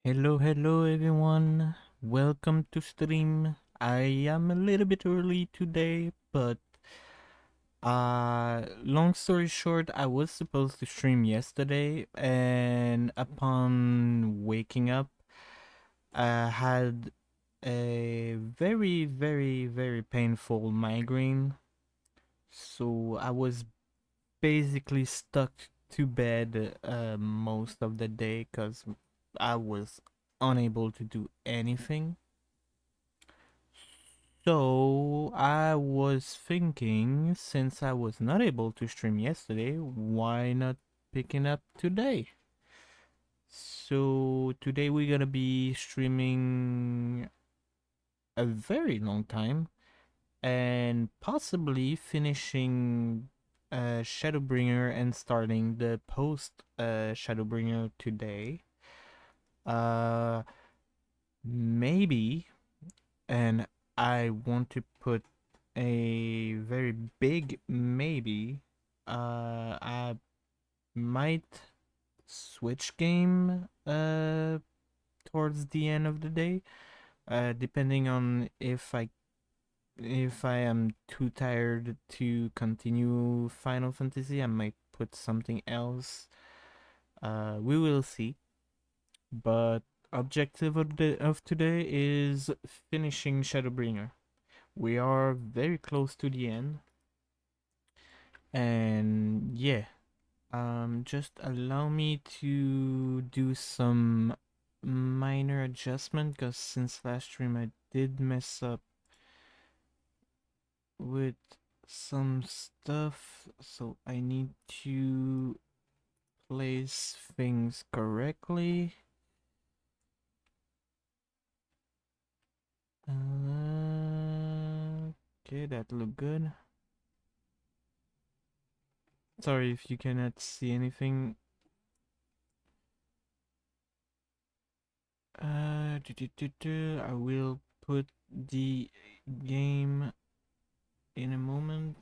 Hello everyone. Welcome to stream. I am a little bit early today, but long story short, I was supposed to stream yesterday, and upon waking up, I had a very painful migraine. So I was basically stuck to bed most of the day because I was unable to do anything. So I was thinking, since I was not able to stream yesterday, why not picking up today? So today we're gonna be streaming a very long time and possibly finishing Shadowbringer and starting the post Shadowbringer today. Uh, maybe, and I want to put a very big maybe. I might switch game towards the end of the day, depending on if I am too tired to continue Final Fantasy. I might put something else. We will see. But objective of today is finishing Shadowbringer. We are very close to the end. And yeah, just allow me to do some minor adjustment because since last stream I did mess up with some stuff, so I need to place things correctly. Okay, that look good. Sorry if you cannot see anything. I will put the game in a moment.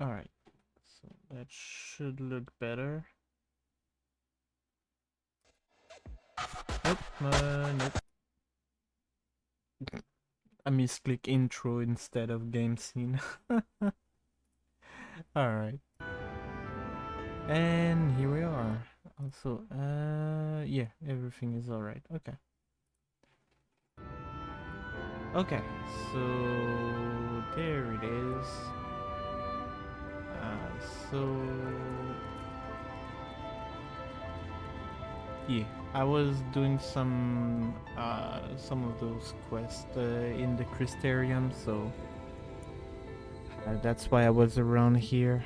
Alright, so that should look better. Nope, nope. I misclick intro instead of game scene. Alright. And here we are. Also, yeah, everything is alright. Okay. Okay, so there it is. So yeah, I was doing some of those quests in the Crystarium, so that's why I was around here.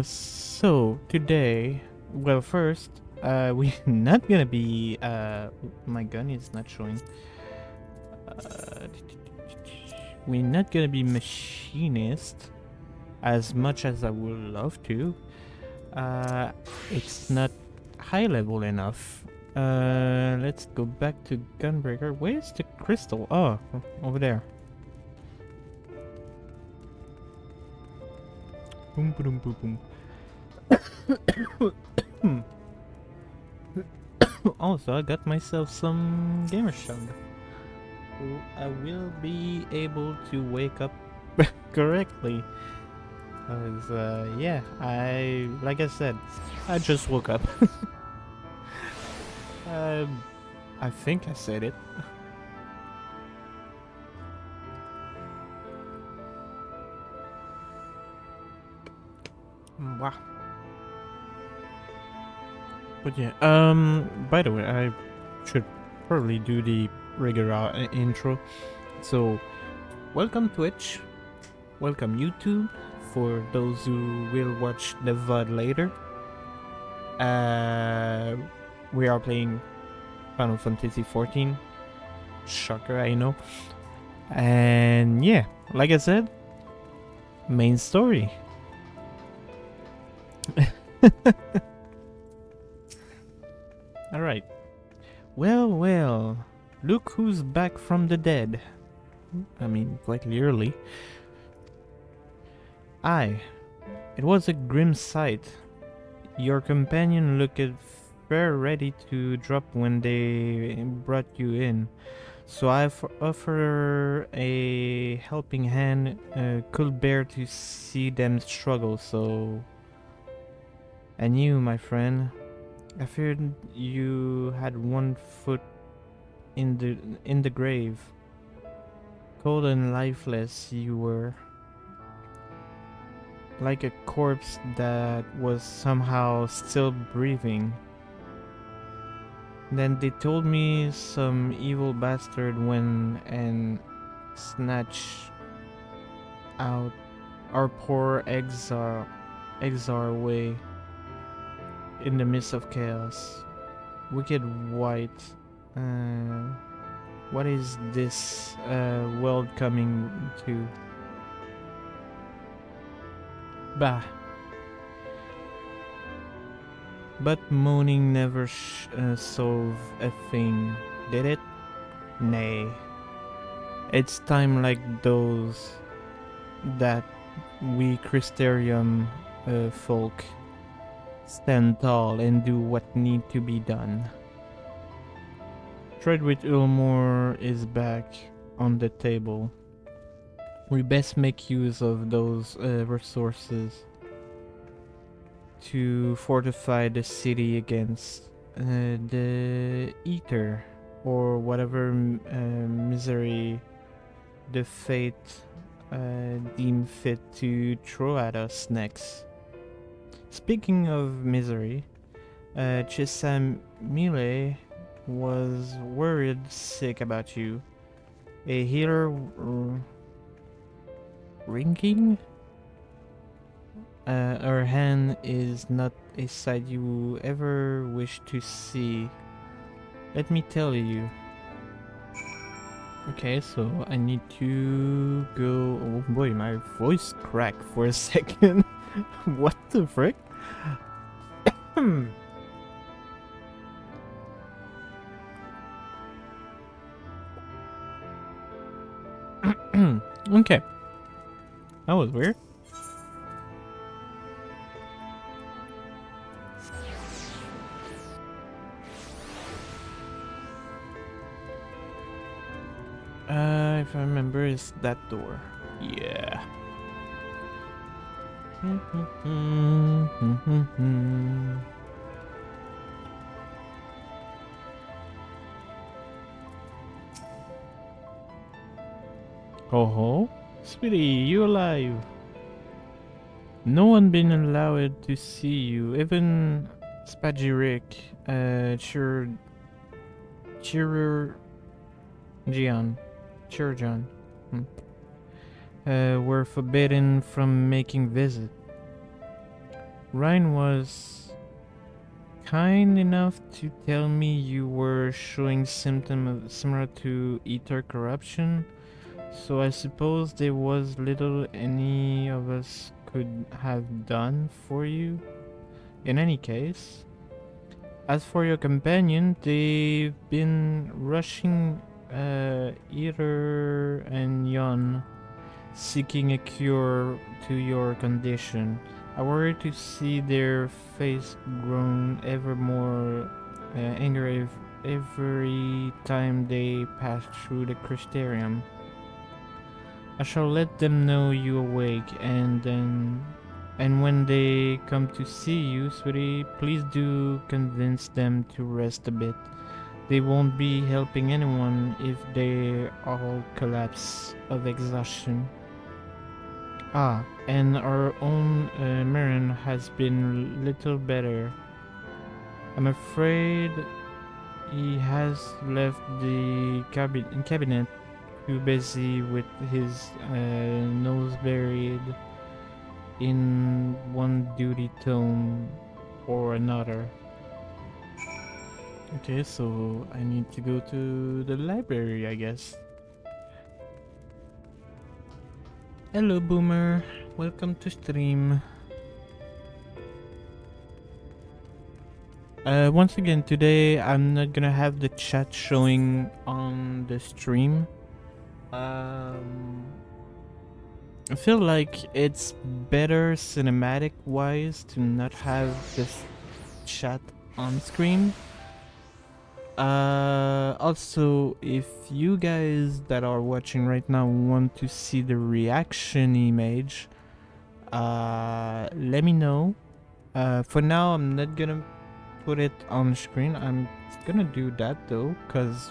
So today, well, first, we're not gonna be. My gun is not showing. We're not gonna be machinist as much as I would love to. It's not high level enough. Let's go back to Gunbreaker. Where's the crystal? Oh, over there. Boom, boom, boom, boom. Also, I got myself some gamer shug. So I will be able to wake up correctly. Cause yeah, like I said, I just woke up. I think I said it. Wow. But yeah, by the way, I should probably do the regular intro. So, welcome Twitch, welcome YouTube, for those who will watch the VOD later. We are playing Final Fantasy XIV. Shocker, I know. And yeah, like I said, main story. Alright, Well, well, look who's back from the dead. I mean, quite literally. Aye, it was a grim sight. Your companion looked fair ready to drop when they brought you in. So I offer a helping hand. Could bear to see them struggle. So, and you, my friend, I feared you had one foot in the grave. Cold and lifeless you were, like a corpse that was somehow still breathing. Then they told me some evil bastard went and snatched out our poor exile away in the midst of chaos. Wicked white. What is this world coming to? Bah. But moaning never solved a thing, did it? Nay. It's time like those that we Christerium folk stand tall and do what need to be done. Trade with Ilmore is back on the table. We best make use of those resources to fortify the city against the Eater or whatever misery the fate deem fit to throw at us next. Speaking of misery, Chisamile was worried sick about you. A healer ringing? Her hand is not a sight you ever wish to see. Let me tell you. Okay, so I need to go. Oh boy, my voice cracked for a second. What the frick? Okay. That was weird. If I remember, it's that door. Yeah. Oh ho? Sweetie, you alive? No one been allowed to see you, even Spagirik, Chirurgian, were forbidden from making visit. Ryan was kind enough to tell me you were showing symptoms similar to ether corruption, so I suppose there was little any of us could have done for you. In any case, as for your companion, they've been rushing Ether and Yon, seeking a cure to your condition. I worry to see their face grown ever more angry every time they pass through the Christerium. I shall let them know you awake, and when they come to see you, sweetie, please do convince them to rest a bit. They won't be helping anyone if they all collapse of exhaustion. Ah, and our own Marin has been little better. I'm afraid he has left the cabinet too busy with his nose buried in one duty tome or another. Okay, so I need to go to the library, I guess. Hello, Boomer. Welcome to stream. Once again, today I'm not gonna have the chat showing on the stream. I feel like it's better cinematic wise to not have this chat on screen. Also, if you guys that are watching right now want to see the reaction image, let me know. For now, I'm not gonna put it on screen. I'm gonna do that though, cause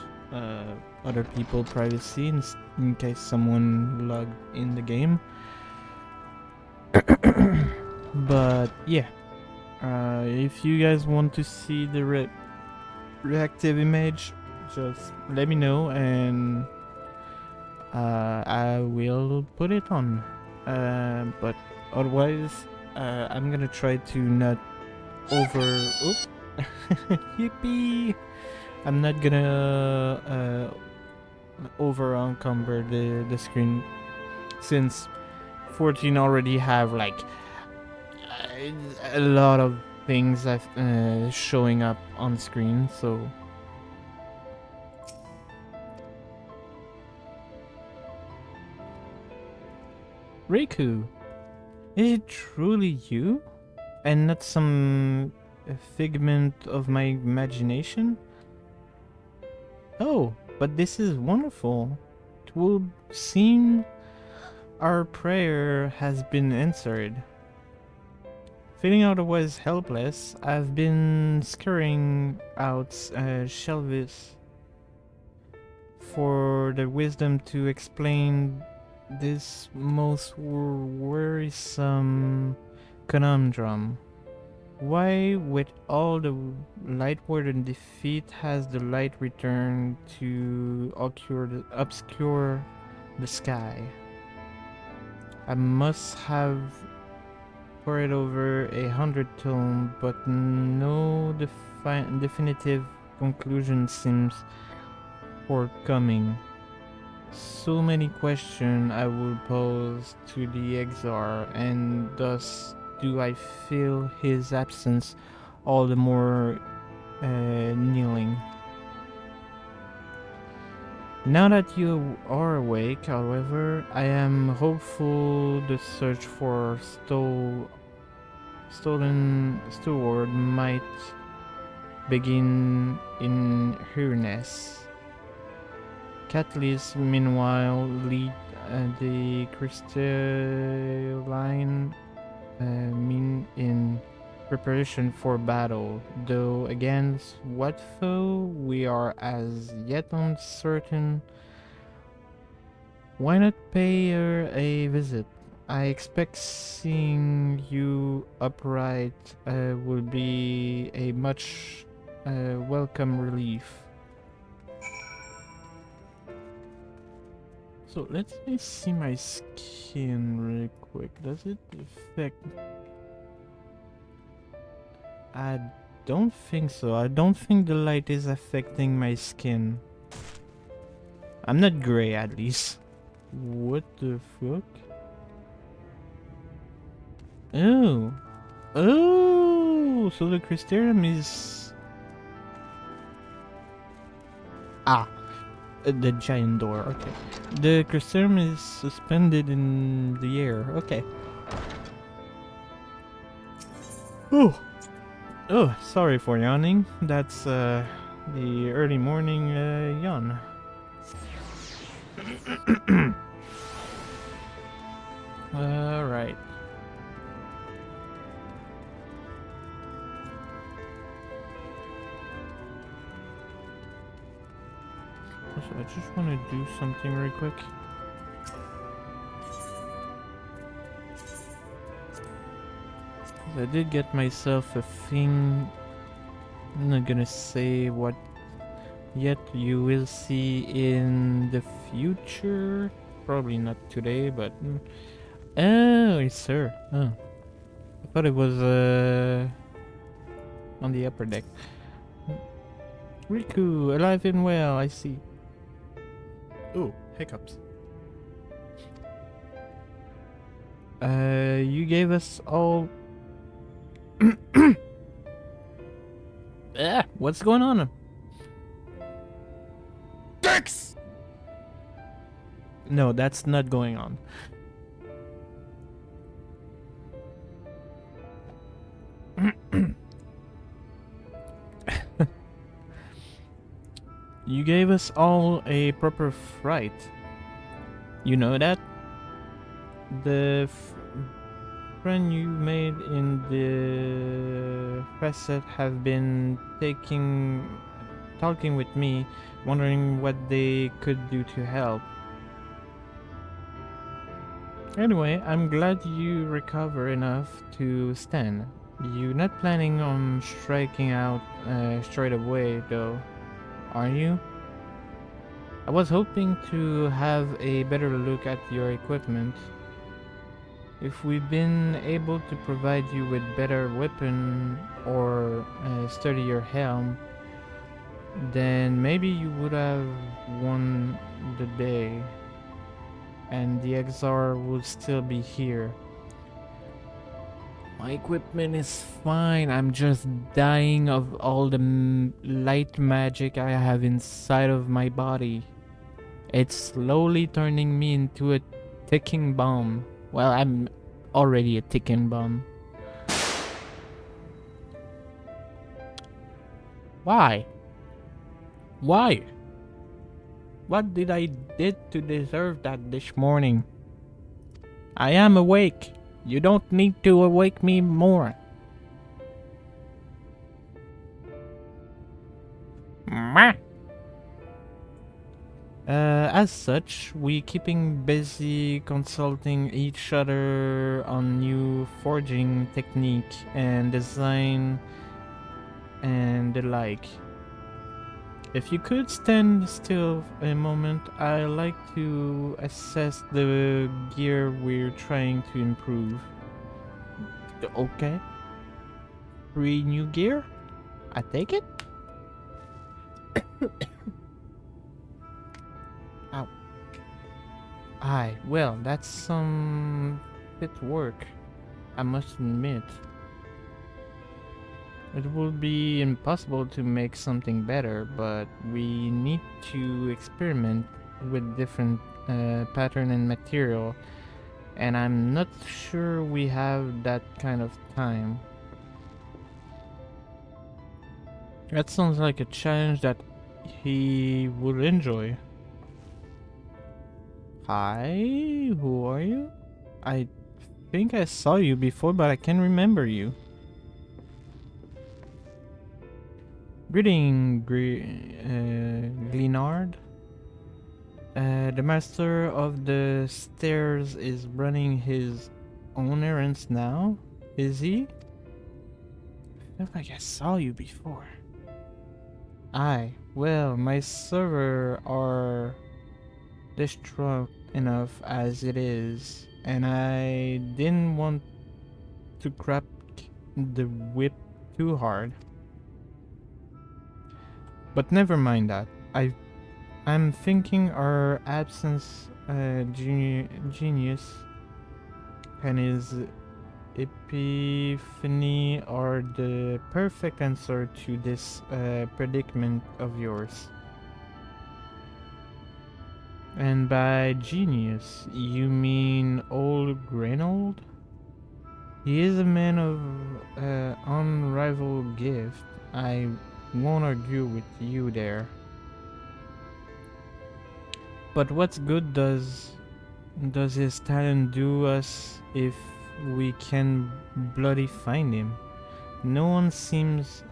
other people privacy in case someone logged in the game. But yeah, if you guys want to see the reactive image, just let me know and I will put it on. But otherwise, I'm gonna try to not Oop. Yippee! I'm not gonna over encumber the screen since 14 already have like a lot of things showing up on screen, so Riku, is it truly you and not some figment of my imagination? Oh, but this is wonderful. It would seem our prayer has been answered. Feeling otherwise helpless, I've been scurrying out shelves for the wisdom to explain this most worrisome conundrum. Why, with all the lightward and defeat, has the light returned to obscure the sky? I must have pored over 100 times, but no definitive conclusion seems forthcoming. So many questions I would pose to the Exar, and thus do I feel his absence all the more kneeling. Now that you are awake, however, I am hopeful the search for stolen steward might begin in earnest. Catalyst, meanwhile, lead the crystalline mean in preparation for battle, though against what foe we are as yet uncertain. Why not pay her a visit? I expect seeing you upright will be a much welcome relief. So let me see my skin really quick. Does it affect? I don't think so. I don't think the light is affecting my skin. I'm not gray at least. What the fuck? Oh. Oh, so the crystarium is... the giant door, okay. The crystarium is suspended in the air, okay. Oh. Oh, sorry for yawning. That's the early morning yawn. Alright. Also, I just want to do something real quick. I did get myself a thing. I'm not gonna say what yet. You will see in the future. Probably not today, but... Oh, it's her. Oh. I thought it was on the upper deck. Riku, alive and well, I see. Oh, hiccups. You gave us all What's going on? Dicks! No, that's not going on. You gave us all a proper fright. You know that? The friend you made in the facet have been talking with me, wondering what they could do to help. Anyway, I'm glad you recover enough to stand. You're not planning on striking out straight away, though, are you? I was hoping to have a better look at your equipment. If we've been able to provide you with better weapon or sturdier helm, then maybe you would have won the day, and the XR would still be here. My equipment is fine. I'm just dying of all the light magic I have inside of my body. It's slowly turning me into a ticking bomb. Well, I'm already a ticking bomb. Why? Why? What did I did to deserve that this morning? I am awake. You don't need to awake me more. As such, we keeping busy consulting each other on new forging technique and design and the like. If you could stand still a moment, I'd like to assess the gear we're trying to improve. Okay. Free new gear? I take it? Ow. Aye, well, that's some bit work, I must admit. It would be impossible to make something better, but we need to experiment with different pattern and material, and I'm not sure we have that kind of time. That sounds like a challenge that he would enjoy. Hi, who are you? I think I saw you before, but I can't remember you. Greeting, Glenard. The master of the stairs is running his own errands now, is he? I feel like I saw you before. Aye, well, my server are distraught enough as it is, and I didn't want to crack the whip too hard. But never mind that. I'm thinking our absence genius and his epiphany are the perfect answer to this predicament of yours. And by genius, you mean old Grenold? He is a man of unrivaled gift. I won't argue with you there. But what's good does his talent do us if we can bloody find him? No one seems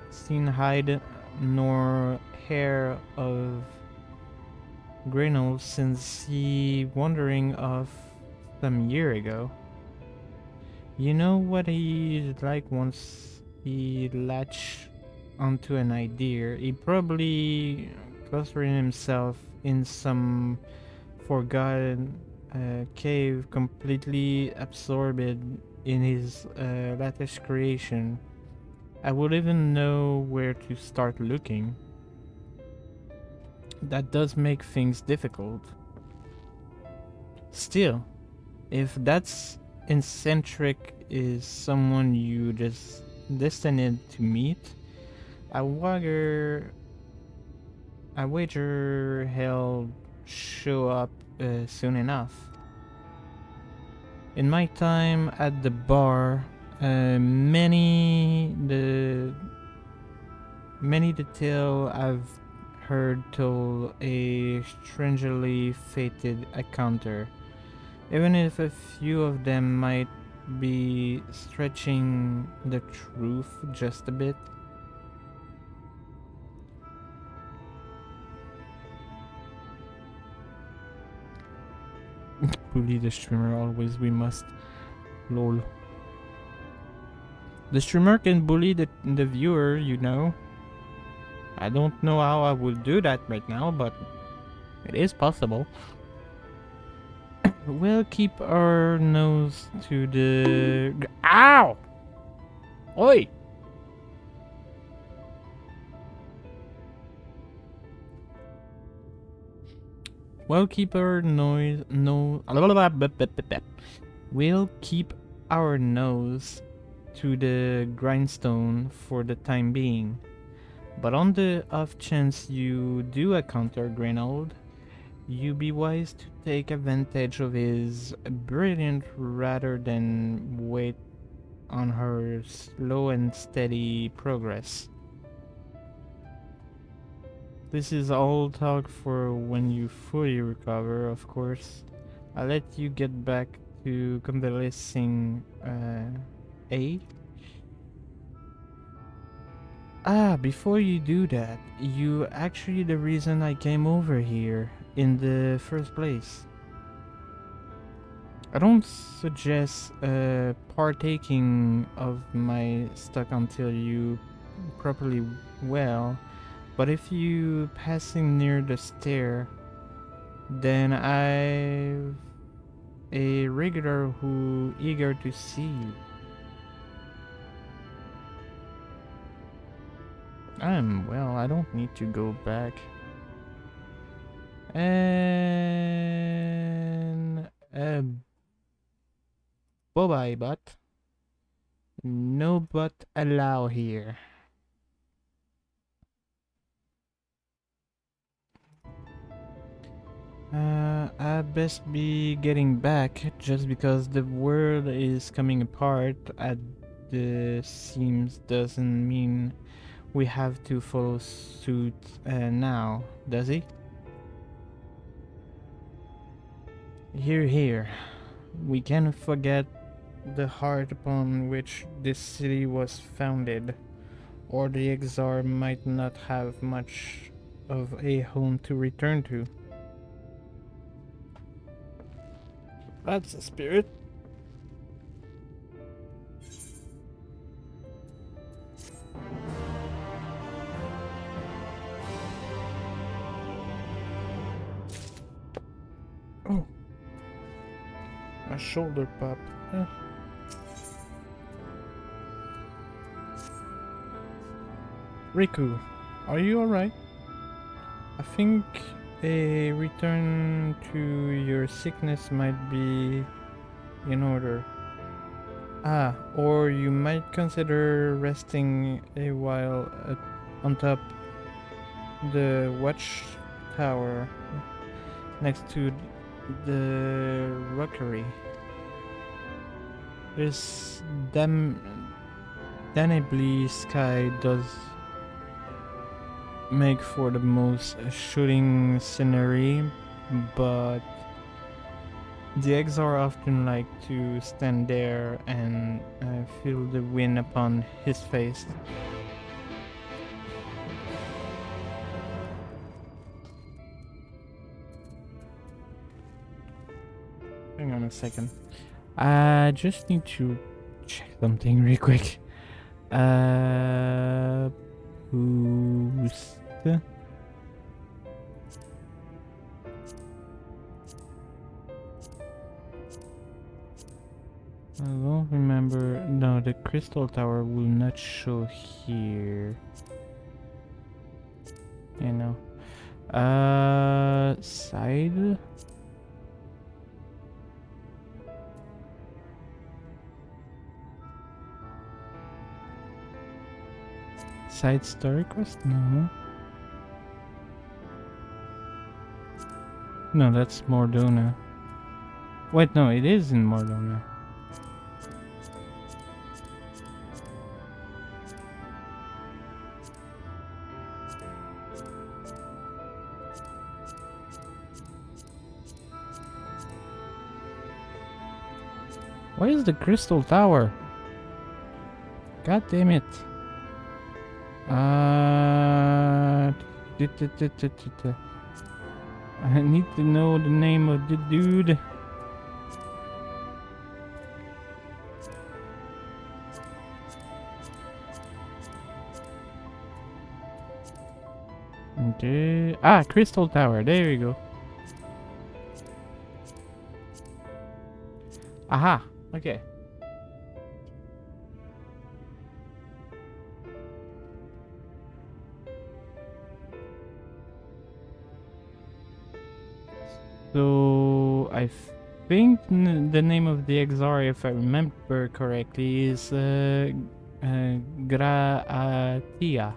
seen hide nor hair of Grenold since he wandering off some year ago. You know what he's like once he latched onto an idea. He probably clustering himself in some forgotten cave, completely absorbed in his latest creation. I would even know where to start looking. That does make things difficult. Still, if that's eccentric is someone you just destined to meet, I wager he'll show up soon enough. In my time at the bar, many the tale I've heard told a strangely fated encounter, even if a few of them might be stretching the truth just a bit. Bully the streamer always, we must. Lol. The streamer can bully the viewer, you know. I don't know how I will do that right now, but it is possible. We'll keep our nose to the... Ow! Oi! We'll keep our noise... No... We'll keep our nose to the grindstone for the time being. But on the off chance you do encounter Greynold, you be wise to take advantage of his brilliant rather than wait on her slow and steady progress. This is all talk for when you fully recover, of course. I'll let you get back to convalescing, A. Before you do that, you actually the reason I came over here in the first place. I don't suggest partaking of my stock until you properly well, but if you passing near the stair, then I've a regular who eager to see you. Well, I don't need to go back. And bye but no but allow here. I best be getting back just because the world is coming apart at the seams doesn't mean we have to follow suit now, does he? Here. We can't forget the heart upon which this city was founded, or the exile might not have much of a home to return to. That's the spirit. Oh. My shoulder popped. Riku, are you alright? I think a return to your sickness might be in order. Or you might consider resting a while on top the watchtower next to the rockery. This damnably sky does make for the most shooting scenery, but the eggs are often like to stand there and feel the wind upon his face. Hang on a second. I just need to check something real quick. Boost. I don't remember. No, the crystal tower will not show here. You know. Side. Side story quest? No. No, that's Mordona. Wait, no, it is in Mordona. Where is the crystal tower? God damn it. I need to know the name of the dude. Okay. Ah, crystal tower. There you go. Aha. Okay. So I think the name of the Exar, if I remember correctly, is Gratia.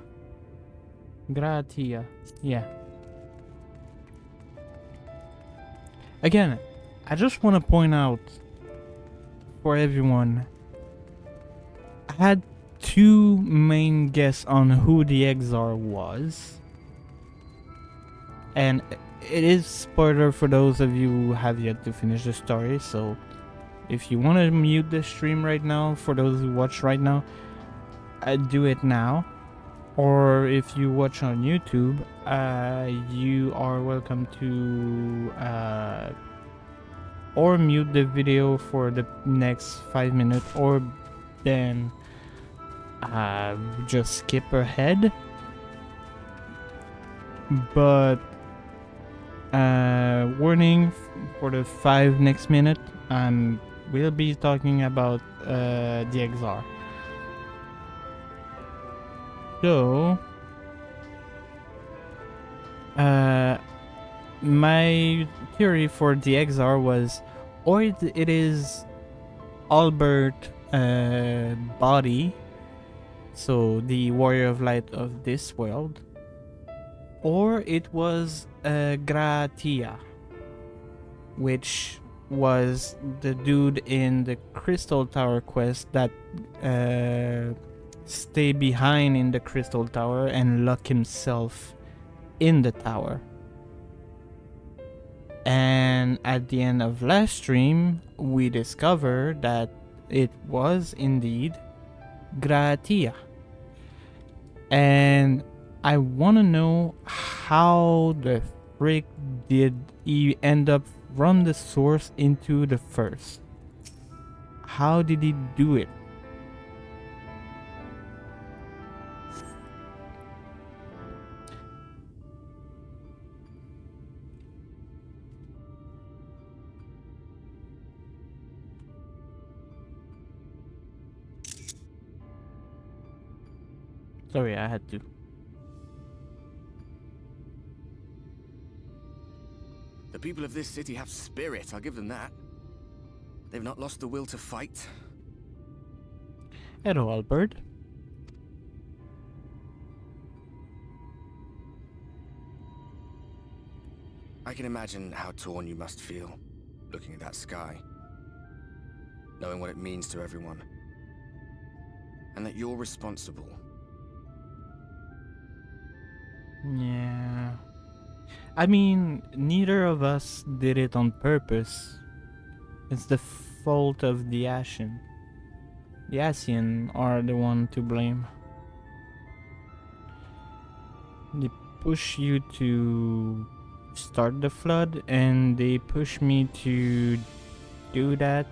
Gratia. Yeah. Again, I just want to point out for everyone, I had two main guesses on who the Exar was. And it is spoiler for those of you who have yet to finish the story, so if you want to mute the stream right now, for those who watch right now, do it now. Or if you watch on YouTube, you are welcome to or mute the video for the next 5 minutes, or then just skip ahead. But warning for the 5 next minute, we'll be talking about the Exar. So my theory for the Exar was, or it is Albert body, so the warrior of light of this world, or it was Gratia, which was the dude in the Crystal Tower quest that stay behind in the Crystal Tower and lock himself in the tower. And at the end of last stream, we discovered that it was indeed Gratia. And I want to know how the frick did he end up from the source into the first? How did he do it? Sorry, I had to. The people of this city have spirit, I'll give them that. They've not lost the will to fight. Hello, Albert. I can imagine how torn you must feel, looking at that sky. Knowing what it means to everyone. And that you're responsible. Yeah. I mean, neither of us did it on purpose. It's the fault of the Ashen. The Ascian are the one to blame. They push you to start the flood, and they push me to do that,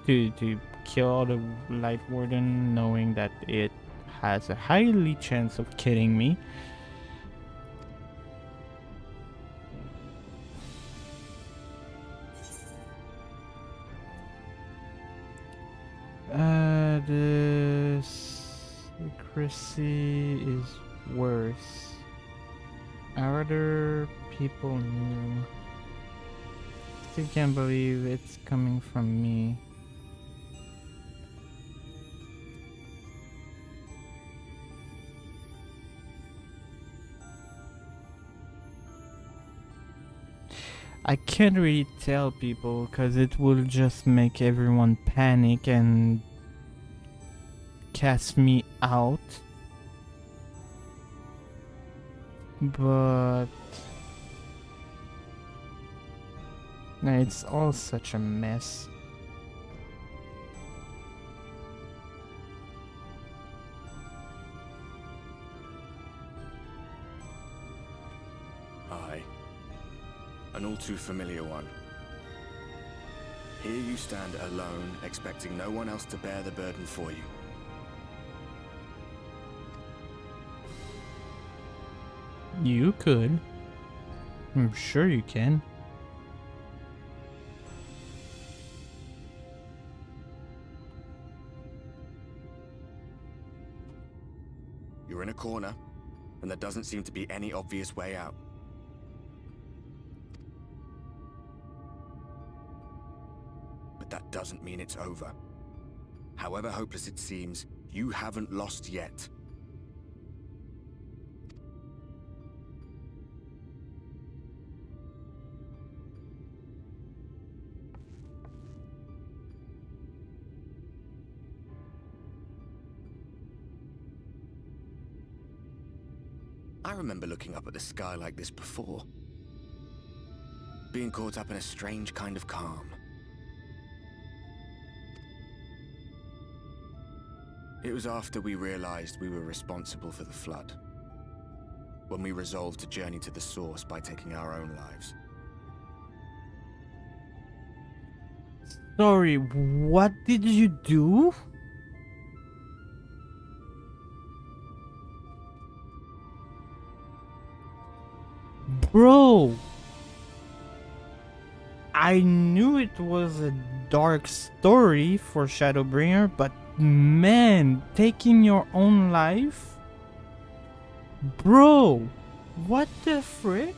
to kill the Light Warden, knowing that it has a highly chance of killing me. The secrecy is worse. Other people knew. Still can't believe it's coming from me. I can't really tell people because it will just make everyone panic and cast me out. But it's all such a mess. Aye. An all too familiar one. Here you stand alone, expecting no one else to bear the burden for you. You could. I'm sure you can. You're in a corner, and there doesn't seem to be any obvious way out. But that doesn't mean it's over. However hopeless it seems, you haven't lost yet. I remember looking up at the sky like this before. Being caught up in a strange kind of calm. It was after we realized we were responsible for the flood. When we resolved to journey to the source by taking our own lives. Sorry, what did you do? Bro! I knew it was a dark story for Shadowbringer, but man, taking your own life? Bro! What the frick?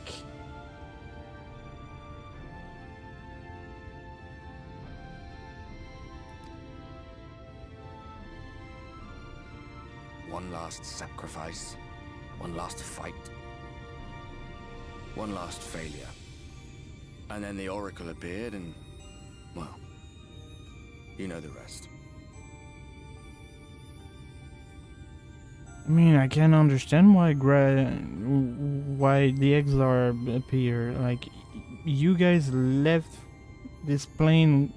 One last sacrifice. One last fight. One last failure. And then the Oracle appeared and, well, you know the rest. I mean, I can't understand why the Exar appear. Like, you guys left this plane.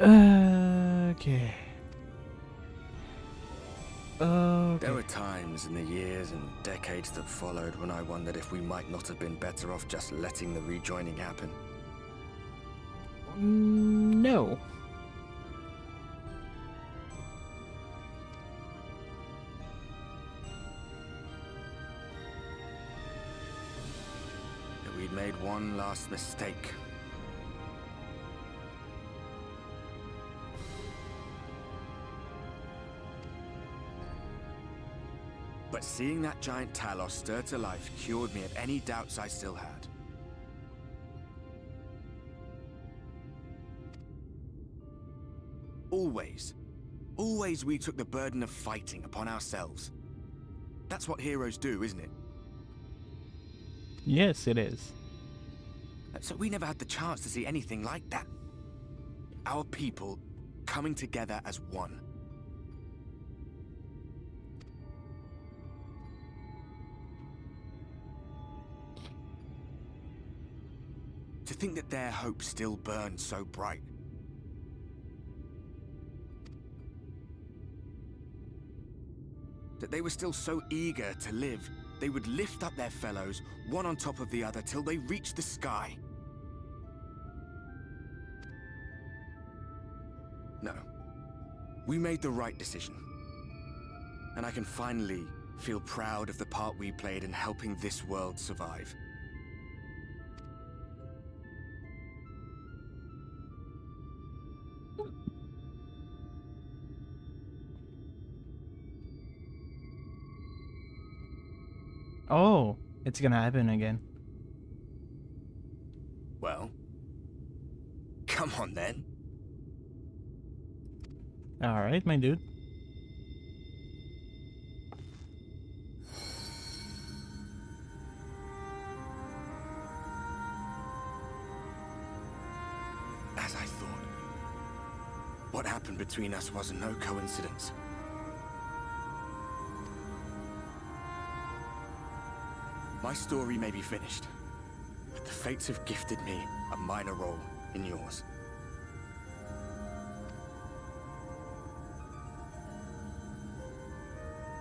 Okay. There were times in the years and decades that followed when I wondered if we might not have been better off just letting the rejoining happen. No. That we'd made one last mistake. But seeing that giant Talos stir to life cured me of any doubts I still had. Always we took the burden of fighting upon ourselves. That's what heroes do, isn't it? Yes, it is. So we never had the chance to see anything like that. Our people coming together as one. To think that their hope still burned so bright. That they were still so eager to live, they would lift up their fellows, one on top of the other, till they reached the sky. No. We made the right decision. And I can finally feel proud of the part we played in helping this world survive. Oh, it's gonna happen again. Well, come on then. Alright, my dude. between us was no coincidence. My story may be finished, but the fates have gifted me a minor role in yours.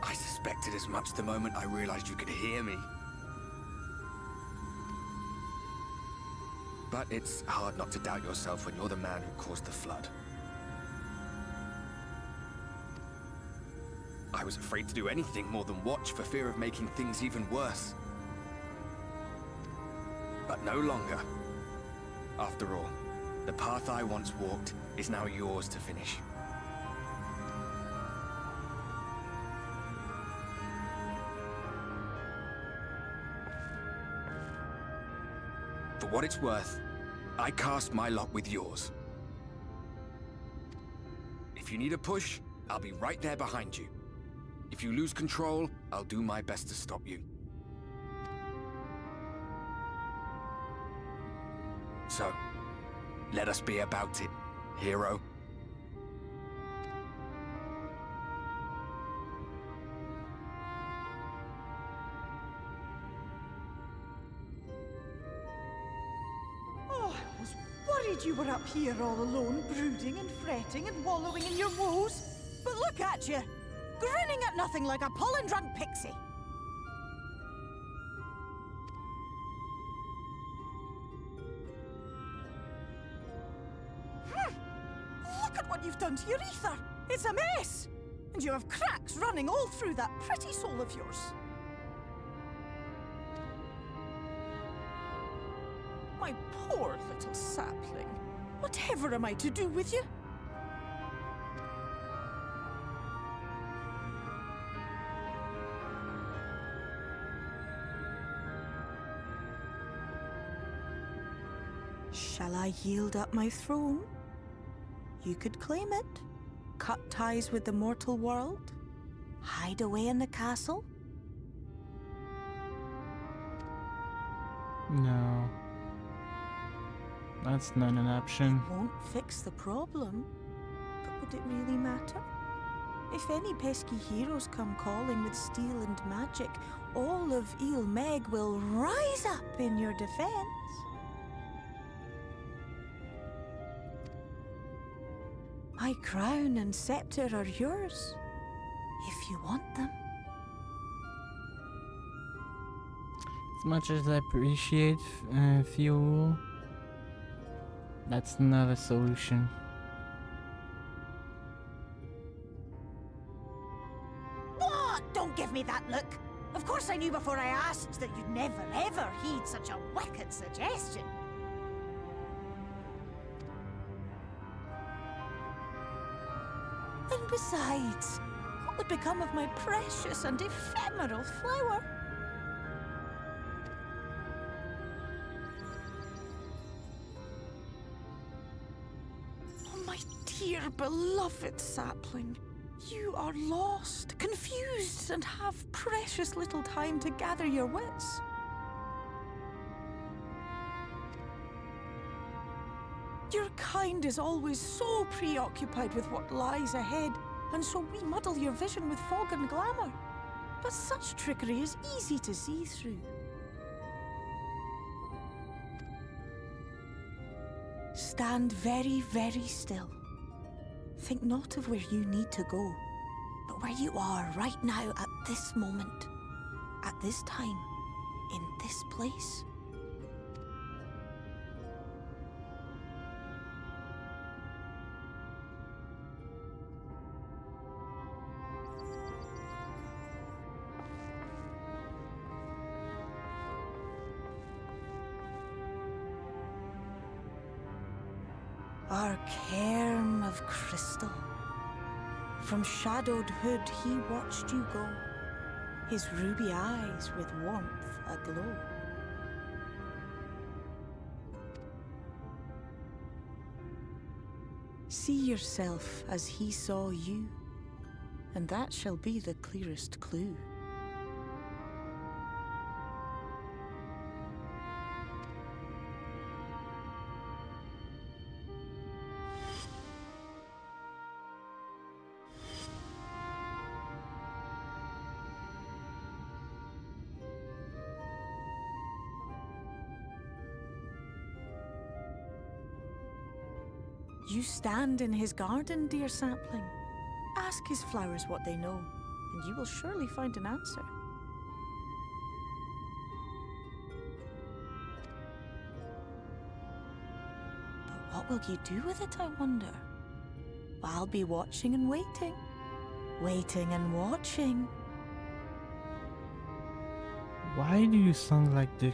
I suspected as much the moment I realized you could hear me. But it's hard not to doubt yourself when you're the man who caused the flood. I was afraid to do anything more than watch for fear of making things even worse. But no longer. After all, the path I once walked is now yours to finish. For what it's worth, I cast my lot with yours. If you need a push, I'll be right there behind you. If you lose control, I'll do my best to stop you. So, let us be about it, hero. Oh, I was worried you were up here all alone, brooding and fretting and wallowing in your woes. But look at you, grinning at nothing like a pollen-drunk pixie. Look at what you've done to your ether. It's a mess. And you have cracks running all through that pretty soul of yours. My poor little sapling. Whatever am I to do with you? Shall I yield up my throne? You could claim it, cut ties with the mortal world, hide away in the castle. No. That's not an option. Won't fix the problem, but would it really matter? If any pesky heroes come calling with steel and magic, all of Il Meg will rise up in your defense. My crown and scepter are yours, if you want them. As much as I appreciate fuel, that's not a solution. What? Don't give me that look. Of course I knew before I asked that you'd never ever heed such a wicked suggestion. And besides, what would become of my precious and ephemeral flower? Oh, my dear beloved sapling. You are lost, confused, and have precious little time to gather your wits. Your kind is always so preoccupied with what lies ahead, and so we muddle your vision with fog and glamour. But such trickery is easy to see through. Stand very, very still. Think not of where you need to go, but where you are right now at this moment, at this time, in this place. Our cairn of crystal. From shadowed hood he watched you go, his ruby eyes with warmth aglow. See yourself as he saw you, and that shall be the clearest clue. You stand in his garden, dear sapling. Ask his flowers what they know, and you will surely find an answer. But what will you do with it, I wonder? I'll be watching and waiting. Waiting and watching. Why do you sound like the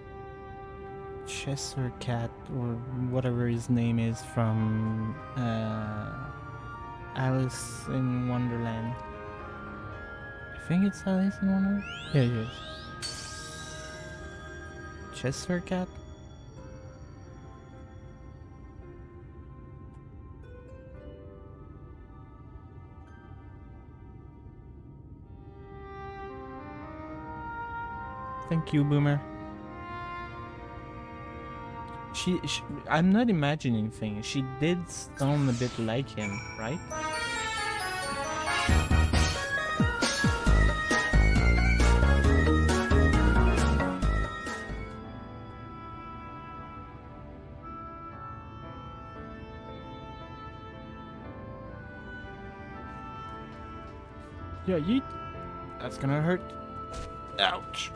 Chester cat or whatever his name is from Alice in Wonderland? I think it's Alice in Wonderland? Yeah, it is. Chester cat? Thank you, Boomer. She I'm not imagining things. She did sound a bit like him, right? Yeah, yeet. That's gonna hurt. Ouch.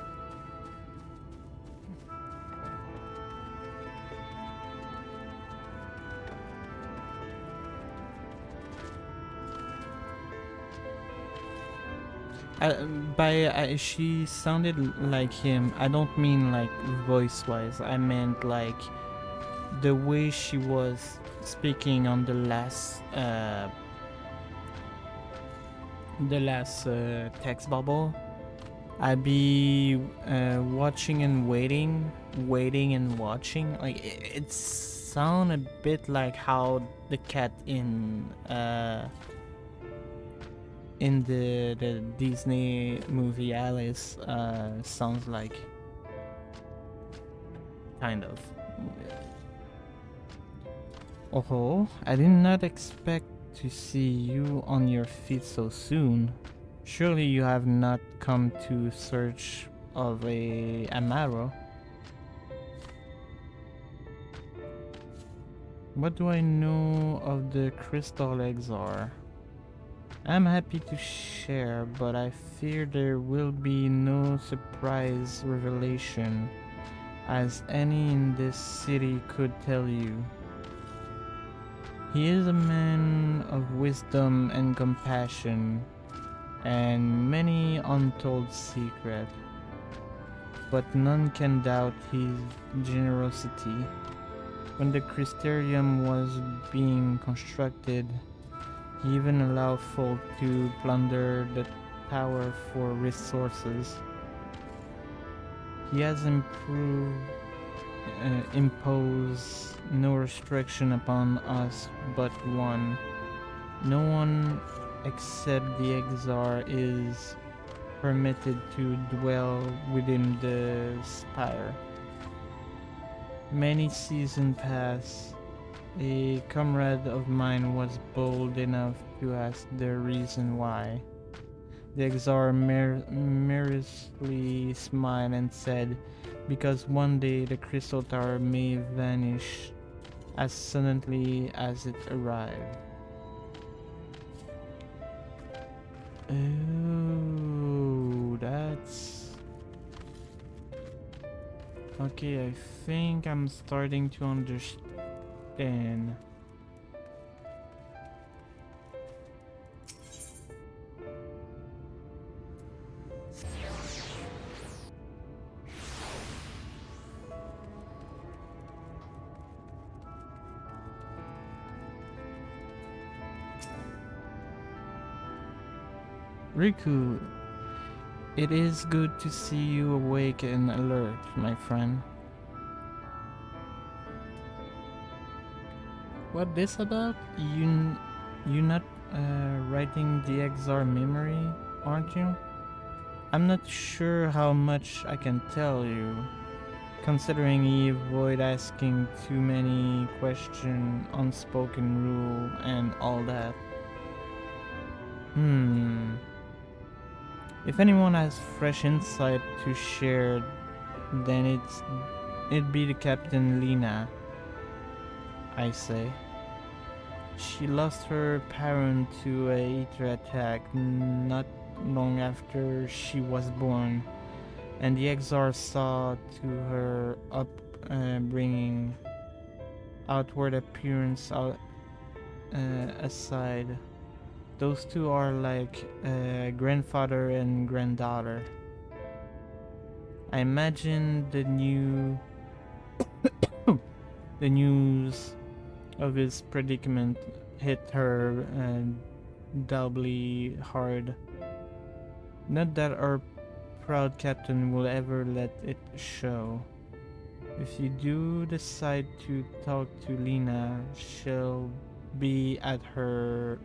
She sounded like him. I don't mean like voice-wise. I meant like the way she was speaking on the last text bubble. I'd be watching and waiting, waiting and watching. Like it sounded a bit like how the cat in the Disney movie Alice sounds like. Kind of. Oh, I did not expect to see you on your feet so soon. Surely you have not come to search of a Amaro. What do I know of the crystal exar? I'm happy to share, but I fear there will be no surprise revelation, as any in this city could tell you. He is a man of wisdom and compassion, and many untold secrets, but none can doubt his generosity. When the Crystarium was being constructed, he even allowed folk to plunder the tower for resources. He has imposed no restriction upon us but one. No one except the Exar is permitted to dwell within the spire. Many seasons passed. A comrade of mine was bold enough to ask the reason why. The Exar mercilessly smiled and said, because one day the crystal tower may vanish as suddenly as it arrived. Oh, that's... Okay, I think I'm starting to understand. Riku, it is good to see you awake and alert, my friend. What this about? You not writing the Exar memory, aren't you? I'm not sure how much I can tell you, considering you avoid asking too many questions, unspoken rule, and all that. If anyone has fresh insight to share, then it'd be the Captain Lena, I say. She lost her parent to a ether attack not long after she was born, and the Exar saw to her upbringing, outward appearance aside. Those two are like grandfather and granddaughter. I imagine the news of his predicament hit her doubly hard. Not that our proud captain will ever let it show. If you do decide to talk to Lena, she'll be at her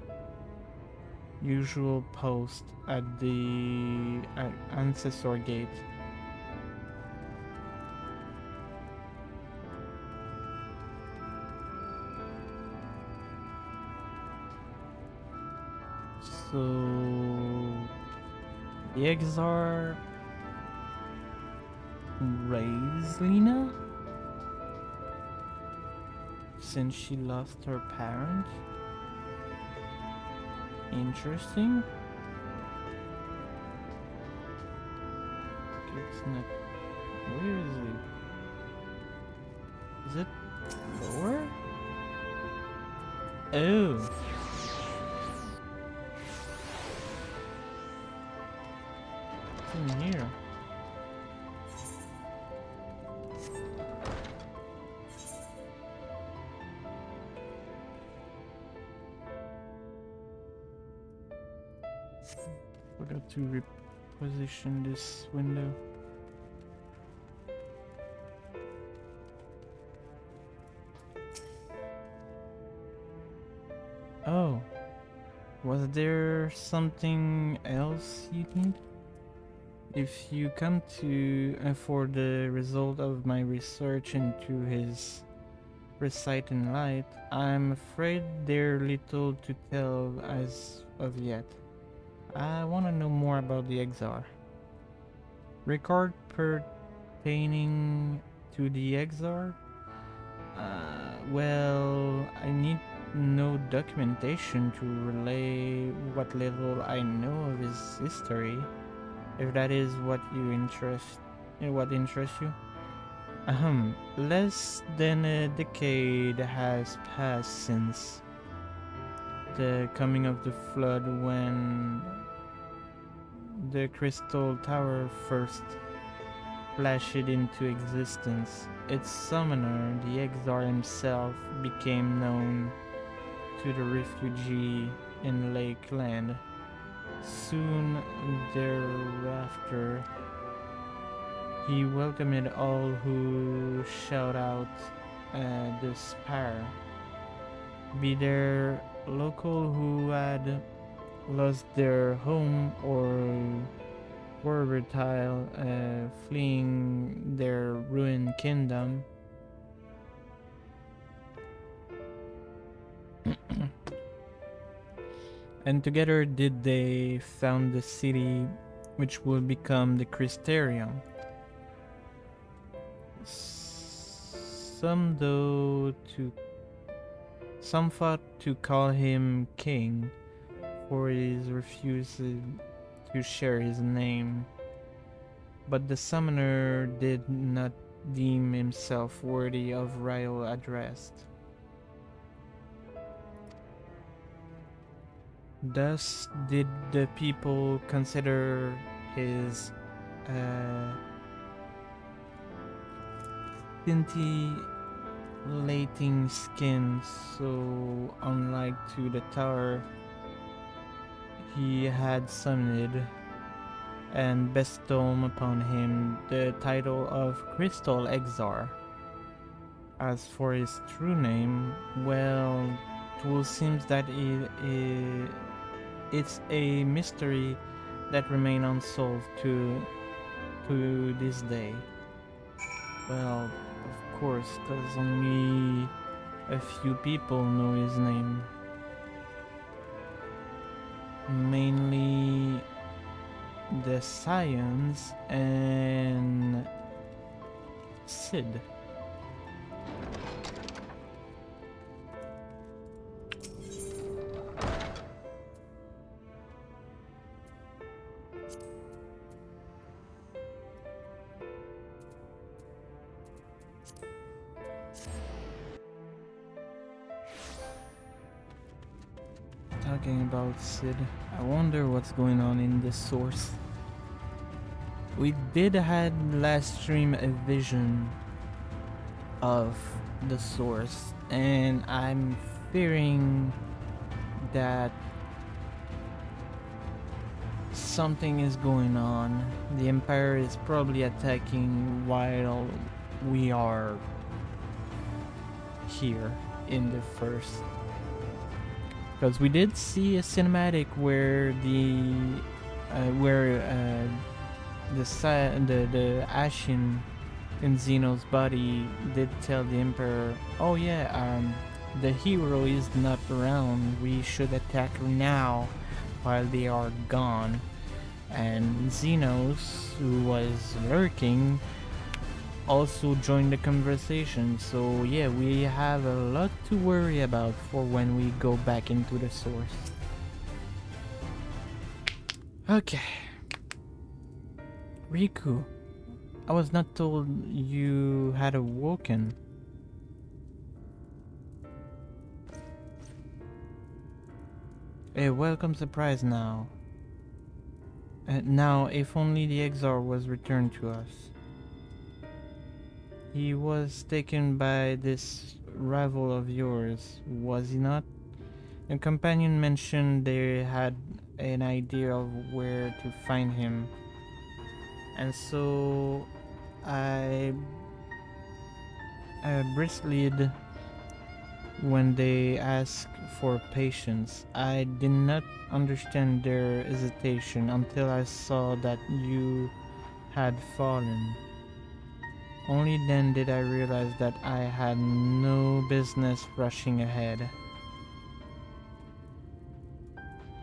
usual post at the ancestor gate. So the Exar raised Lena since she lost her parent. Interesting. It's not. Where is it? Is it lower? Oh. It's in here. Forgot to reposition this window. Oh, was there something else you need? If you come to for the result of my research into his reciting light, I'm afraid there's little to tell as of yet. I want to know more about the Exar. Record pertaining to the Exar? Well, I need no documentation to relay what little I know of his history, if that is what interests you. Less than a decade has passed since the coming of the flood, when the Crystal Tower first flashed into existence. Its summoner, the Exar himself, became known to the refugee in Lakeland. Soon thereafter, he welcomed all who shout out the spire, be there local who had lost their home or were retired, fleeing their ruined kingdom. And together did they found the city which would become the Crystarium. Some thought to call him king for his refusal to share his name, but the summoner did not deem himself worthy of royal address. Thus did the people consider his scintillating skin so unlike to the tower he had summoned, and bestowed upon him the title of Crystal Exar. As for his true name, well, it seems that it's a mystery that remains unsolved to this day. Well, of course, because only a few people know his name. Mainly the Scions and Sid. Talking about Sid, I wonder what's going on in this source. We did had last stream a vision of the source, and I'm fearing that something is going on. The Empire is probably attacking while we are here in the first. Because we did see a cinematic where the Ashen in Zeno's body did tell the Emperor, "Oh yeah, the hero is not around. We should attack now while they are gone." And Xenos, who was lurking, also joined the conversation. So yeah, we have a lot to worry about for when we go back into the source. Okay. Riku, I was not told you had awoken. A welcome surprise now. Now, if only the Exar was returned to us. He was taken by this rival of yours, was he not? A companion mentioned they had an idea of where to find him. And so I bristled when they asked for patience. I did not understand their hesitation until I saw that you had fallen. Only then did I realize that I had no business rushing ahead.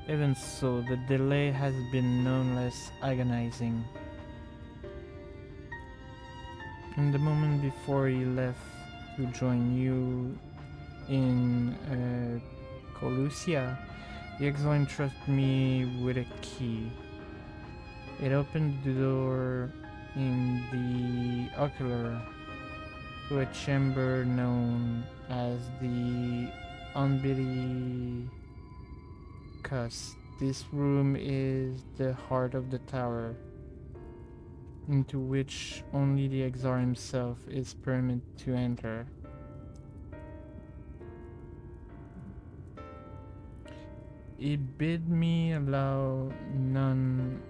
Even so, the delay has been none less agonizing. In the moment before he left to join you in Colusia, the Exile entrusted me with a key. It opened the door in the ocular to a chamber known as the Umbilicus. This room is the heart of the tower, into which only the Exar himself is permitted to enter. He bid me allow none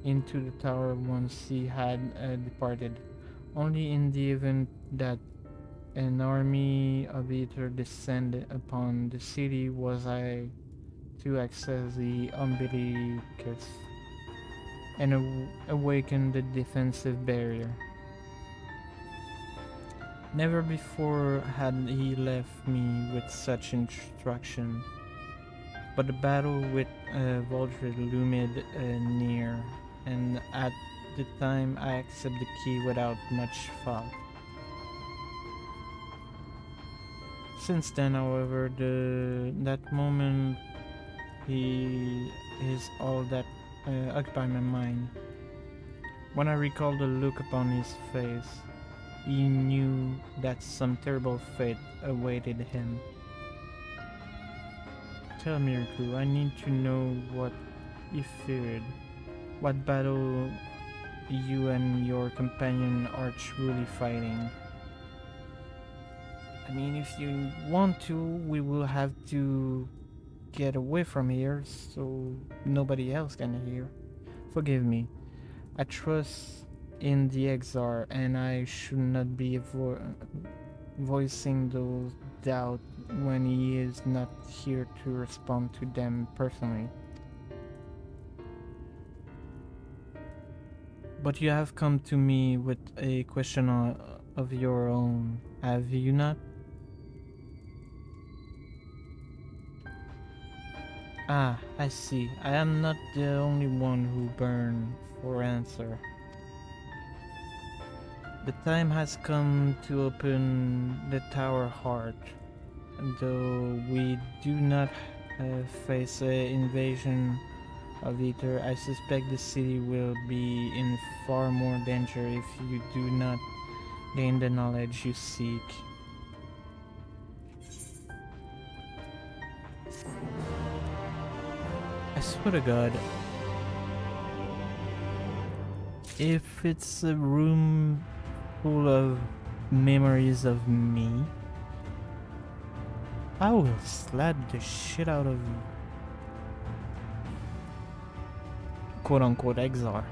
into the tower once he had departed. Only in the event that an army of Aether descended upon the city was I to access the Umbilicus and awaken the defensive barrier. Never before had he left me with such instruction, but the battle with Voldred loomed near, and at the time I accepted the key without much thought. Since then, however, that moment is all that occupied my mind. When I recalled the look upon his face, he knew that some terrible fate awaited him. Tell me, Riku, I need to know what you feared. What battle you and your companion are truly fighting. I mean, if you want to, we will have to get away from here so nobody else can hear. Forgive me. I trust in the Exar, and I should not be voicing those doubts when he is not here to respond to them personally. But you have come to me with a question of your own, have you not? Ah, I see. I am not the only one who burned for answer. The time has come to open the tower heart, though we do not face an invasion of ether. I suspect the city will be in far more danger if you do not gain the knowledge you seek. I swear to God, if it's a room full of memories of me, I will slap the shit out of you. Quote unquote exile.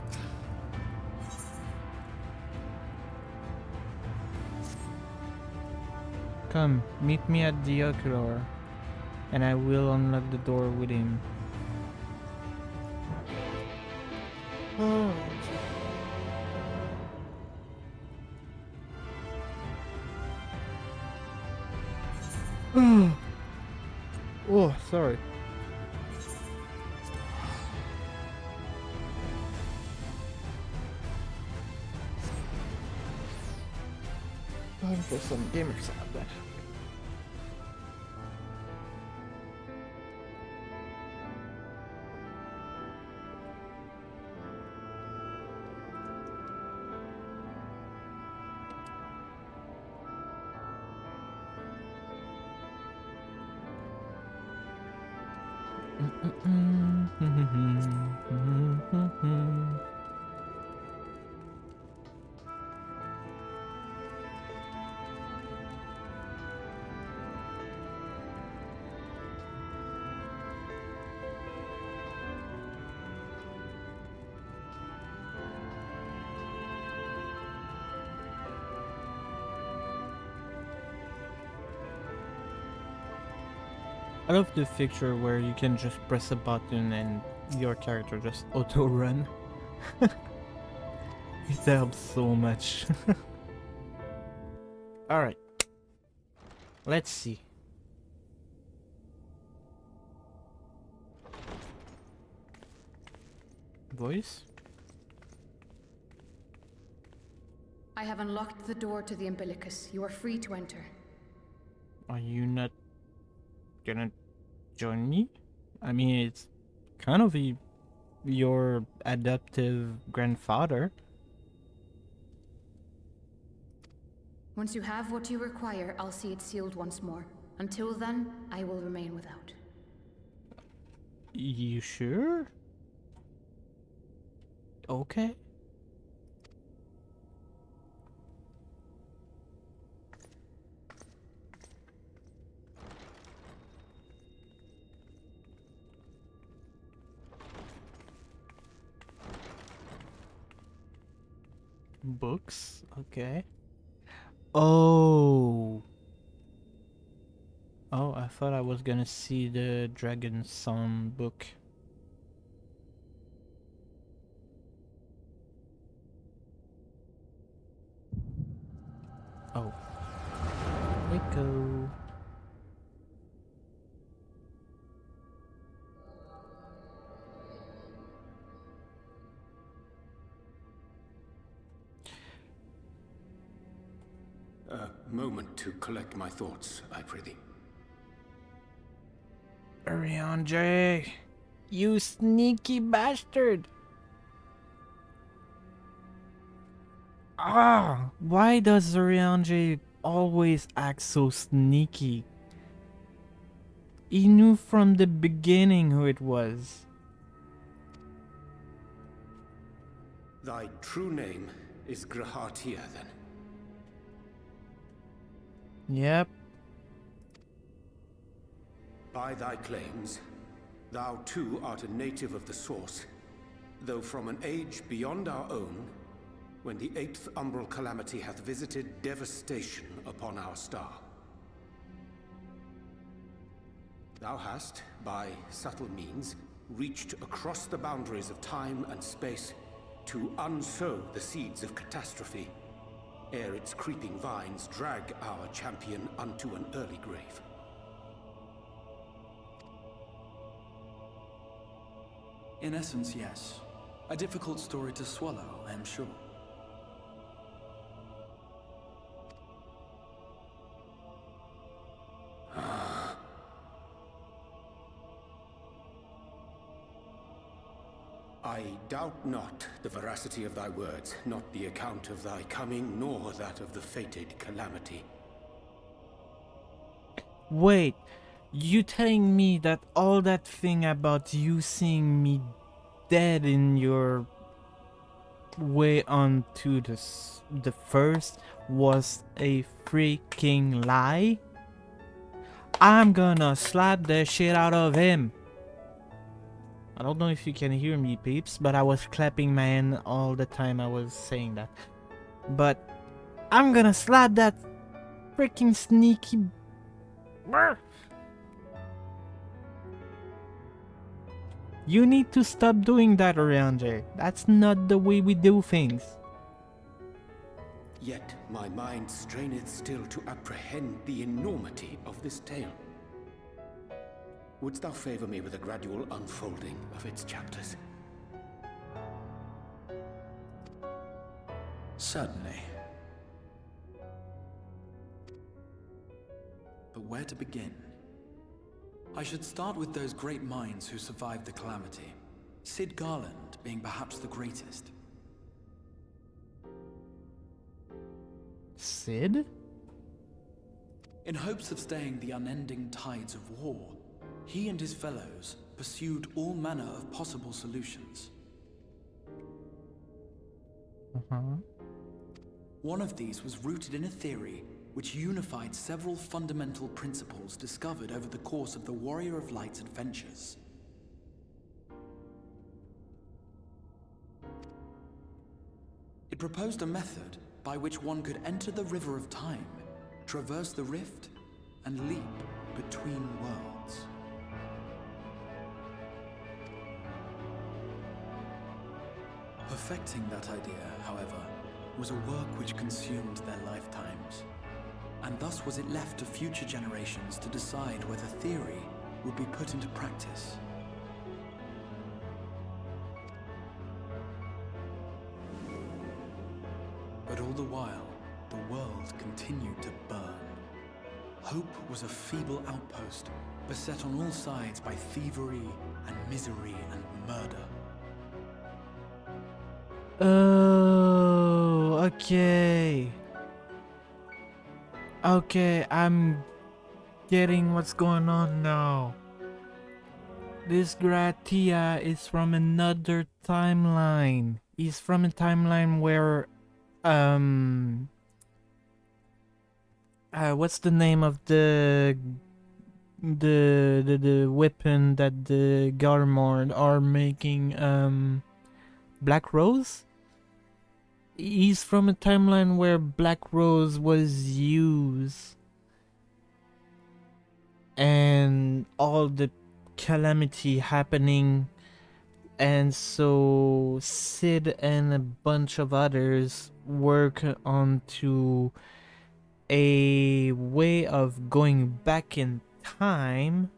Come, meet me at the ocular, and I will unlock the door with him. Oh, sorry. Time for some gamer salad. I love the feature where you can just press a button and your character just auto run. It helps so much. Alright. Let's see. Voice? I have unlocked the door to the umbilicus. You are free to enter. Are you not gonna join me? I mean, it's kind of your adoptive grandfather. Once you have what you require, I'll see it sealed once more. Until then, I will remain without. You sure? Okay. Books? Okay. Oh. Oh, I thought I was gonna see the Dragon Song book. Oh. Echo. A moment to collect my thoughts, I prithee. Ariandre, you sneaky bastard! Ah, why does Ariandre always act so sneaky? He knew from the beginning who it was. Thy true name is Grahatia, then? Yep. By thy claims, thou too art a native of the Source, though from an age beyond our own, when the 8th umbral calamity hath visited devastation upon our star. Thou hast, by subtle means, reached across the boundaries of time and space to unsow the seeds of catastrophe, ere its creeping vines drag our champion unto an early grave. In essence, yes. A difficult story to swallow, I am sure. I doubt not the veracity of thy words, not the account of thy coming, nor that of the fated calamity. Wait, you telling me that all that thing about you seeing me dead in your way onto the first was a freaking lie? I'm gonna slap the shit out of him. I don't know if you can hear me, peeps, but I was clapping my hand all the time I was saying that. But I'm gonna slap that freaking sneaky. You need to stop doing that around here. That's not the way we do things. Yet my mind straineth still to apprehend the enormity of this tale. Wouldst thou favor me with a gradual unfolding of its chapters? Certainly. But where to begin? I should start with those great minds who survived the calamity. Sid Garland being perhaps the greatest. Sid? In hopes of staying the unending tides of war, he and his fellows pursued all manner of possible solutions. One of these was rooted in a theory which unified several fundamental principles discovered over the course of the Warrior of Light's adventures. It proposed a method by which one could enter the River of Time, traverse the rift, and leap between worlds. Perfecting that idea, however, was a work which consumed their lifetimes, and thus was it left to future generations to decide whether theory would be put into practice. But all the while, the world continued to burn. Hope was a feeble outpost, beset on all sides by thievery and misery and murder. Oh, okay. Okay, I'm getting what's going on now. This Gratia is from another timeline. He's from a timeline where, what's the name of the weapon that the Garmord are making, Black Rose? He's from a timeline where Black Rose was used and all the calamity happening, and so Sid and a bunch of others work onto a way of going back in time,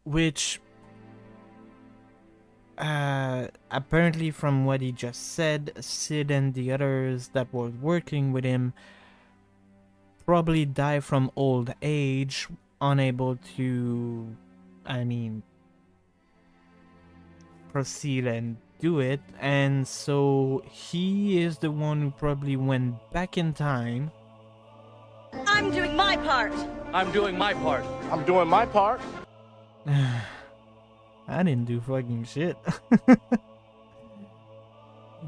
which apparently from what he just said, Sid and the others that were working with him probably die from old age, unable to, proceed and do it, and so he is the one who probably went back in time. I'm doing my part. I'm doing my part. I'm doing my part. I didn't do fucking shit.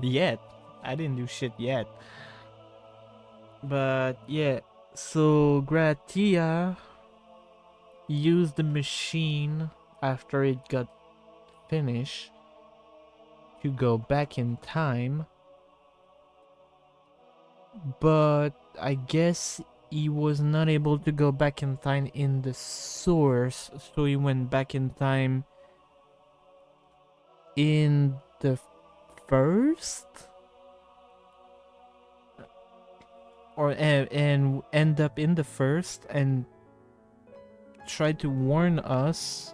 Yet. I didn't do shit yet. But yeah, so Gratia used the machine after it got finished to go back in time. But I guess he was not able to go back in time in the source, so he went back in time in the first, or and end up in the first and try to warn us,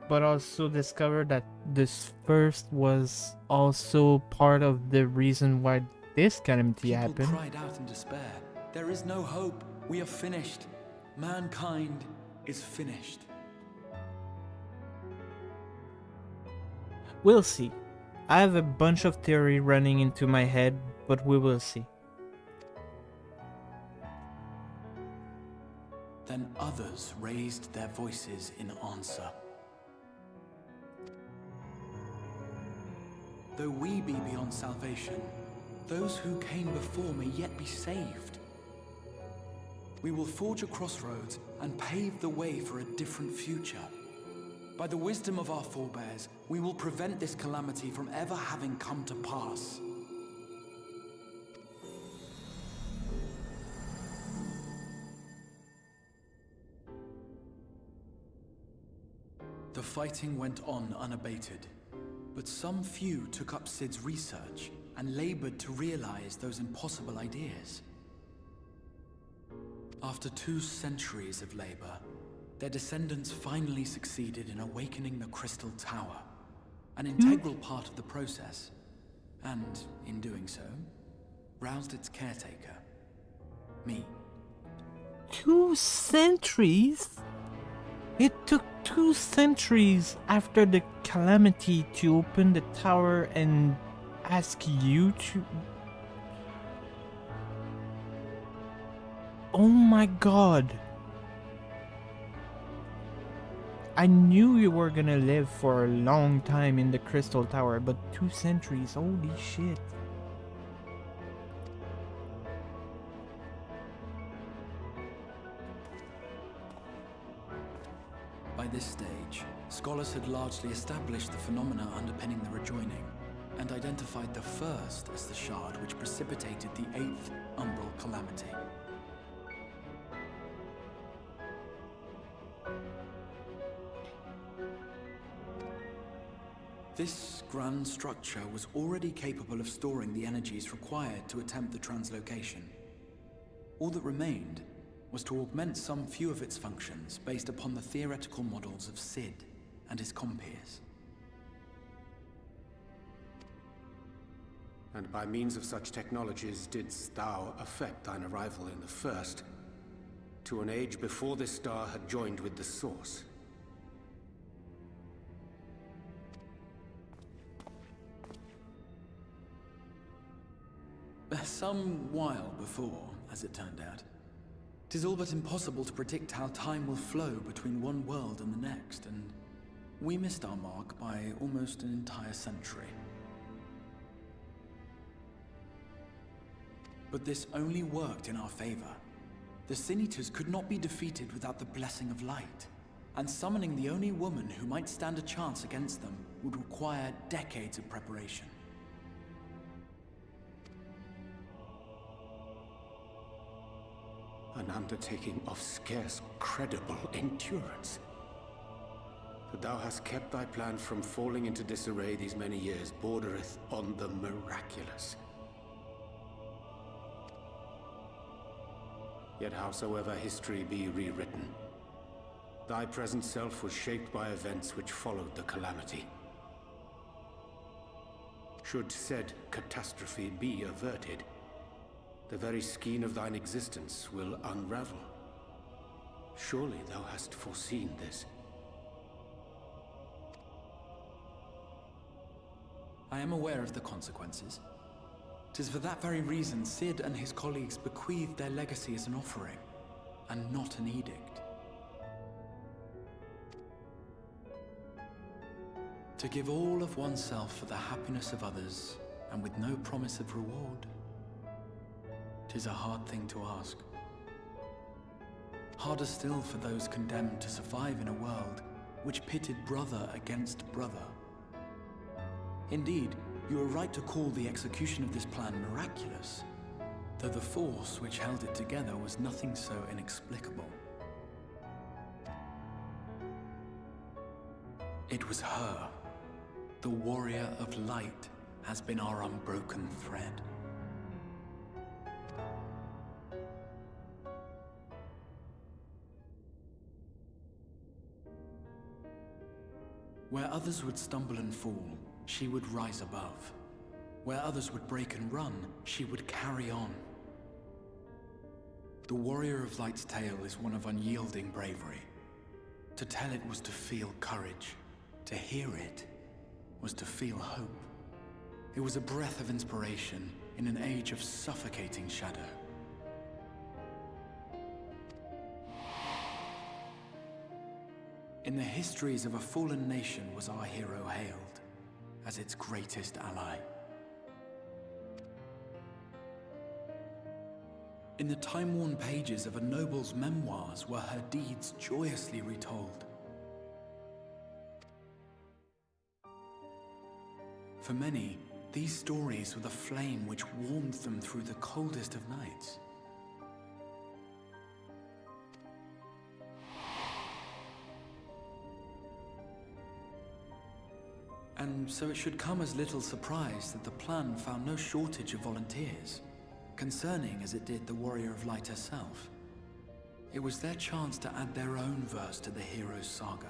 but also discover that this first was also part of the reason why this calamity happened. People cried out in despair. There is no hope. We are finished. Mankind is finished. We'll see. I have a bunch of theory running into my head, but we will see. Then others raised their voices in answer. Though we be beyond salvation, those who came before may yet be saved. We will forge a crossroads and pave the way for a different future. By the wisdom of our forebears, we will prevent this calamity from ever having come to pass. The fighting went on unabated, but some few took up Sid's research and labored to realize those impossible ideas. After 2 centuries of labor, their descendants finally succeeded in awakening the Crystal Tower, an integral part of the process, and, in doing so, roused its caretaker, me. 2 centuries? It took 2 centuries after the calamity to open the tower and ask you to... Oh my god. I knew you were gonna live for a long time in the Crystal Tower, but 2 centuries, holy shit. By this stage, scholars had largely established the phenomena underpinning the rejoining, and identified the first as the shard which precipitated the 8th umbral calamity. This grand structure was already capable of storing the energies required to attempt the translocation. All that remained was to augment some few of its functions based upon the theoretical models of Sid and his compeers. And by means of such technologies didst thou effect thine arrival in the first, to an age before this star had joined with the Source. Some while before, as it turned out. 'Tis all but impossible to predict how time will flow between one world and the next, and we missed our mark by almost an entire century. But this only worked in our favor. The Sin Eaters could not be defeated without the blessing of light, and summoning the only woman who might stand a chance against them would require decades of preparation. An undertaking of scarce credible endurance. That thou hast kept thy plan from falling into disarray these many years bordereth on the miraculous. Yet howsoever history be rewritten, thy present self was shaped by events which followed the calamity. Should said catastrophe be averted, the very skein of thine existence will unravel. Surely thou hast foreseen this. I am aware of the consequences. 'Tis for that very reason Sid and his colleagues bequeathed their legacy as an offering, and not an edict. To give all of oneself for the happiness of others, and with no promise of reward. 'Tis a hard thing to ask. Harder still for those condemned to survive in a world which pitted brother against brother. Indeed, you are right to call the execution of this plan miraculous, though the force which held it together was nothing so inexplicable. It was her. The warrior of light has been our unbroken thread. Where others would stumble and fall, she would rise above. Where others would break and run, she would carry on. The Warrior of Light's tale is one of unyielding bravery. To tell it was to feel courage. To hear it was to feel hope. It was a breath of inspiration in an age of suffocating shadow. In the histories of a fallen nation was our hero hailed as its greatest ally. In the time-worn pages of a noble's memoirs were her deeds joyously retold. For many, these stories were the flame which warmed them through the coldest of nights. And so it should come as little surprise that the plan found no shortage of volunteers, concerning as it did the Warrior of Light herself. It was their chance to add their own verse to the hero's saga.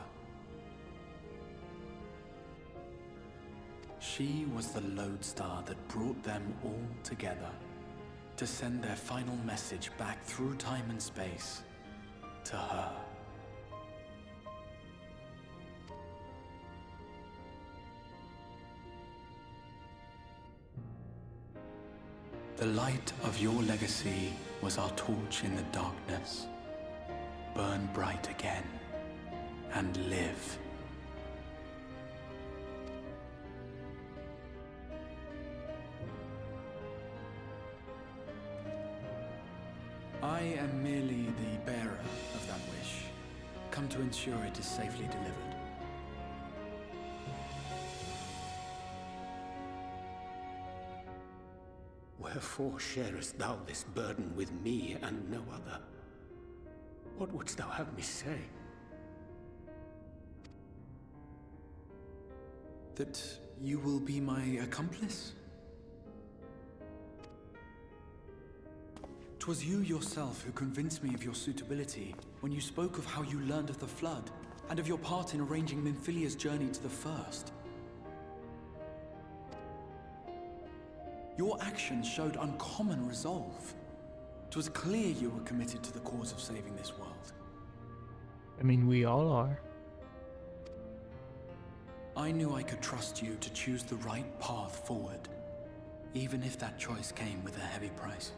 She was the lodestar that brought them all together to send their final message back through time and space to her. The light of your legacy was our torch in the darkness. Burn bright again and live. I am merely the bearer of that wish, come to ensure it is safely delivered. Wherefore sharest thou this burden with me and no other? What wouldst thou have me say? That you will be my accomplice? 'Twas you yourself who convinced me of your suitability when you spoke of how you learned of the Flood and of your part in arranging Minfilia's journey to the First. Your actions showed uncommon resolve. 'Twas clear you were committed to the cause of saving this world. I mean, we all are. I knew I could trust you to choose the right path forward, even if that choice came with a heavy price.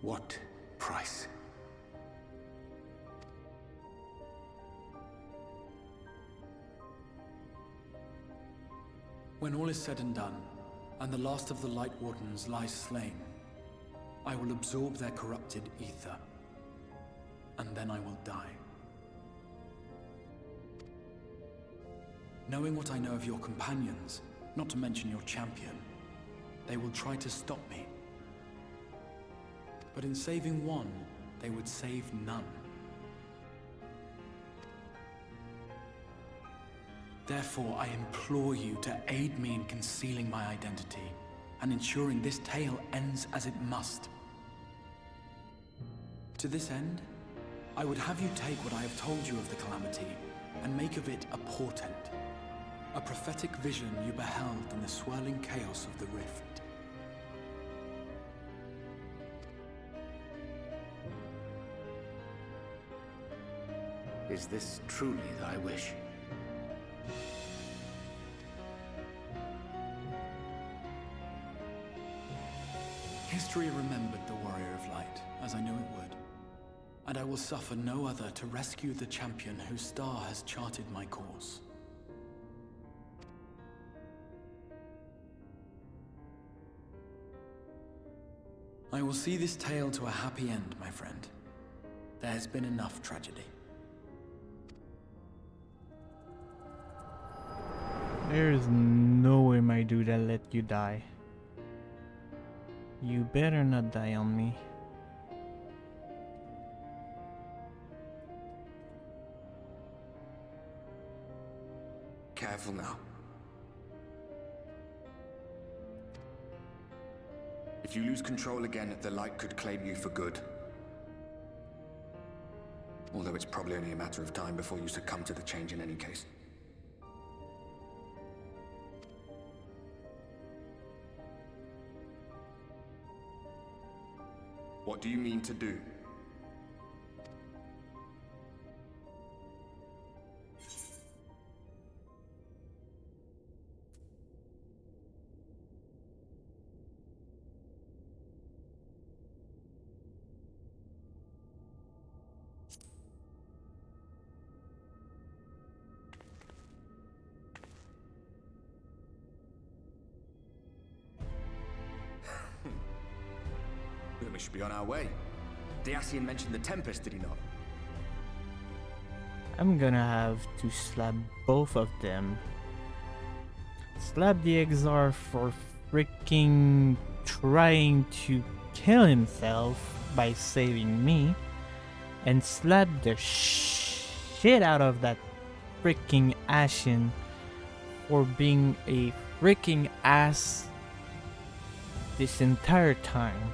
What price? When all is said and done, and the last of the Light Wardens lies slain, I will absorb their corrupted ether, and then I will die. Knowing what I know of your companions, not to mention your champion, they will try to stop me. But in saving one, they would save none. Therefore, I implore you to aid me in concealing my identity and ensuring this tale ends as it must. To this end, I would have you take what I have told you of the Calamity and make of it a portent, a prophetic vision you beheld in the swirling chaos of the Rift. Is this truly thy wish? History remembered the Warrior of Light, as I knew it would. And I will suffer no other to rescue the champion whose star has charted my course. I will see this tale to a happy end, my friend. There has been enough tragedy. There is no way, my dude, I'll let you die. You better not die on me. Careful now. If you lose control again, the light could claim you for good. Although it's probably only a matter of time before you succumb to the change in any case. What do you mean to do? should be on our way. The Ascian mentioned the Tempest, did he not? I'm gonna have to slap both of them. Slap the Exar for freaking trying to kill himself by saving me, and slap the shit out of that freaking Ashen for being a freaking ass this entire time.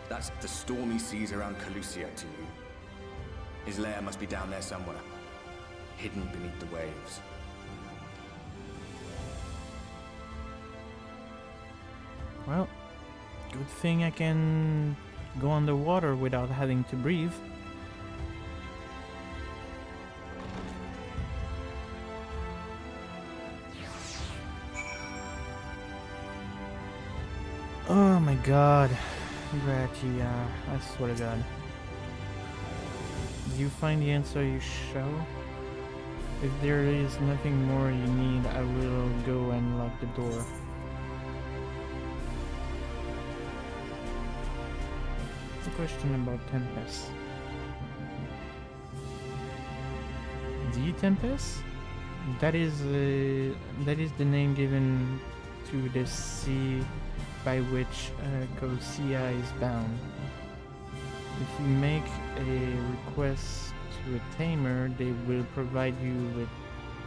That's the stormy seas around Calusia to you. His lair must be down there somewhere, hidden beneath the waves. Well, good thing I can go underwater without having to breathe. Oh my god. Gratty, I swear to god. Did you find the answer you show? If there is nothing more you need, I will go and lock the door. It's a question about Tempest. The Tempest? That is the name given to the sea by which Gosia is bound. If you make a request to a tamer, they will provide you with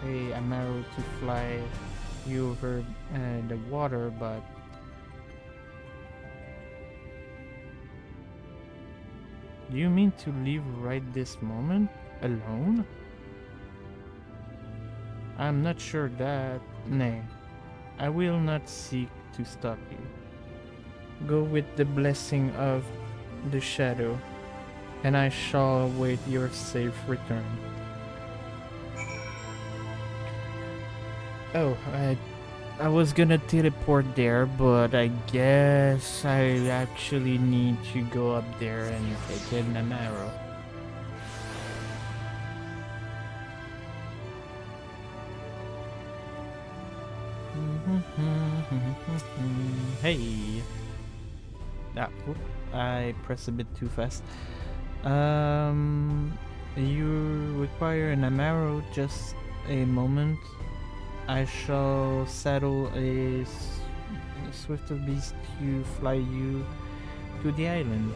a Amaro to fly you over the water, but do you mean to leave right this moment? Alone? I'm not sure that... Nay, I will not seek to stop you. Go with the blessing of the shadow, and I shall await your safe return. Oh, I was gonna teleport there, but I guess I actually need to go up there and take an arrow. Hey! Whoop, I pressed a bit too fast. You require an Amaro, just a moment. I shall saddle a swifter beast to fly you to the island.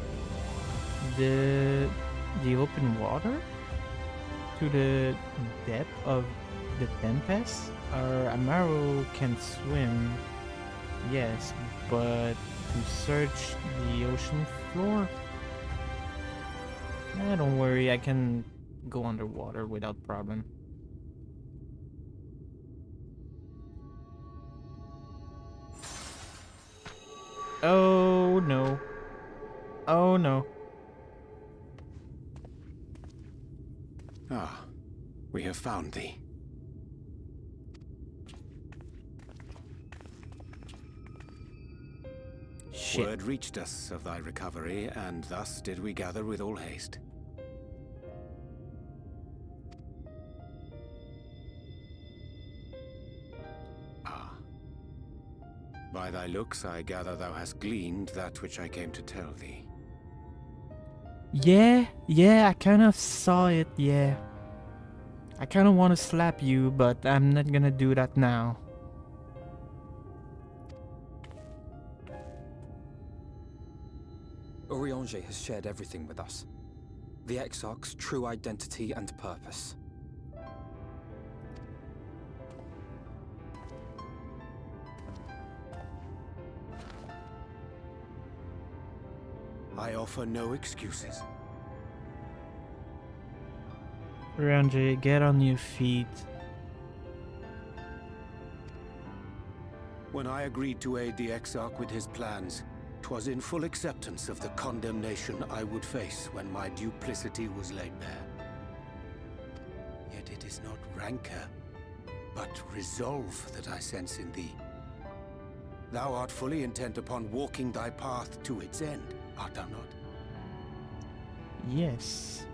The open water? To the depth of the Tempest? Our Amaro can swim, yes, but to search the ocean floor? Don't worry, I can go underwater without problem. Oh no. Oh no. Ah, we have found thee. Shit. Word reached us of thy recovery, and thus did we gather with all haste. Ah. By thy looks, I gather thou hast gleaned that which I came to tell thee. Yeah, I kind of saw it, yeah. I kind of want to slap you, but I'm not gonna do that now. Urianger has shared everything with us. The Exarch's true identity and purpose. I offer no excuses. Urianger, get on your feet. When I agreed to aid the Exarch with his plans, 'twas in full acceptance of the condemnation I would face when my duplicity was laid bare. Yet it is not rancor, but resolve that I sense in thee. Thou art fully intent upon walking thy path to its end, art thou not? Yes.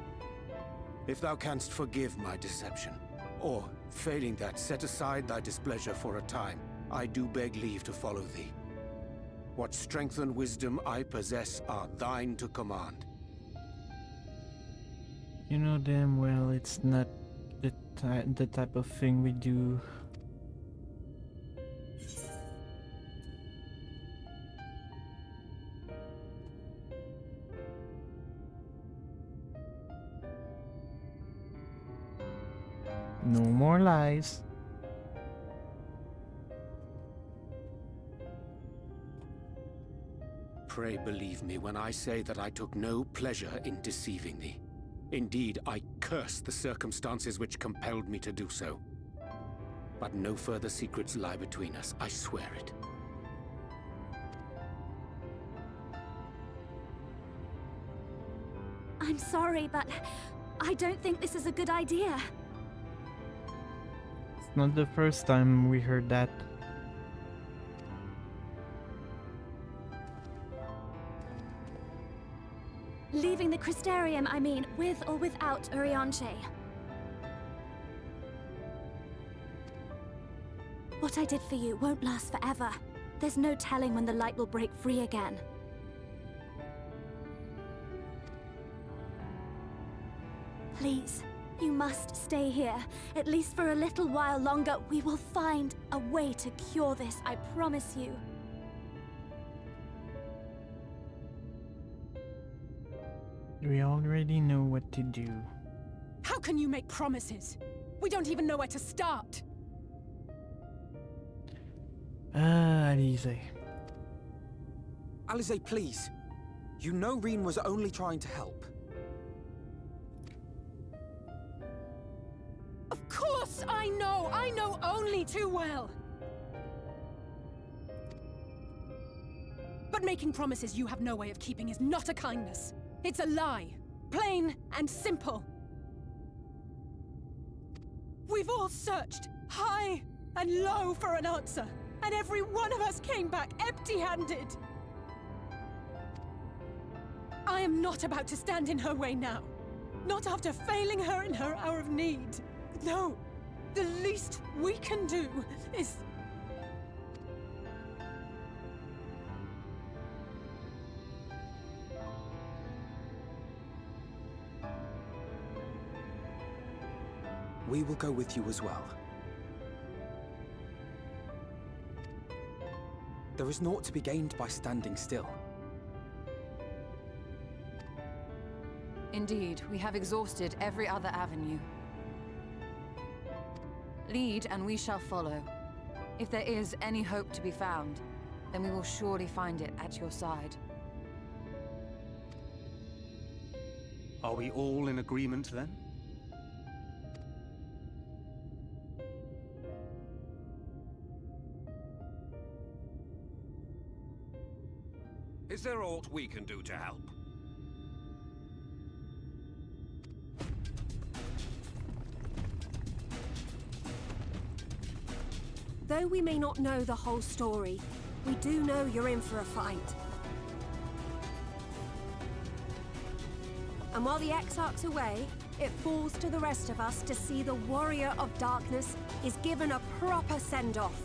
If thou canst forgive my deception, or, failing that, set aside thy displeasure for a time, I do beg leave to follow thee. What strength and wisdom I possess are thine to command. You know damn well it's not the type of thing we do. No more lies. Pray believe me when I say that I took no pleasure in deceiving thee. Indeed, I curse the circumstances which compelled me to do so. But no further secrets lie between us, I swear it. I'm sorry, but I don't think this is a good idea. It's not the first time we heard that. Leaving the Crystarium, I mean, with or without Urianche. What I did for you won't last forever. There's no telling when the light will break free again. Please, you must stay here. At least for a little while longer. We will find a way to cure this, I promise you. We already know what to do. How can you make promises? We don't even know where to start. Alize. Alize, please. You know Reen was only trying to help. Of course I know! I know only too well! But making promises you have no way of keeping is not a kindness. It's a lie. Plain and simple. We've all searched high and low for an answer, and every one of us came back empty-handed. I am not about to stand in her way now. Not after failing her in her hour of need. No, the least we can do is... We will go with you as well. There is naught to be gained by standing still. Indeed, we have exhausted every other avenue. Lead, and we shall follow. If there is any hope to be found, then we will surely find it at your side. Are we all in agreement then? Is there aught we can do to help? Though we may not know the whole story, we do know you're in for a fight. And while the Exarch's away, it falls to the rest of us to see the Warrior of Darkness is given a proper send-off.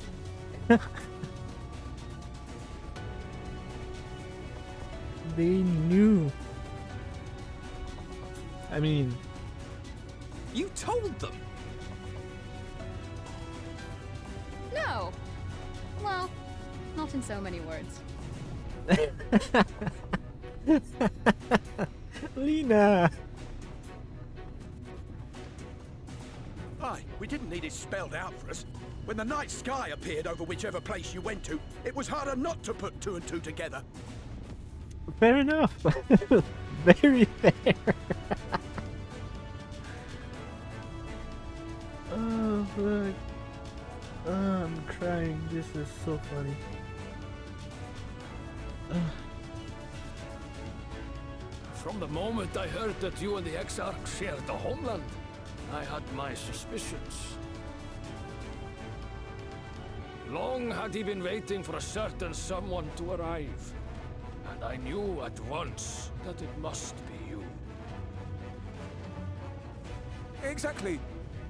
They knew. I mean... You told them! No! Well, not in so many words. Lena! Aye, we didn't need it spelled out for us. When the night sky appeared over whichever place you went to, it was harder not to put two and two together. Fair enough. Very fair. Oh, fuck. Oh, I'm crying. This is so funny. From the moment I heard that you and the Exarch shared the homeland, I had my suspicions. Long had he been waiting for a certain someone to arrive, and I knew at once that it must be you. Exactly.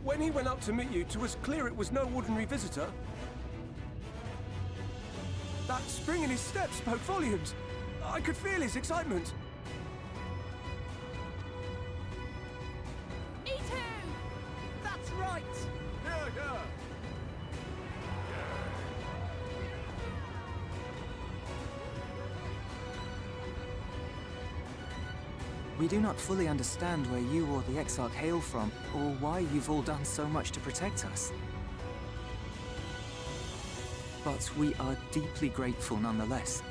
When he went up to meet you, 'twas clear it was no ordinary visitor. The That spring in his step spoke volumes. I could feel his excitement. Me too! That's right! Yeah, yeah. We do not fully understand where you or the Exarch hail from, or why you've all done so much to protect us. But we are deeply grateful nonetheless.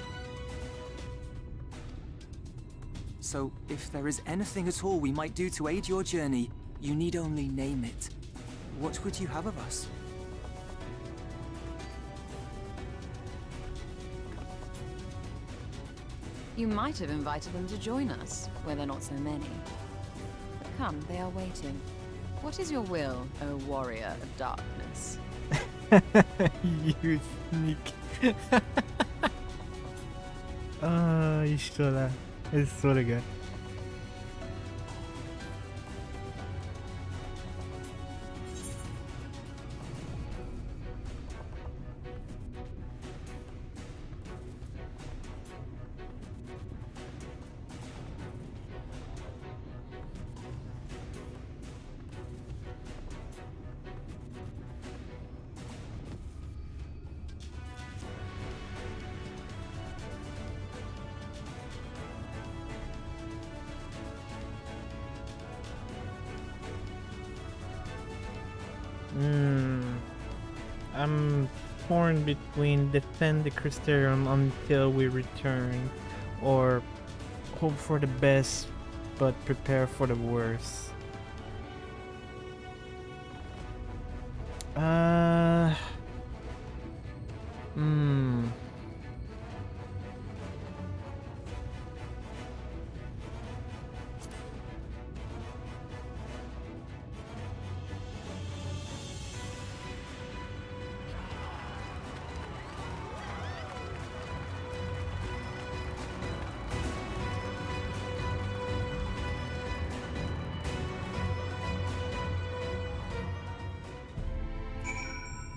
So, if there is anything at all we might do to aid your journey, you need only name it. What would you have of us? You might have invited them to join us, where there are not so many. But come, they are waiting. What is your will, O warrior of darkness? You sneak. Ah, isto lá. É só legal. I'm torn between defend the Crystarium until we return, or hope for the best but prepare for the worst.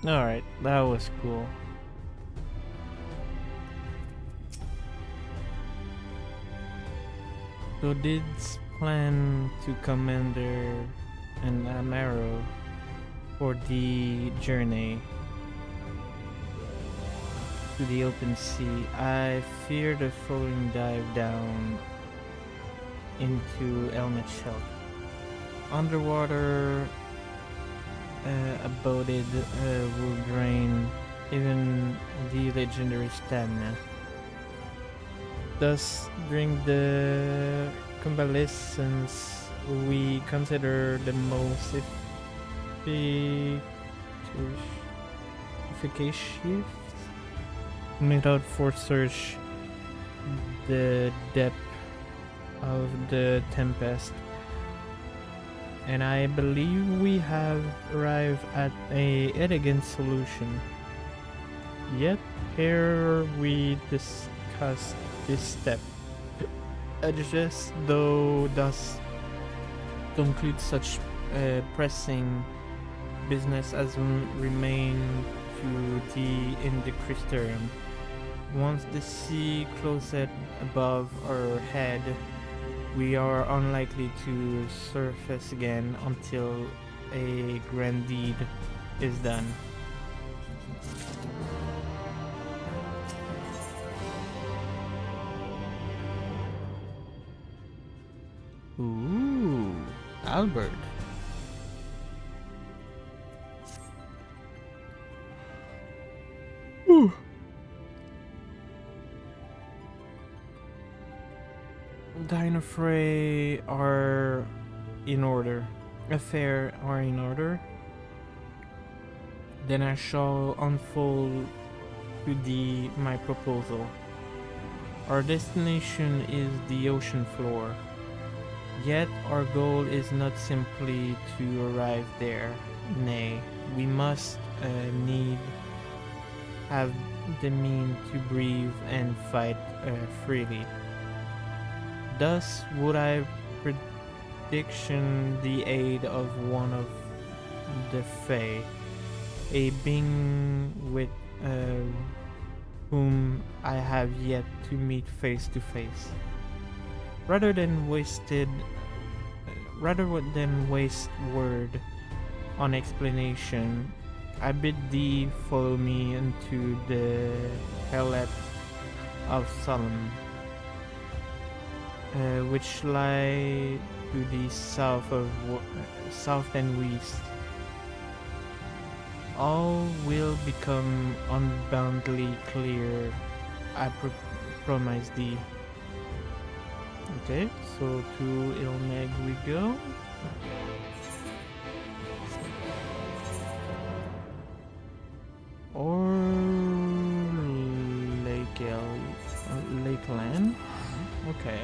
Alright, that was cool. So Did's plan to Commander and Amaro for the journey to the open sea. I fear the following dive down into Elmet Shelf. Underwater aboded will drain even the legendary stamina. Thus, during the convalescence, we consider the most efficacious method for search the depth of the tempest. And I believe we have arrived at a elegant solution. Yet, here we discuss this step. Just though does conclude such pressing business as remain to in the Crystarium. Once the sea closeth above our head, we are unlikely to surface again until a grand deed is done. Ooh, Albert. Ooh. Dino Fray are in order. Affair are in order. Then I shall unfold to thee my proposal. Our destination is the ocean floor. Yet our goal is not simply to arrive there. Nay, we must need have the means to breathe and fight freely. Thus would I prediction the aid of one of the Fae, a being with whom I have yet to meet face to face. Rather than waste word on explanation, I bid thee follow me into the Hellet of Solemn, which lie to the south and west. All will become unboundedly clear, I promise thee. Okay, so to Ilmeg we go. Or Lakeland. Okay.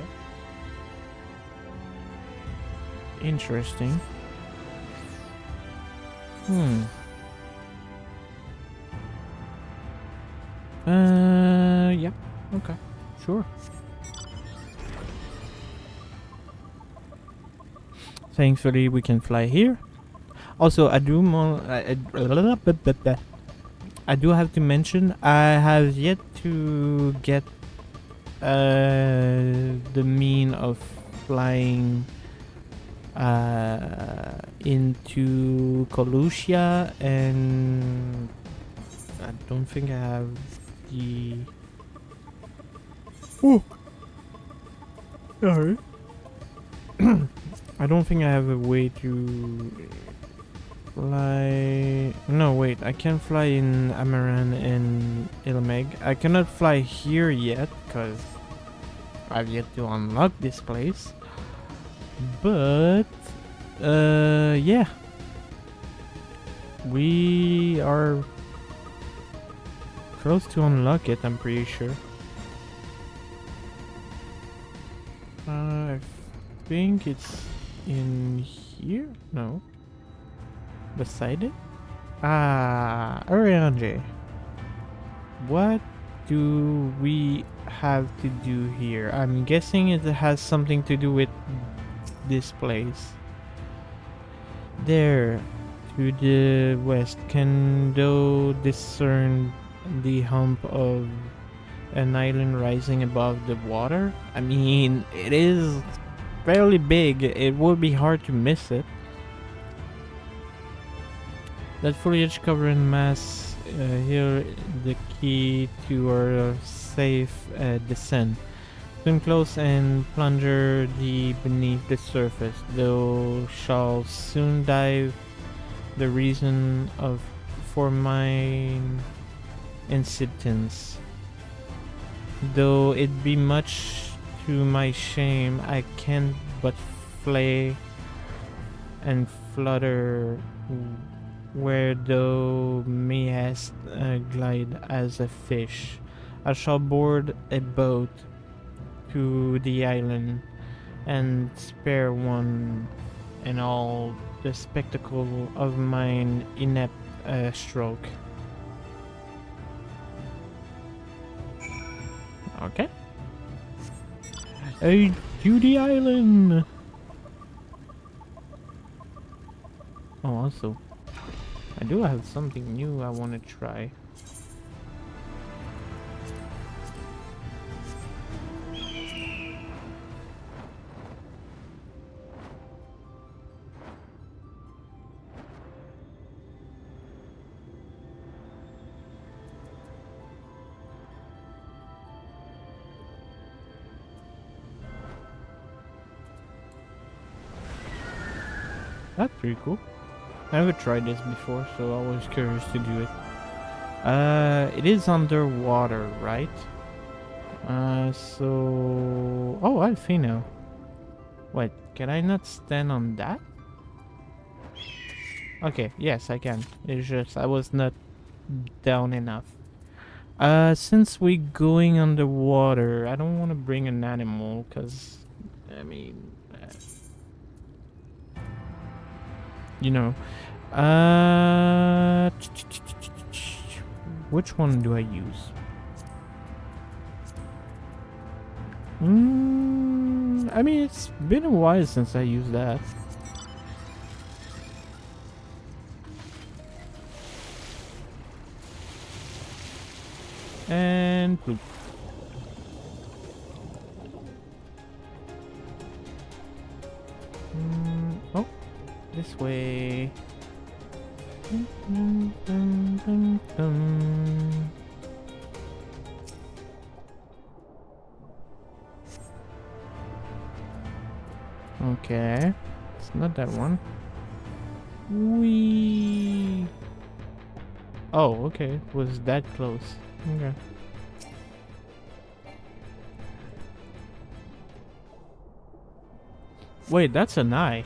Interesting. Yeah. Okay. Sure. Thankfully, we can fly here. Also, I do have to mention I have yet to get the mean of flying into Colusia, and I don't think I have the. Oh, sorry. I don't think I have a way to fly. No, wait. I can fly in Amaran and Ilmeg. I cannot fly here yet because I've yet to unlock this place. But yeah, we are close to unlock it. I'm pretty sure. I think it's in here? No. Beside it? Ah, Arianje. What do we have to do here? I'm guessing it has something to do with this place. There, to the west, can thou discern the hump of an island rising above the water? I mean, it is fairly big. It would be hard to miss it. That foliage covering mass here the key to our safe descent. Swim close and plunger thee beneath the surface. Thou shalt soon dive the reason for mine insistence. Though it be much to my shame, I can't but flay and flutter where thou mayest glide as a fish. I shall board a boat to the island and spare one and all the spectacle of mine inept stroke. Okay. Hey, to the island! Oh, also, I do have something new I want to try. That's pretty cool. I never tried this before, so I was curious to do it. It is underwater, right? So... Oh, Alfino. Wait, can I not stand on that? Okay, yes, I can. It's just I was not down enough. Since we're going underwater, I don't want to bring an animal, because, I mean... you know, which one do I use? I mean, it's been a while since I used that. And bloop. Oh, this way. Okay, it's not that one. Wee. Oh, okay, it was that close. Okay. Wait, that's an eye.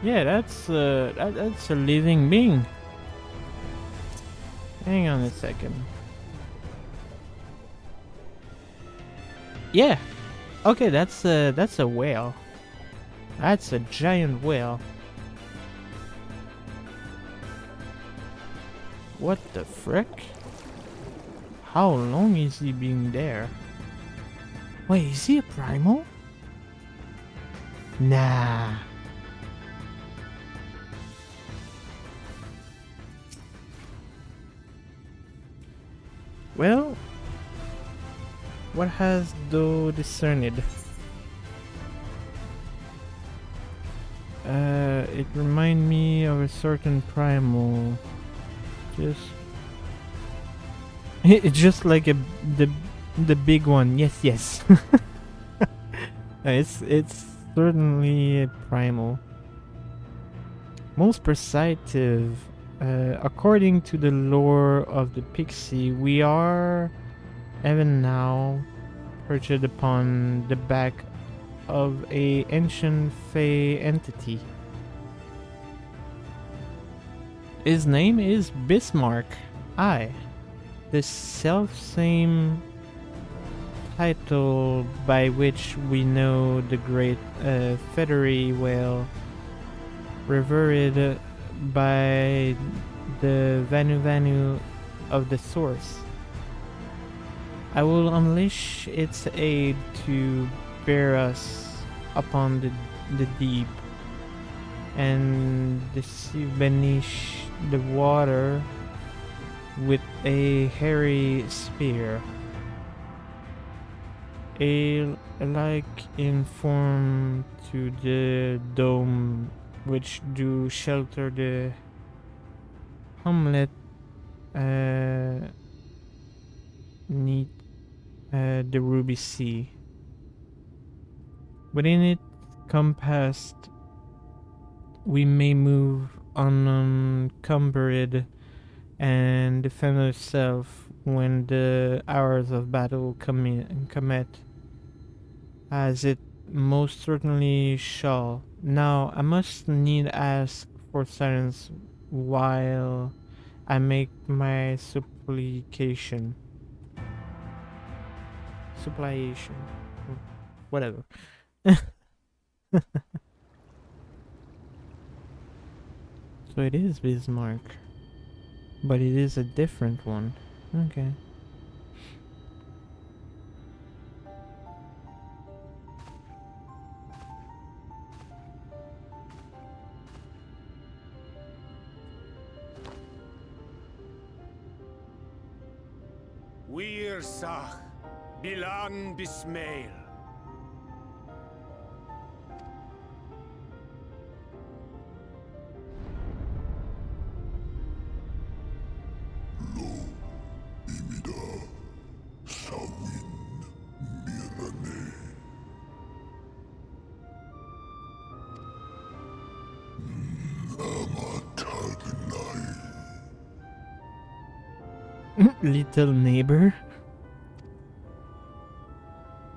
Yeah, that's a living being. Hang on a second. Yeah. Okay, that's a whale. That's a giant whale. What the frick? How long is he being there? Wait, is he a primal? Nah. Well, what has thou discerned? It reminds me of a certain primal. It's just like the big one. Yes. It's certainly a primal. Most perceptive. According to the lore of the pixie, we are even now perched upon the back of a ancient fey entity. His name is Bismarck. The self-same title by which we know the great feathery whale, revered by the Vanu of the source. I will unleash its aid to bear us upon the deep and the sea beneath the water with a hairy spear, like in form to the dome which do shelter the hamlet neath the Ruby Sea. Within it compassed, we may move unencumbered and defend ourselves when the hours of battle commit, as it most certainly shall. Now I must need ask for silence while I make my supplication. Whatever. So it is Bismarck. But it is a different one. Okay. Wir Sach, Bilan Bismail. Little neighbor.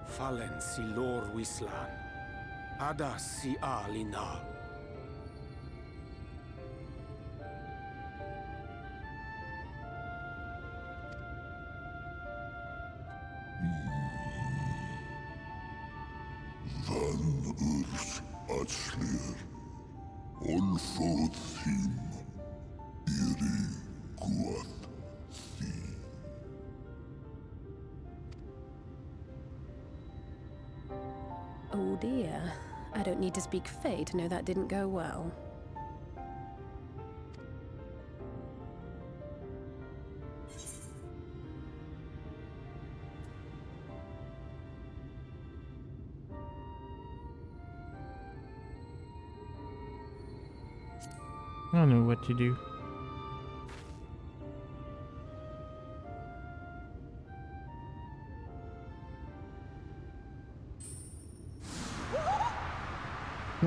Fallen si lor wislan. Ada si alina. Van urs atslir. Olfod thim. Iri guath. Oh dear. I don't need to speak Fae to know that didn't go well. I don't know what to do.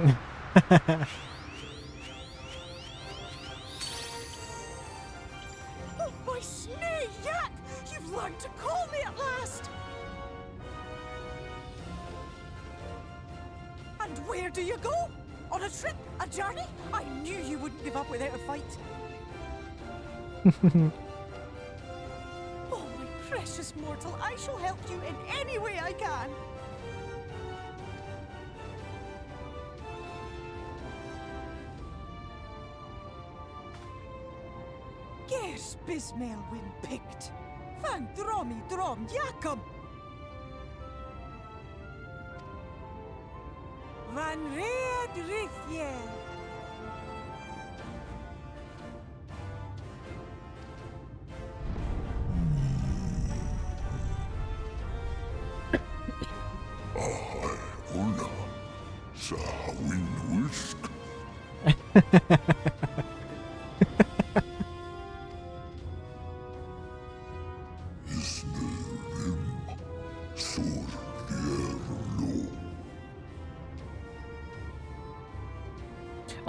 Oh, my snare yak! You've learned to call me at last! And where do you go? On a trip? A journey? I knew you wouldn't give up without a fight. Oh, my precious mortal, I shall help you in any way I can. Gers Bismael win picked. Van dromi drom jakom. Van red rithje. Una. Sahawin Wisk.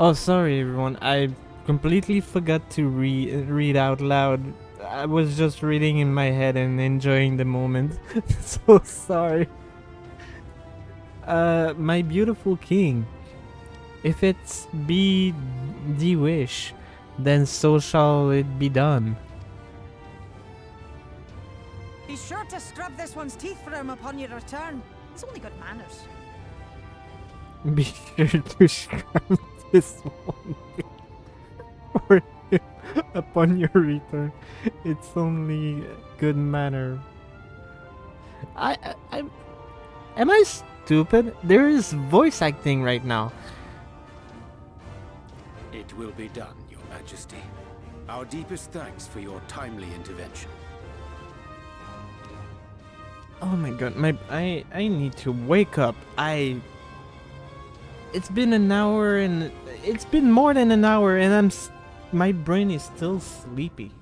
Oh, sorry everyone. I completely forgot to read out loud. I was just reading in my head and enjoying the moment. So sorry. My beautiful king. If it's be the wish, then so shall it be done. Be sure to scrub this one's teeth for him upon your return. He's only got manners. Be sure to scrub this one for him upon your return. It's only good manner. Am I stupid? There is voice acting right now. It will be done, Your Majesty. Our deepest thanks for your timely intervention. Oh my god, I need to wake up. It's been an hour and it's been more than an hour and my brain is still sleepy.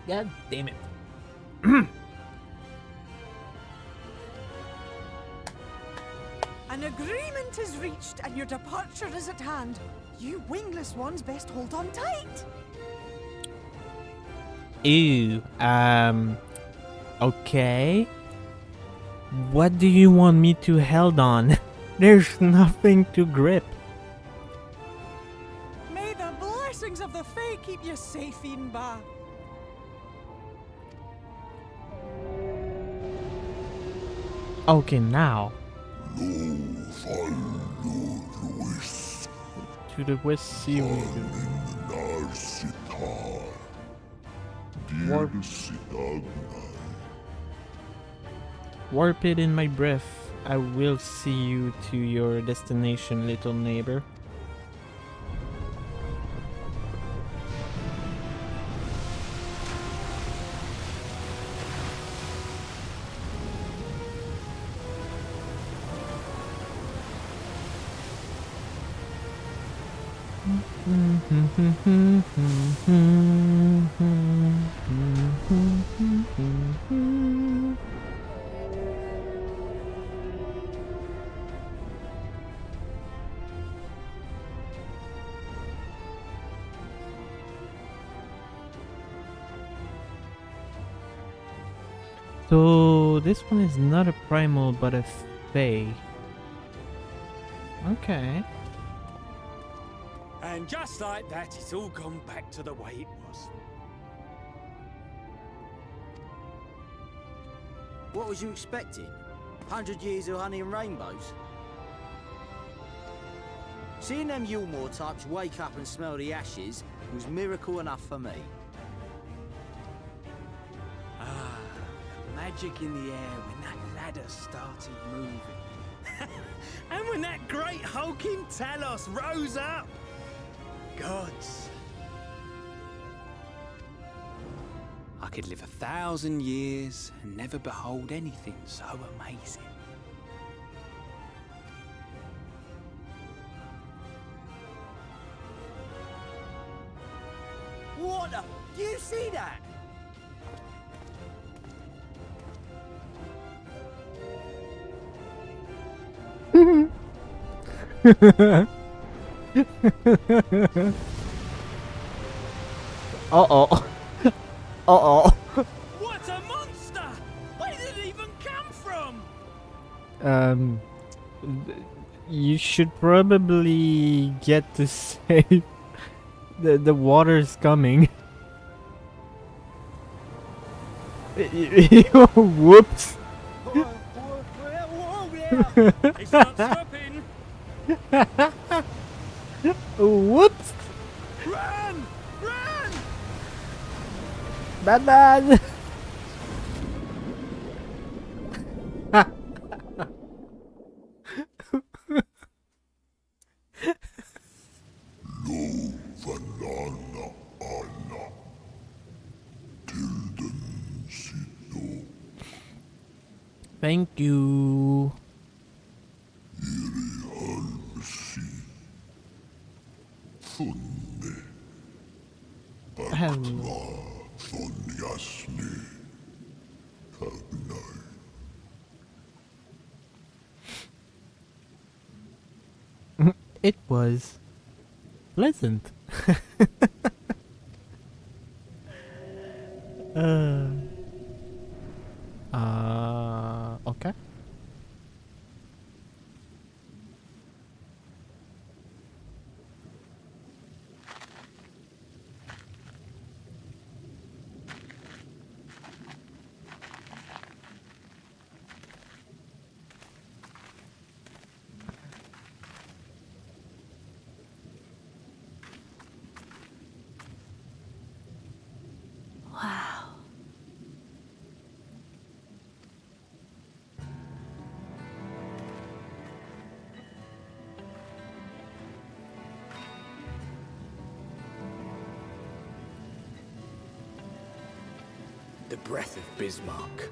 God damn it. An agreement is reached and your departure is at hand. You wingless ones best hold on tight. Ew, okay. What do you want me to held on? There's nothing to grip. May the blessings of the Fae keep you safe, Inba. Okay, now. To the west sea we go. Warp it in my breath. I will see you to your destination, little neighbor. So this one is not a primal but a fae. Okay. And just like that, it's all gone back to the way it was. What was you expecting? 100 years of honey and rainbows? Seeing them Yulmore types wake up and smell the ashes was miracle enough for me. Ah, the magic in the air when that ladder started moving. And when that great hulking Talos rose up. Gods. I could live 1,000 years and never behold anything so amazing. What the? Do you see that? Uh-oh. Uh-oh. What a monster! Where did it even come from? You should probably get to save. The water's coming. Whoops. It's not stopping. Whoops. Run! Run! Batman. Vanana Anna Tilden Sito Thank you. Iri Halsi Thunne Akma Thonyasni Tagnai. It was pleasant. Okay. Wow. The breath of Bismarck.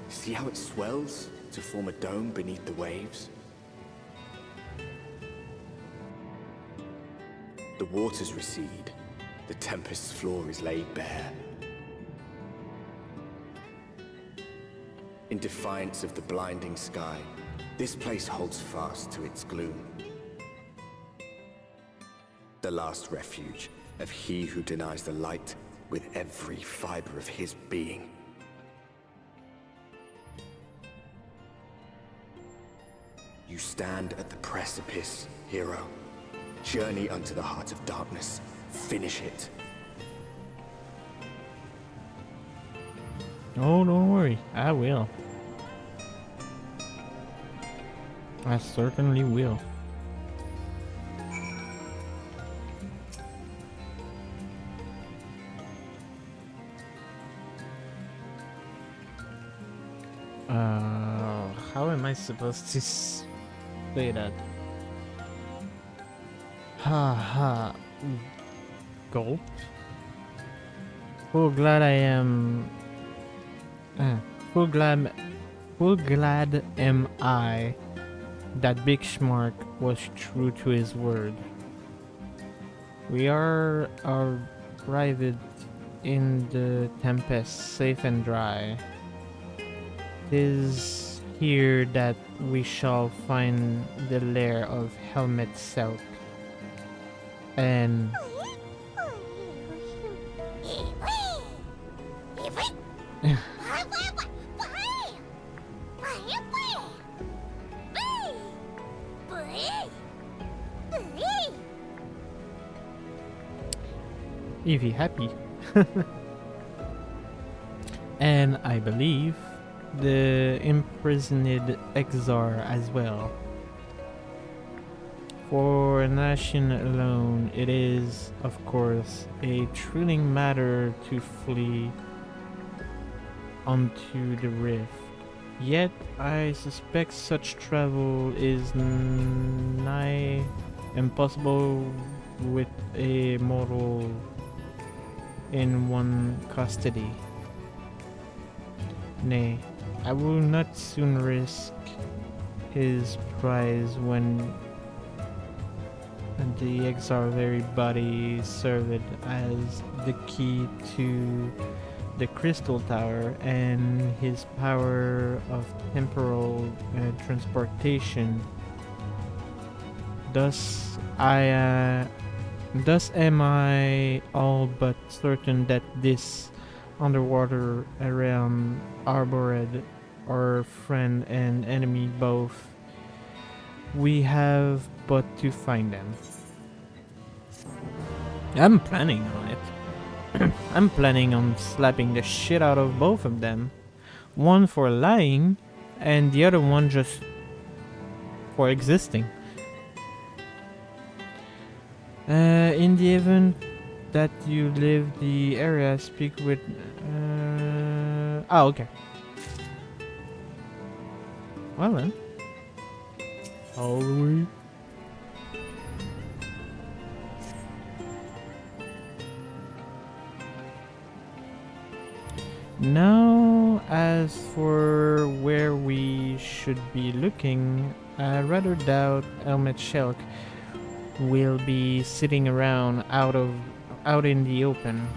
See how it swells to form a dome beneath the waves? The waters recede. The tempest's floor is laid bare. In defiance of the blinding sky, this place holds fast to its gloom. The last refuge of he who denies the light with every fiber of his being. You stand at the precipice, hero. Journey unto the heart of darkness. Finish it. Oh, don't worry. I will. I certainly will. How am I supposed to say that? Ha ha. Gulp. Full glad I am. Full glad am I that Big Schmark was true to his word. We are arrived in the tempest, safe and dry. 'Tis here that we shall find the lair of Helmet Selk. And Evie happy. And I believe the imprisoned Exar as well. For Nation alone, it is, of course, a thrilling matter to flee onto the rift. Yet I suspect such travel is nigh impossible with a mortal in one custody. Nay, I will not soon risk his prize when the extraordinary body served as the key to the crystal tower and his power of temporal transportation. Thus am I all but certain that this underwater realm arbored our friend and enemy both. We have but to find them. I'm planning on it. I'm planning on slapping the shit out of both of them. One for lying, and the other one just for existing. In the event that you leave the area, speak with... oh, okay. Well then. All the way. Now, as for where we should be looking, I rather doubt Elmet Shelk will be sitting around out in the open.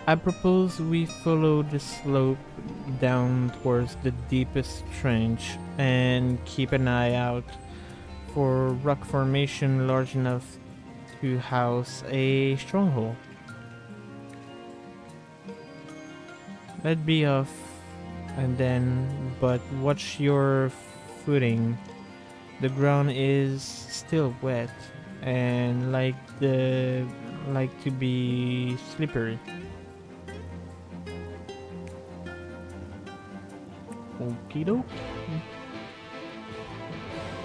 I propose we follow the slope down towards the deepest trench and keep an eye out for rock formation large enough to house a stronghold. Let be off and then, but watch your footing. The ground is still wet and like to be slippery. Okie doke.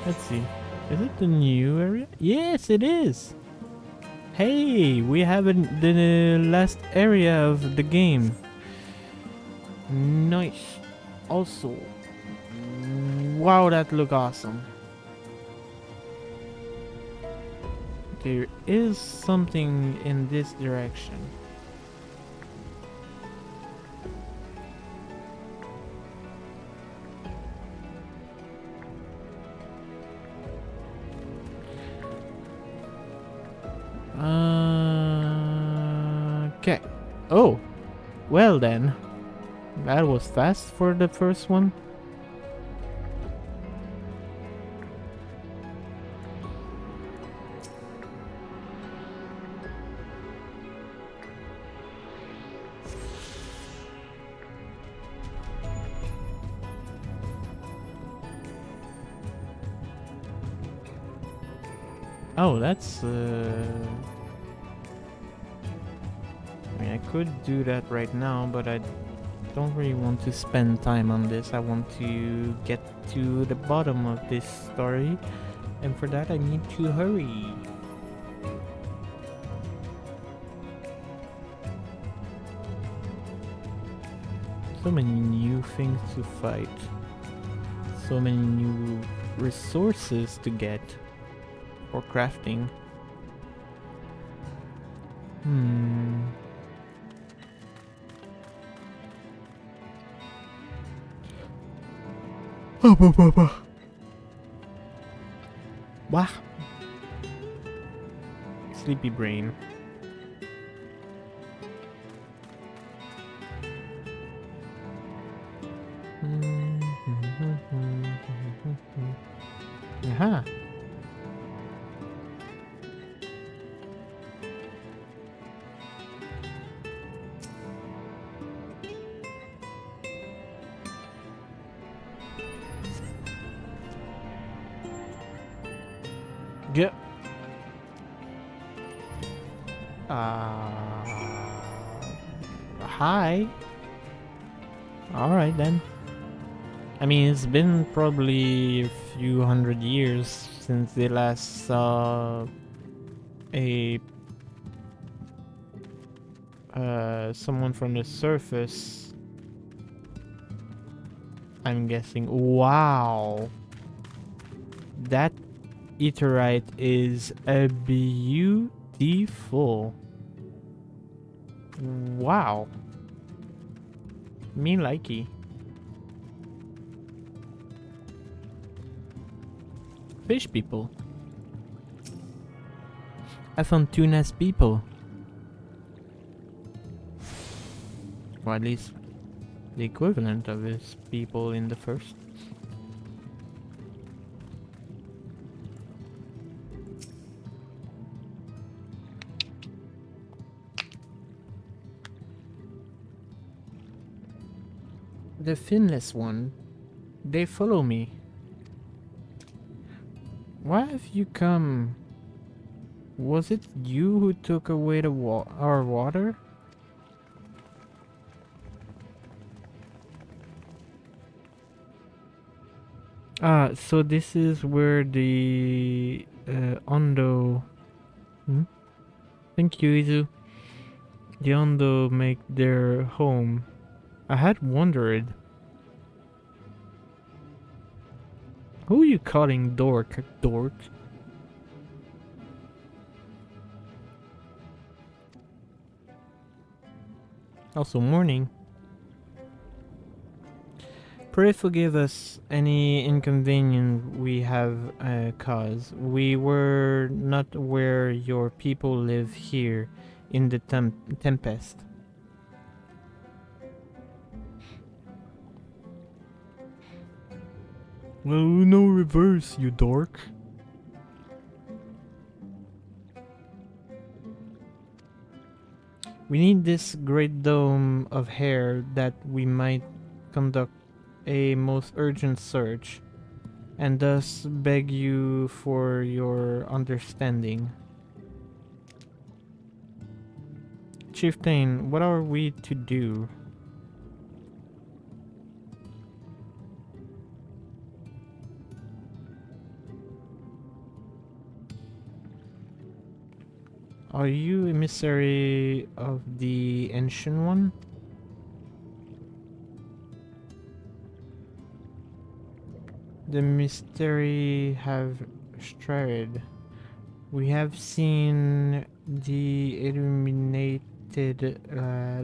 Let's see. Is it the new area? Yes, it is. Hey, we have the last area of the game. Nice. Also, wow, that look awesome. There is something in this direction. Okay. Oh, well then. That was fast for the first one. Oh, that's I mean, I could do that right now, but I don't really want to spend time on this. I want to get to the bottom of this story, and for that I need to hurry. So many new things to fight. So many new resources to get for crafting. Wah. Sleepy brain. Aha. Get. Hi. All right then. I mean, it's been probably a few hundred years since they last saw a someone from the surface. I'm guessing. Wow. That Etherite is a beautiful. Wow. Me likey. Fish people. I found 2 nice people. Or at least the equivalent of his people in the first. The finless one. They follow me. Why have you come? Was it you who took away the our water? Ah, so this is where the Ondo. Thank you, Izu. The Ondo make their home. I had wondered. Who are you calling dork? Dork? Also morning. Pray forgive us any inconvenience we have caused. We were not aware your people live here in the Tempest. Well, no reverse, you dork. We need this great dome of hair that we might conduct a most urgent search, and thus beg you for your understanding. Chieftain, what are we to do? Are you emissary of the Ancient One? The mystery have strayed. We have seen the illuminated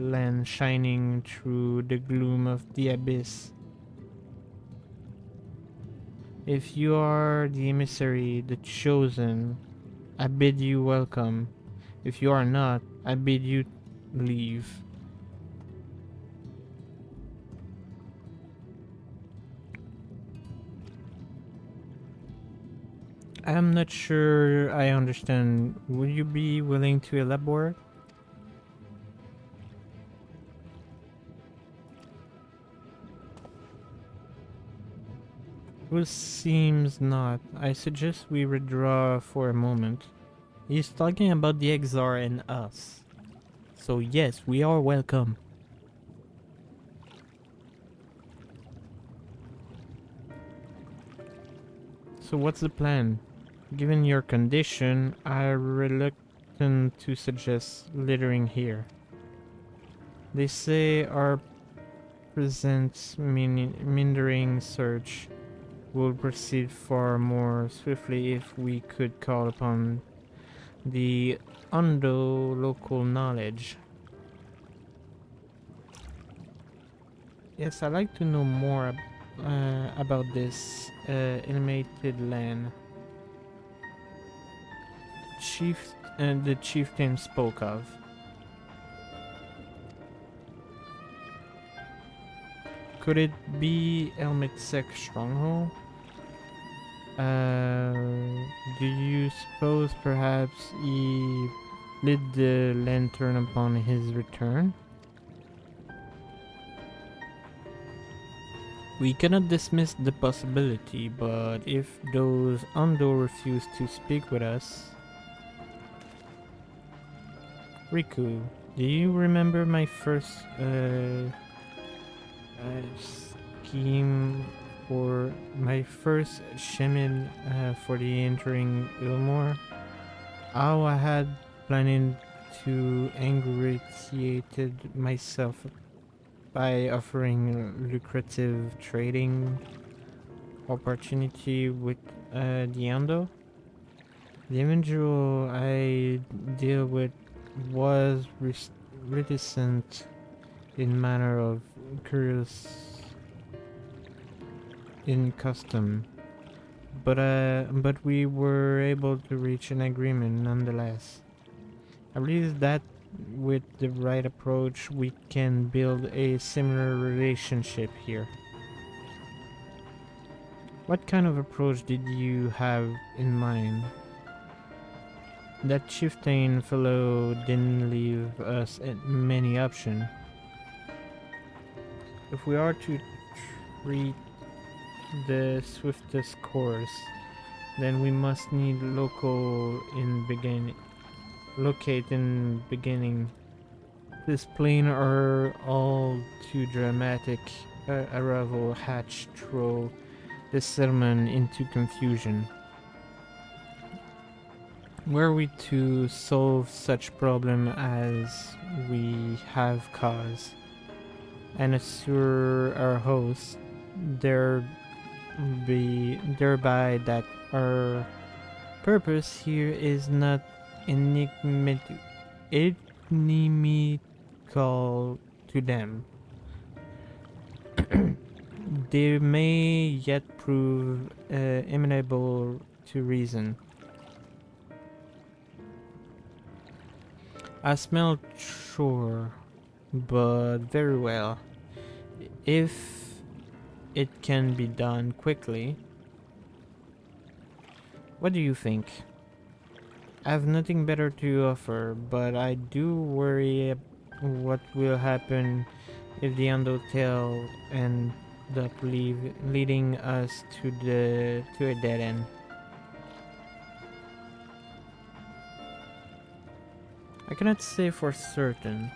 land shining through the gloom of the abyss. If you are the emissary, the chosen, I bid you welcome. If you are not, I bid you leave. I am not sure I understand. Would you be willing to elaborate? Well, seems not. I suggest we withdraw for a moment. He's talking about the Exar and us. So yes, we are welcome. So what's the plan? Given your condition, I'm reluctant to suggest littering here. They say our present mindering search will proceed far more swiftly if we could call upon the Undo local knowledge. Yes, I'd like to know more about this illuminated land. The chieftain spoke of. Could it be Elmitsek stronghold? Do you suppose perhaps he lit the lantern upon his return? We cannot dismiss the possibility, but if those Undo refuse to speak with us... Riku, do you remember my first scheme for my first Shemin for the entering Ilmore? How I had planned to ingratiated myself by offering lucrative trading opportunity with the Ando. The individual I deal with was reticent in manner of curious in custom, but we were able to reach an agreement nonetheless. I believe that with the right approach we can build a similar relationship here. What kind of approach did you have in mind? That chieftain fellow didn't leave us many options. If we are to treat the swiftest course, then we must need locate in beginning. This plane are all too dramatic. Arrival hatch throw the settlement into confusion. Were we to solve such problem as we have caused, and assure our hosts thereby that our purpose here is not inimical to them, they may yet prove amenable to reason. I smell sure, but very well. If it can be done quickly. What do you think? I have nothing better to offer, but I do worry what will happen if the Undertale end up leading us to a dead end. I cannot say for certain,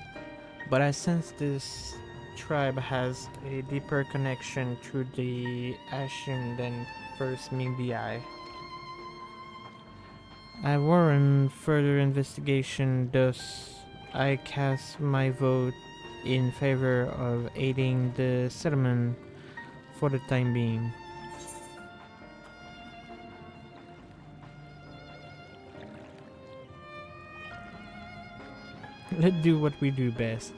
but I sense this tribe has a deeper connection to the Ashen than first meet the eye. I warrant further investigation, thus I cast my vote in favor of aiding the settlement for the time being. Let's do what we do best.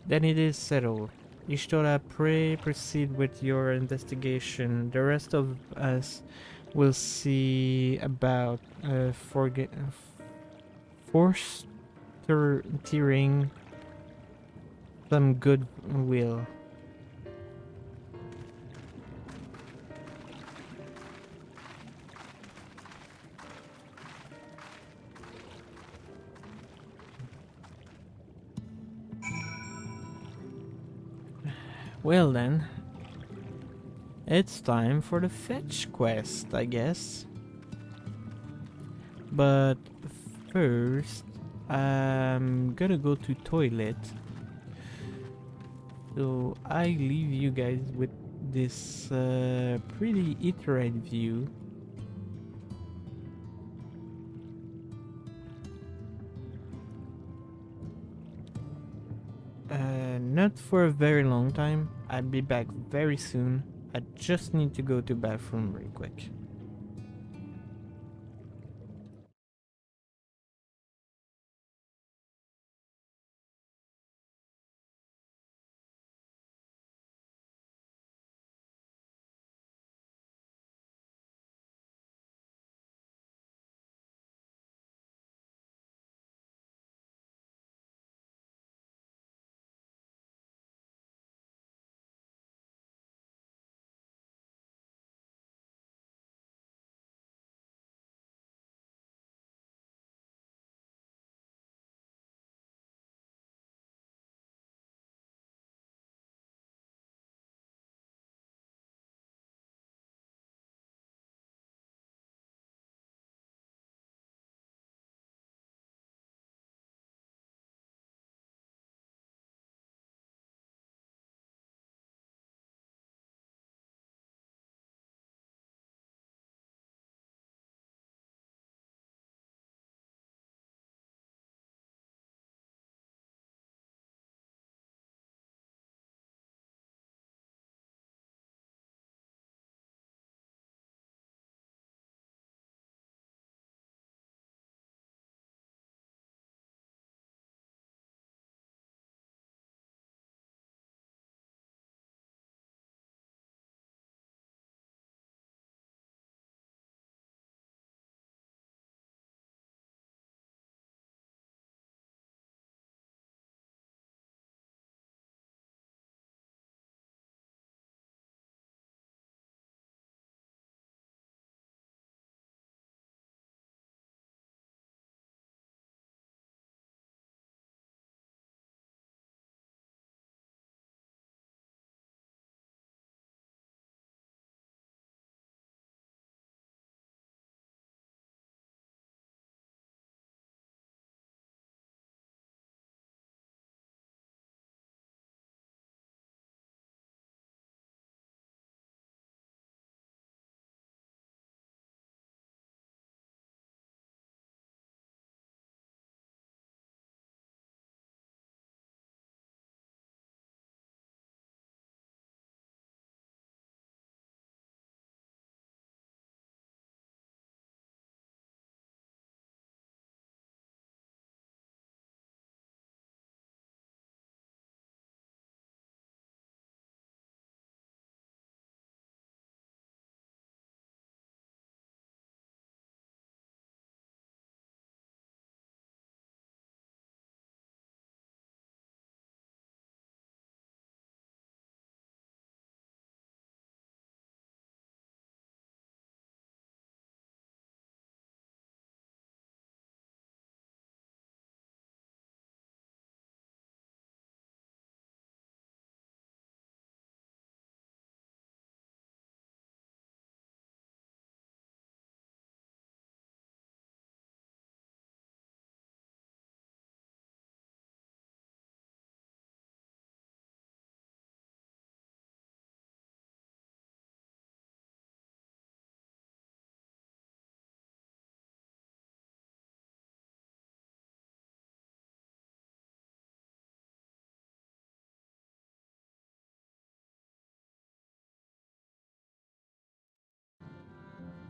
Then it is settled. Ishtora, pray proceed with your investigation. The rest of us will see about fostering some goodwill. Well then, it's time for the fetch quest, I guess. But first, I'm gonna go to toilet. So I leave you guys with this pretty iterate view. Not for a very long time. I'll be back very soon. I just need to go to bathroom real quick.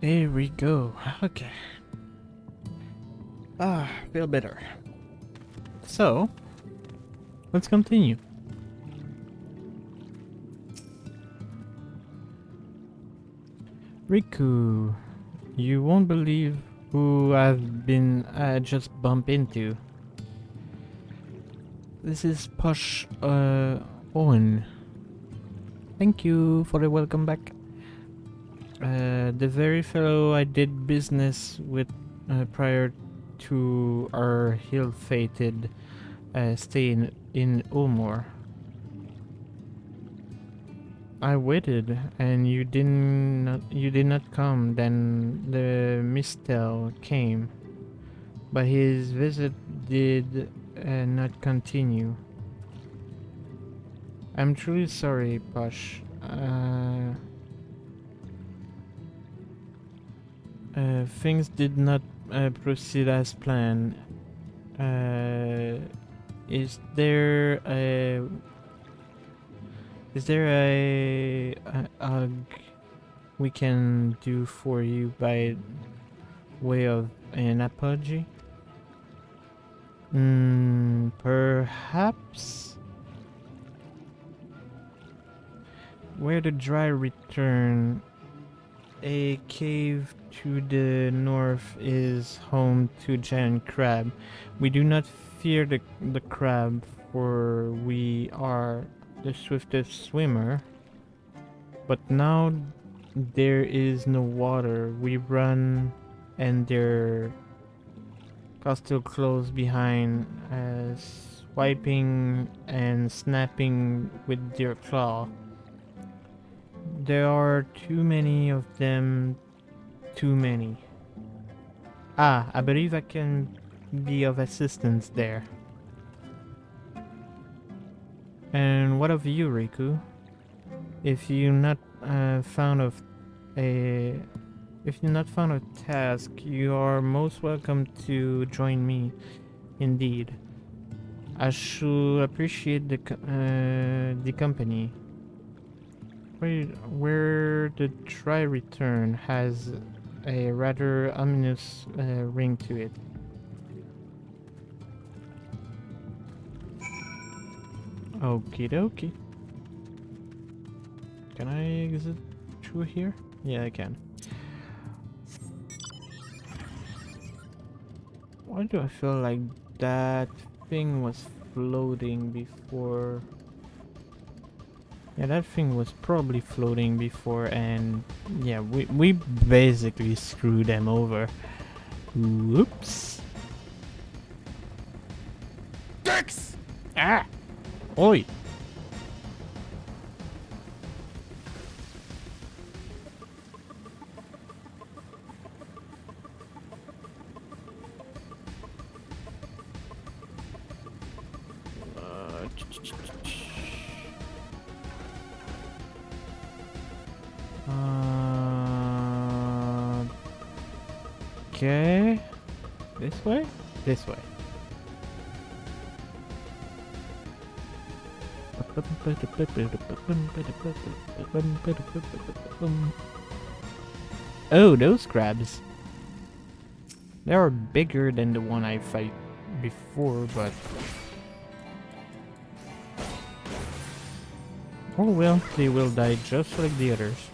There we go. Okay. Feel better. So, let's continue. Riku, you won't believe who I've been just bumped into. This is Posh Owen. Thank you for the welcome back. The very fellow I did business with prior to our ill-fated stay in Ulmore. I waited, and you did not come. Then the mistel came, but his visit did not continue. I'm truly sorry, Posh. Things did not proceed as planned. Is there a we can do for you by way of an apology? Perhaps. Where the dry return, a cave to the north is home to giant crab. We do not fear the crab, for we are the swiftest swimmer. But now there is no water. We run, and they're still close behind, swiping and snapping with their claw. There are too many of them. Too many. I believe I can be of assistance there. And what of you, Riku? If you're not found a task, you are most welcome to join me. Indeed, I should appreciate the company. Where the dry return has a rather ominous ring to it. Okie dokie. Can I exit through here? Yeah, I can. Why do I feel like that thing was floating before? Yeah, that thing was probably floating before, and yeah, we basically screwed them over. Whoops. Dex! Ah! Oi! Okay. This way? This way. Oh, those crabs. They are bigger than the one I fight before, but... oh well, they will die just like the others.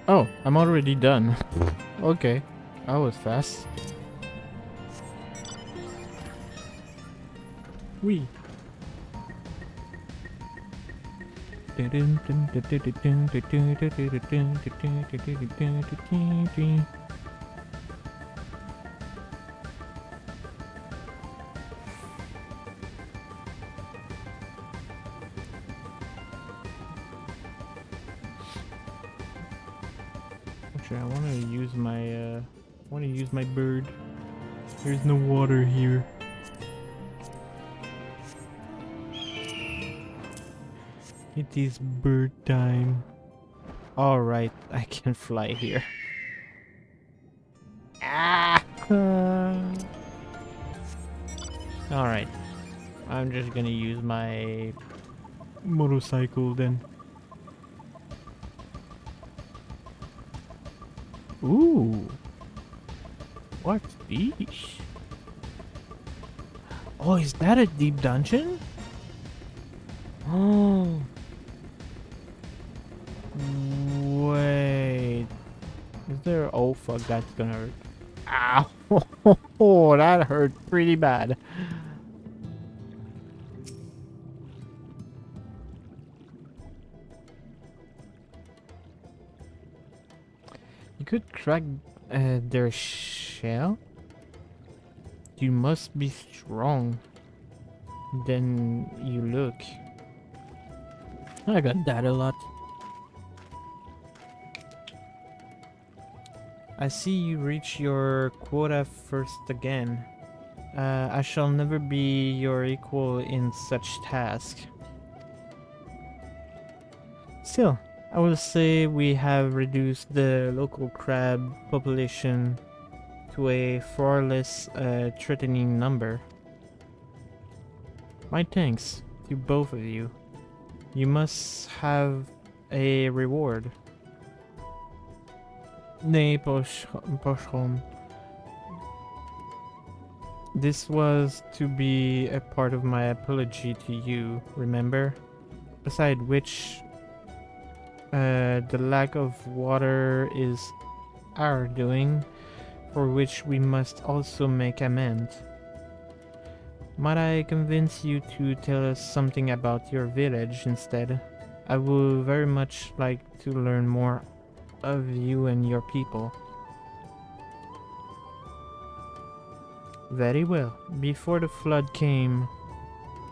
Oh, I'm already done. Okay, that was fast. Wee. Actually, I want to use my bird. There's no water here. It is bird time. Alright, I can fly here. Ah! Alright. I'm just gonna use my motorcycle then. Ooh. What's this? Oh, is that a deep dungeon? Oh. Wait. Is there... Oh fuck, that's gonna hurt. Ow! Oh, that hurt pretty bad. You could crack their shell? You must be strong. Then you look. I got that a lot. I see you reach your quota first again. I shall never be your equal in such task. Still, I will say we have reduced the local crab population to a far less threatening number. My thanks to both of you. You must have a reward. Nay, Poshom. This was to be a part of my apology to you, remember? Beside which, the lack of water is our doing, for which we must also make amends. Might I convince you to tell us something about your village instead? I would very much like to learn more of you and your people. Very well. Before the flood came,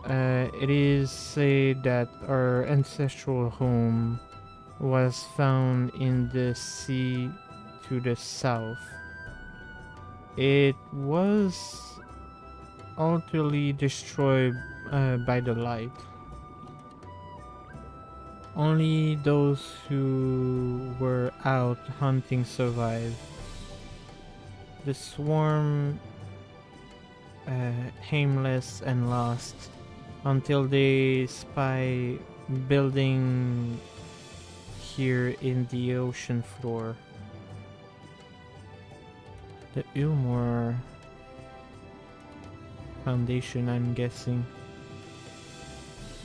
it is said that our ancestral home was found in the sea to the south. It was utterly destroyed by the light. Only those who were out hunting survived. The swarm aimless and lost until they spy building here in the ocean floor. The Ilmore Foundation, I'm guessing.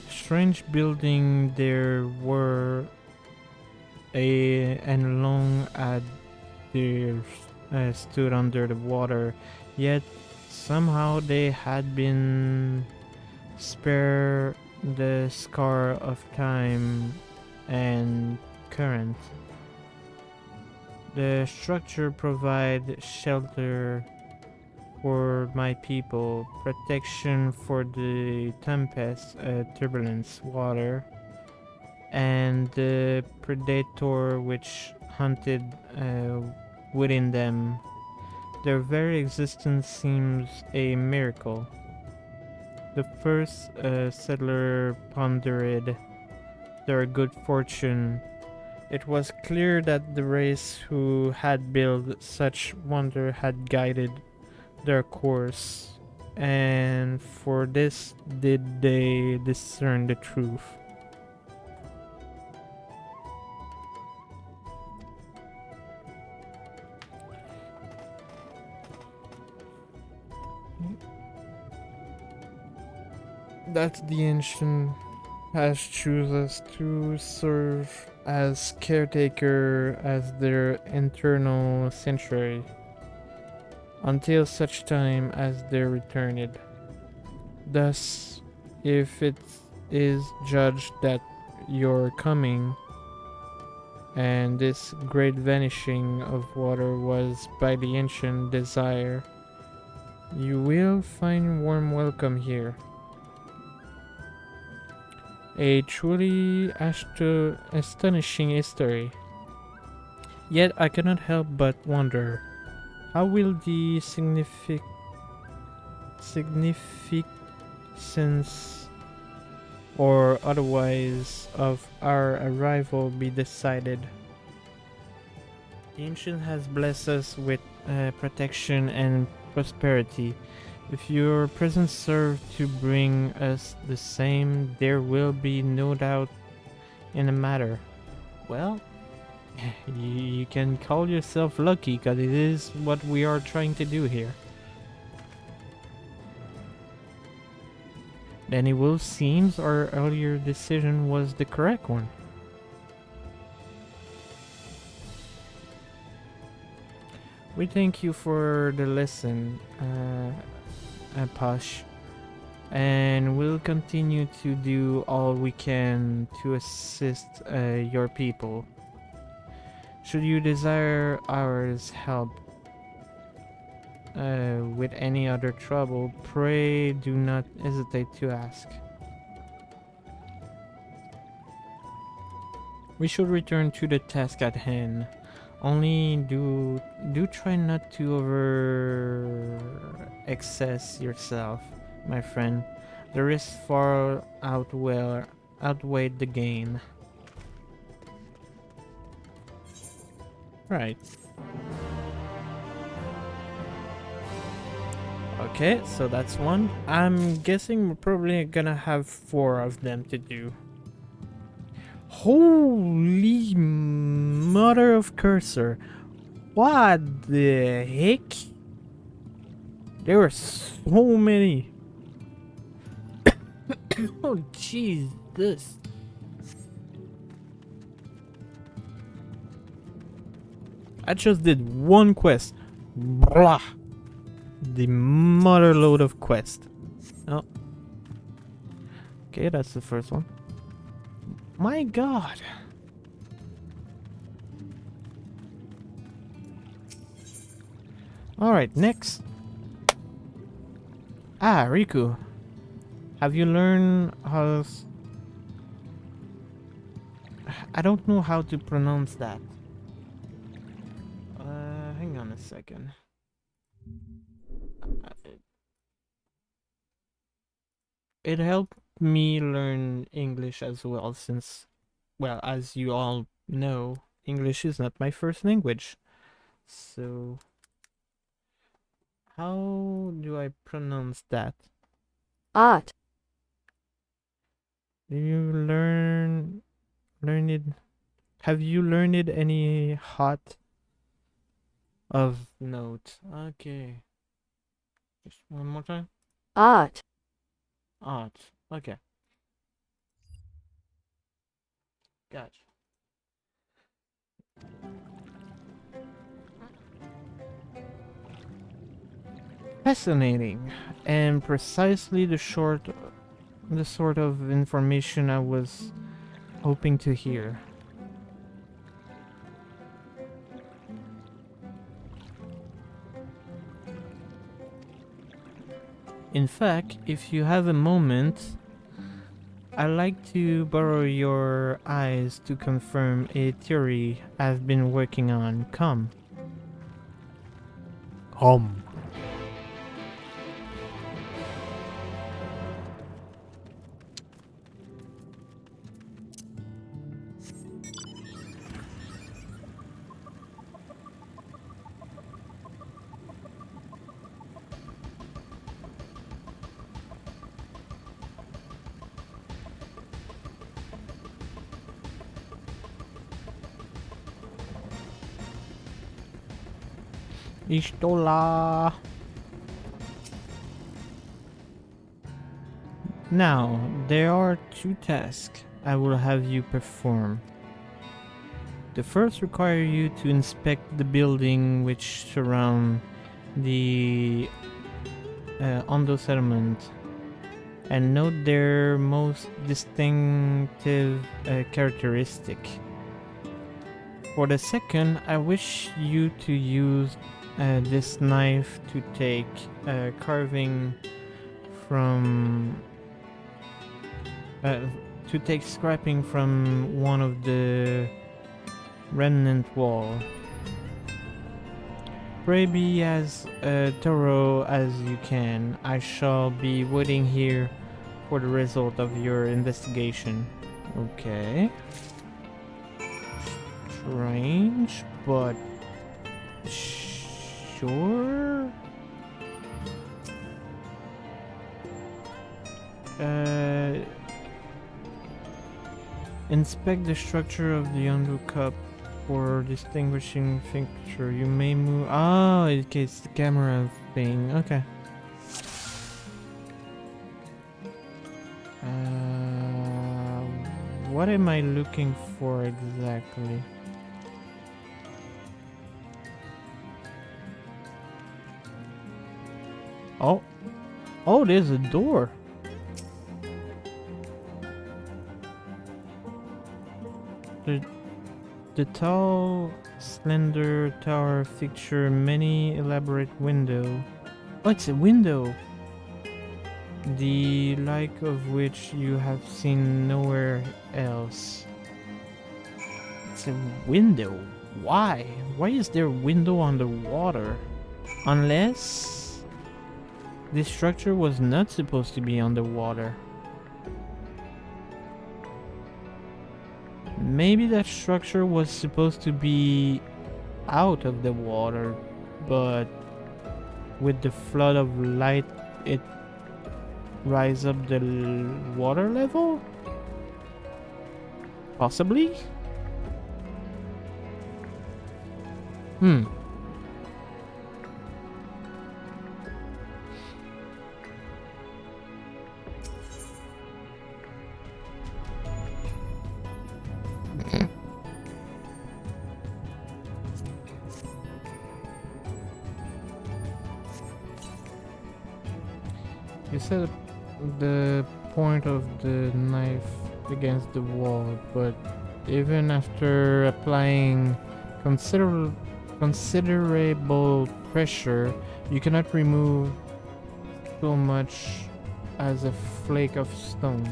Strange building there were and long had they stood under the water, yet somehow they had been spared the scar of time and current. The structure provides shelter for my people, protection for the tempest, turbulence, water, and the predator which hunted within them. Their very existence seems a miracle. The first settler pondered their good fortune. It was clear that the race who had built such wonder had guided their course, and for this did they discern the truth. That the ancient has chosen us to serve as caretaker as their internal sanctuary, until such time as they returned. Thus, if it is judged that your coming and this great vanishing of water was by the ancient desire, you will find warm welcome here. A truly astonishing history. Yet I cannot help but wonder, how will the significance or otherwise of our arrival be decided? The Ancient has blessed us with protection and prosperity. If your presence serves to bring us the same, there will be no doubt in the matter. Well, you can call yourself lucky, because it is what we are trying to do here. Then it will seem our earlier decision was the correct one. We thank you for the lesson, Posh, and we'll continue to do all we can to assist your people. Should you desire our help with any other trouble, pray do not hesitate to ask. We should return to the task at hand. Only do try not to excess yourself, my friend. The risks far outweigh the gain. Right. Okay, so that's one. I'm guessing we're probably gonna have 4 of them to do. Holy mother of cursor. What the heck? There were so many. Oh Jesus. I just did one quest. Blah. The mother load of quest. Oh. Okay, that's the first one. My god. Alright, next. Ah, Riku. Have you learned how... I don't know how to pronounce that. Hang on a second. It helped me learn English as well, since, well, as you all know, English is not my first language. So, how do I pronounce that? Art. Do you learn it? Have you learned any hot of note? Okay. Just one more time. Art. Art. Okay. Gotcha. Fascinating, and precisely the sort of information I was hoping to hear. In fact, if you have a moment, I'd like to borrow your eyes to confirm a theory I've been working on. Come. Come. Ishtola. Now, there are 2 tasks I will have you perform. The first requires you to inspect the building which surround the Ondo settlement and note their most distinctive characteristic. For the second, I wish you to use this knife to take carving from scrapping from one of the remnant wall. pray be as thorough as you can. I shall be waiting here for the result of your investigation. Okay. Strange, but sure. Inspect the structure of the undercup for distinguishing feature. You may move. Oh, okay, it's the camera thing. Okay. What am I looking for exactly? Oh. Oh, there's a door. The tall, slender tower feature many elaborate window. Oh, it's a window. The like of which you have seen nowhere else. It's a window. Why? Why is there a window on the water? Unless this structure was not supposed to be underwater. Maybe that structure was supposed to be out of the water, but with the flood of light it rise up the water level? Possibly? You said the point of the knife against the wall, but even after applying considerable pressure, you cannot remove so much as a flake of stone.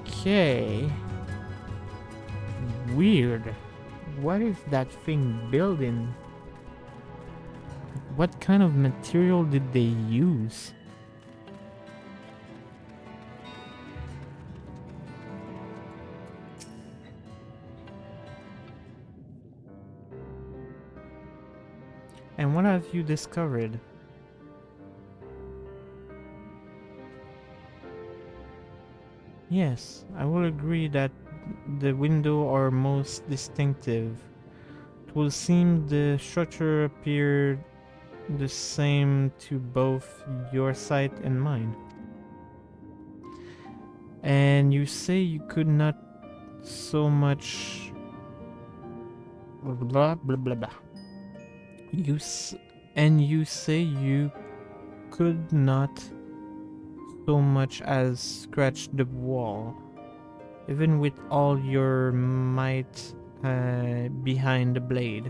Okay. Weird. What is that thing building? What kind of material did they use? And what have you discovered? Yes, I will agree that the window are most distinctive. It will seem the structure appeared the same to both your sight and mine. And you say you could not so much blah blah blah blah. You say you could not so much as scratch the wall, even with all your might behind the blade.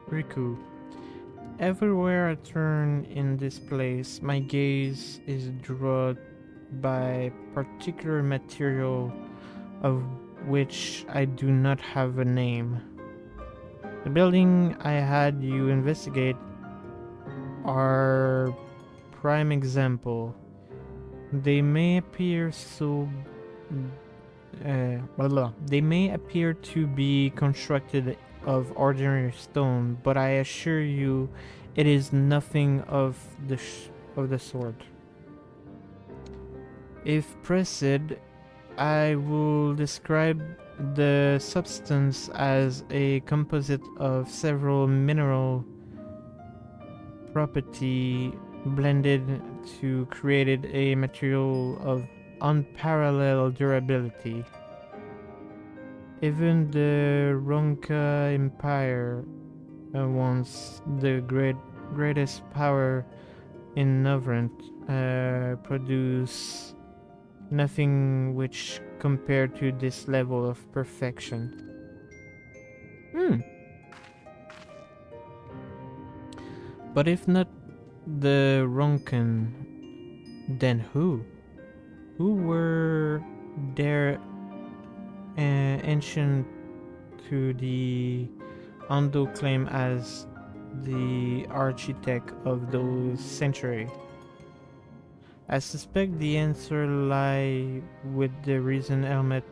Riku, everywhere I turn in this place, my gaze is drawn by particular material of which I do not have a name. The building I had you investigate are prime example. They may appear they may appear to be constructed of ordinary stone, but I assure you it is nothing of the sort. If pressed, I will describe the substance as a composite of several mineral property blended to create a material of unparalleled durability. Even the Ronka Empire, once the greatest power in Novrent, produce nothing which compared to this level of perfection. But if not the Ronkan, Then who? Who were there ancient to the Ondo claim as the architect of those centuries? I suspect the answer lie with the reason Elmet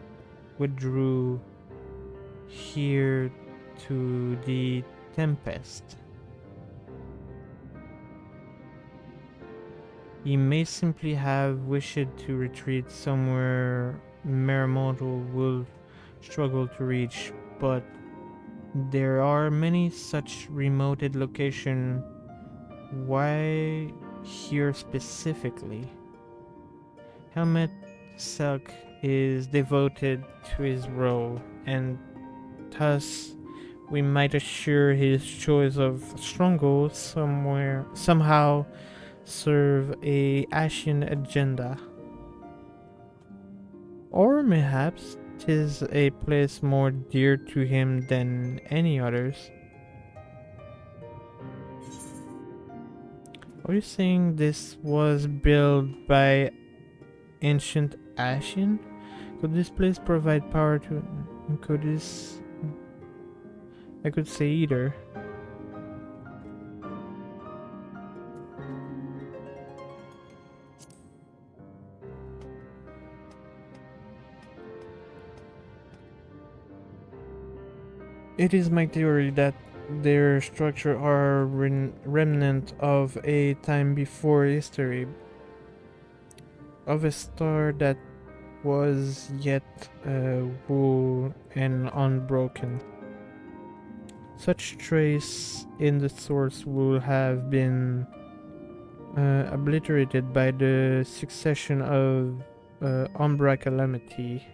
withdrew here to the Tempest. He may simply have wished to retreat somewhere mere mortal will struggle to reach, but there are many such remote locations. Why here specifically? Helmet Selk is devoted to his role, and thus we might assure his choice of stronghold somehow serve a Ashen agenda. Or perhaps 'tis a place more dear to him than any others. Are you saying this was built by ancient Ashen? Could this place provide power to... Could this... I could say either. It is my theory that their structure are remnant of a time before history, of a star that was yet whole and unbroken. Such trace in the source will have been obliterated by the succession of Umbra Calamity.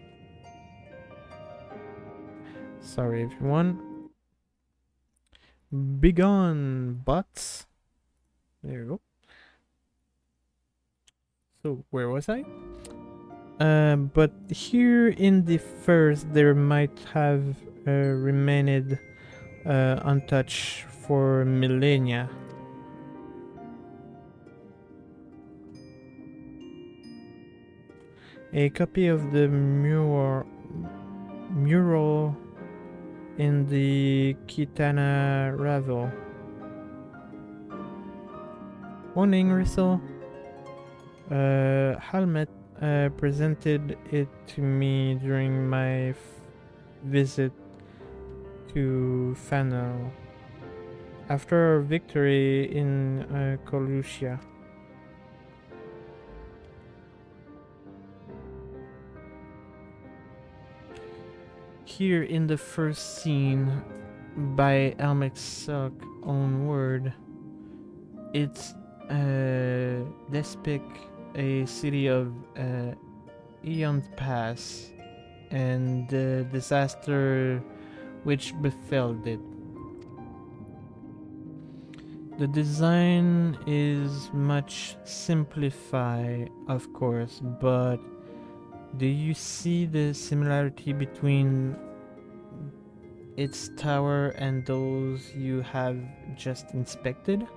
Sorry everyone. Begone, bots. There you go. So where was I? But here in the first there might have remained untouched for millennia. A copy of the mural in the Kitana Ravel. Morning, Rissel. Halmet presented it to me during my visit to Fanel after our victory in Colusia. Here in the first scene, by Elmex's own word, it's Despic, a city of eons past, and the disaster which befell it. The design is much simplified, of course, but do you see the similarity between its tower and those you have just inspected?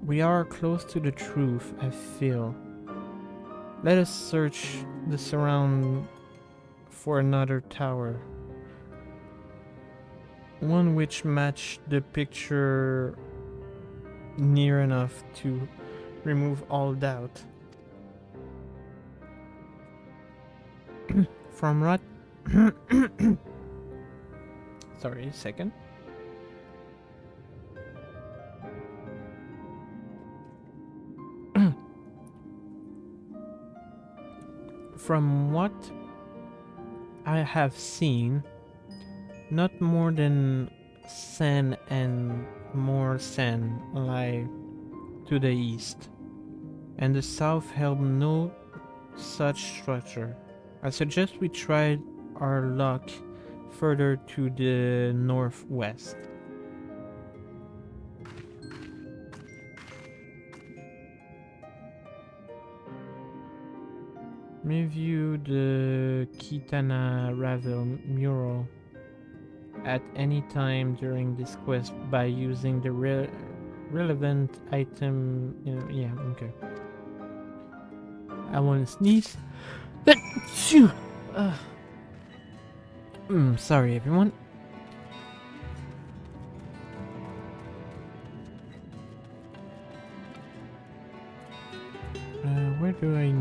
We are close to the truth, I feel. Let us search the surround for another tower. One which matched the picture near enough to remove all doubt. From what? Sorry, a second. From what I have seen, not more than sand and more sand lie to the east, and the south held no such structure. I suggest we try our luck further to the northwest. me view the Kitana Ravel mural at any time during this quest by using the relevant item. Yeah, okay. I want to sneeze. Sorry, everyone. Where do I...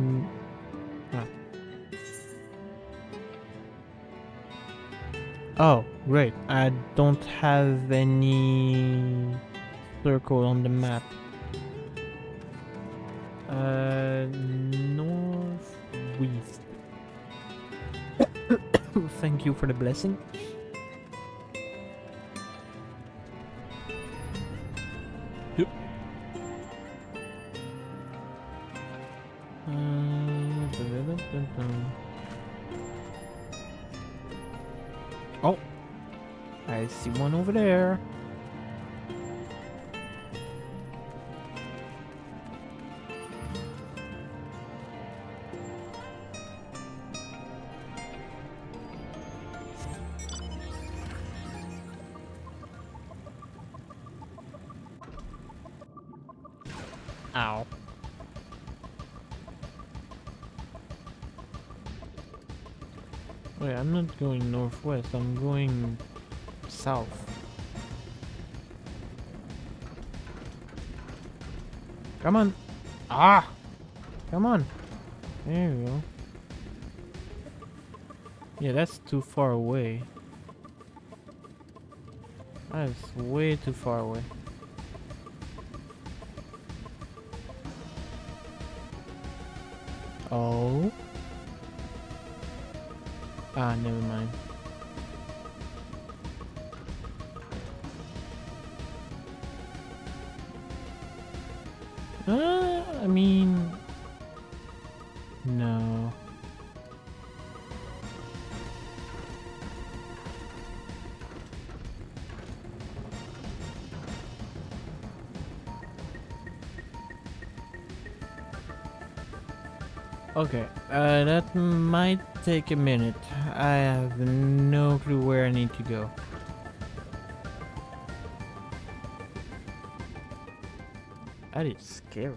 Oh, great. I don't have any circle on the map. Northwest. Thank you for the blessing. Yep. Oh, I see one over there. Ow. Wait, I'm not going northwest, I'm going south. Come on. Ah! Come on. There you go. Yeah, that's too far away. That is way too far away. Oh. Ah, never mind. I mean... No. Okay, that might take a minute. I have no clue where I need to go. That is scary.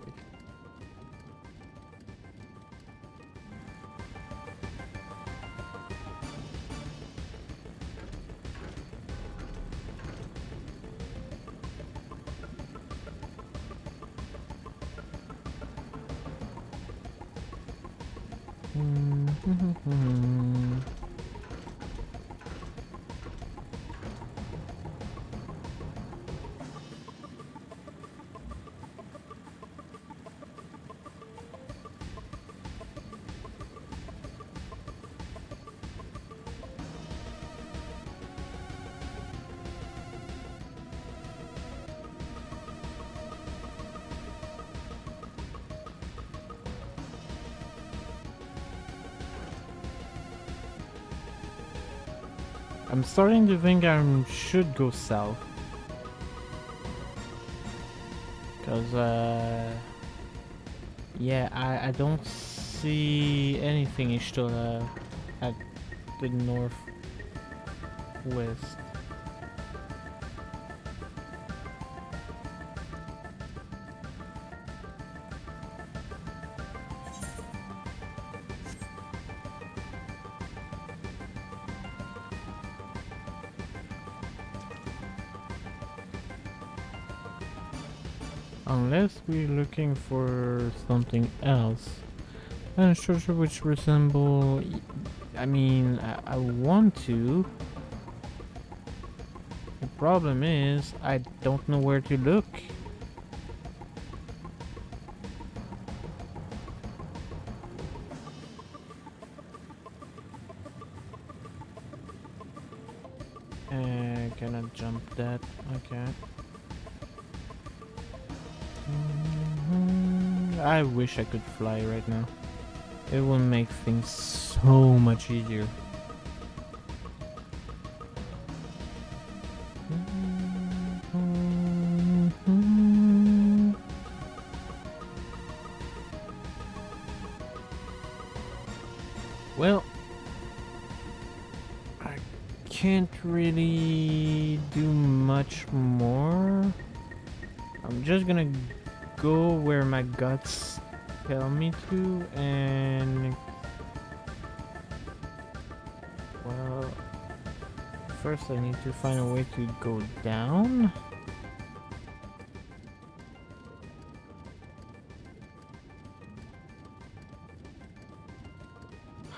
I'm starting to think I should go south. Cause yeah, I don't see anything Ishtola at the northwest. Unless we're looking for something else. I'm not sure which resemble... I mean, I want to. The problem is, I don't know where to look. Can I jump that? Okay. I wish I could fly right now. It will make things so much easier. Well, I can't really do much more. I'm just gonna go where my guts tell me to, and well, first I need to find a way to go down.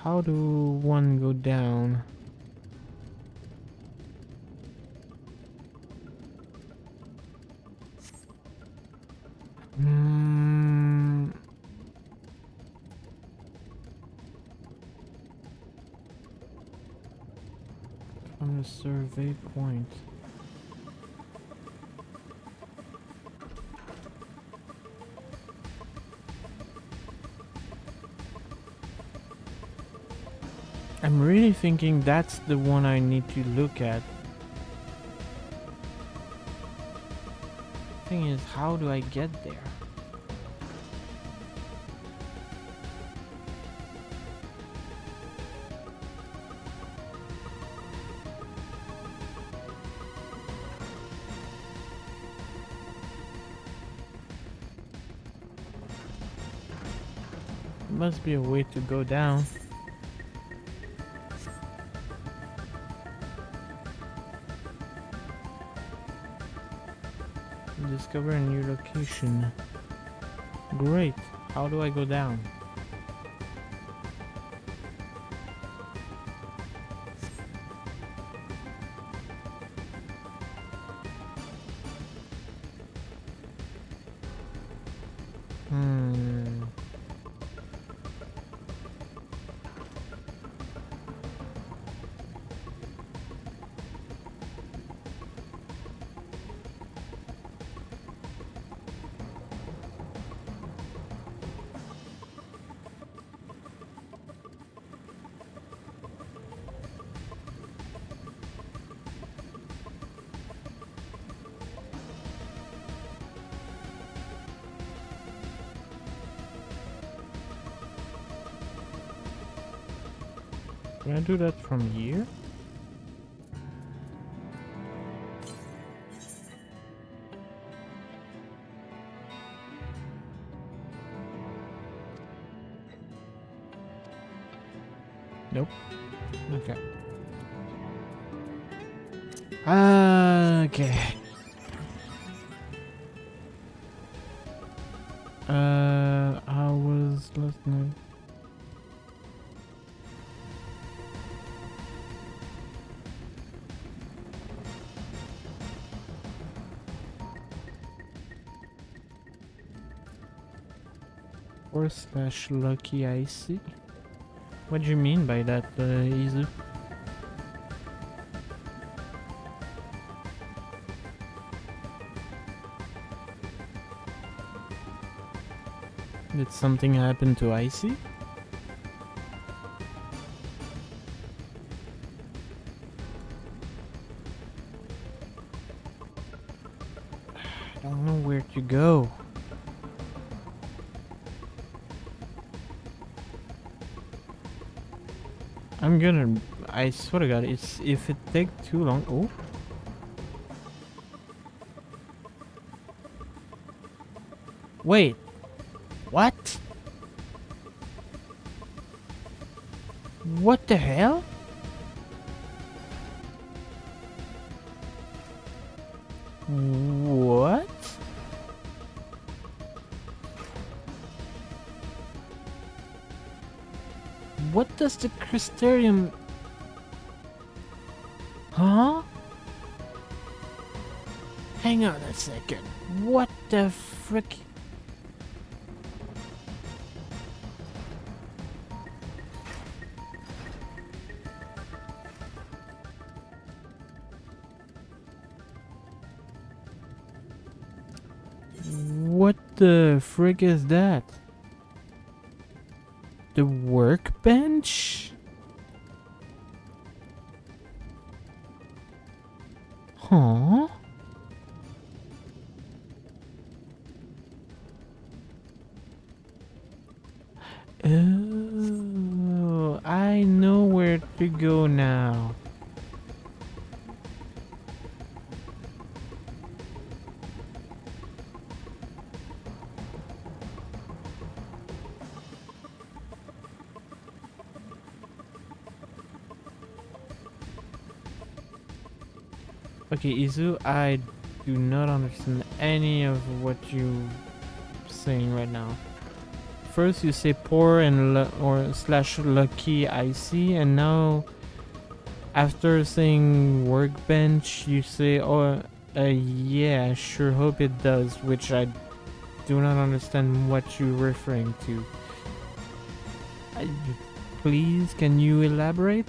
How do one go down? From the survey point. I'm really thinking that's the one I need to look at. Thing is, how do I get there? Must be a way to go down. Discover a new location. Great. How do I go down? Can I do that from here? Nope. Okay. Okay. I was listening. /lucky icy. What do you mean by that, Izu? Did something happen to Icy? I don't know where to go. I'm gonna... I swear to God, it's if it takes too long... Oh. Wait. What? What the hell? What? What does the Crystarium... Huh? Hang on a second. What the frick? What the frick is that? The workbench? Huh? Oh, I to go now? Okay, Izu, I do not understand any of what you're saying right now. First you say poor and or slash lucky I see, and now after saying workbench you say oh yeah, I sure hope it does, which I do not understand what you're referring to. Please, can you elaborate?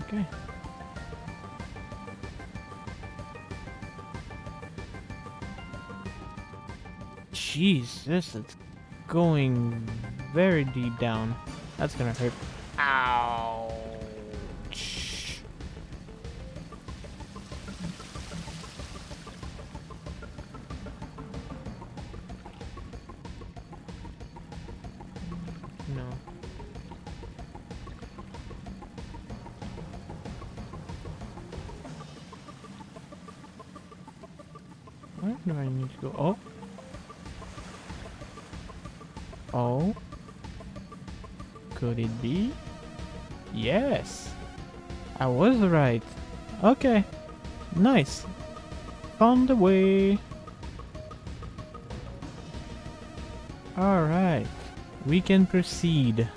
Okay. Jeez, this is going very deep down. That's gonna hurt. Ouch. No. Where do I need to go? Oh. Oh. Could it be? Yes. I was right. Okay. Nice. Found the way. Alright. We can proceed.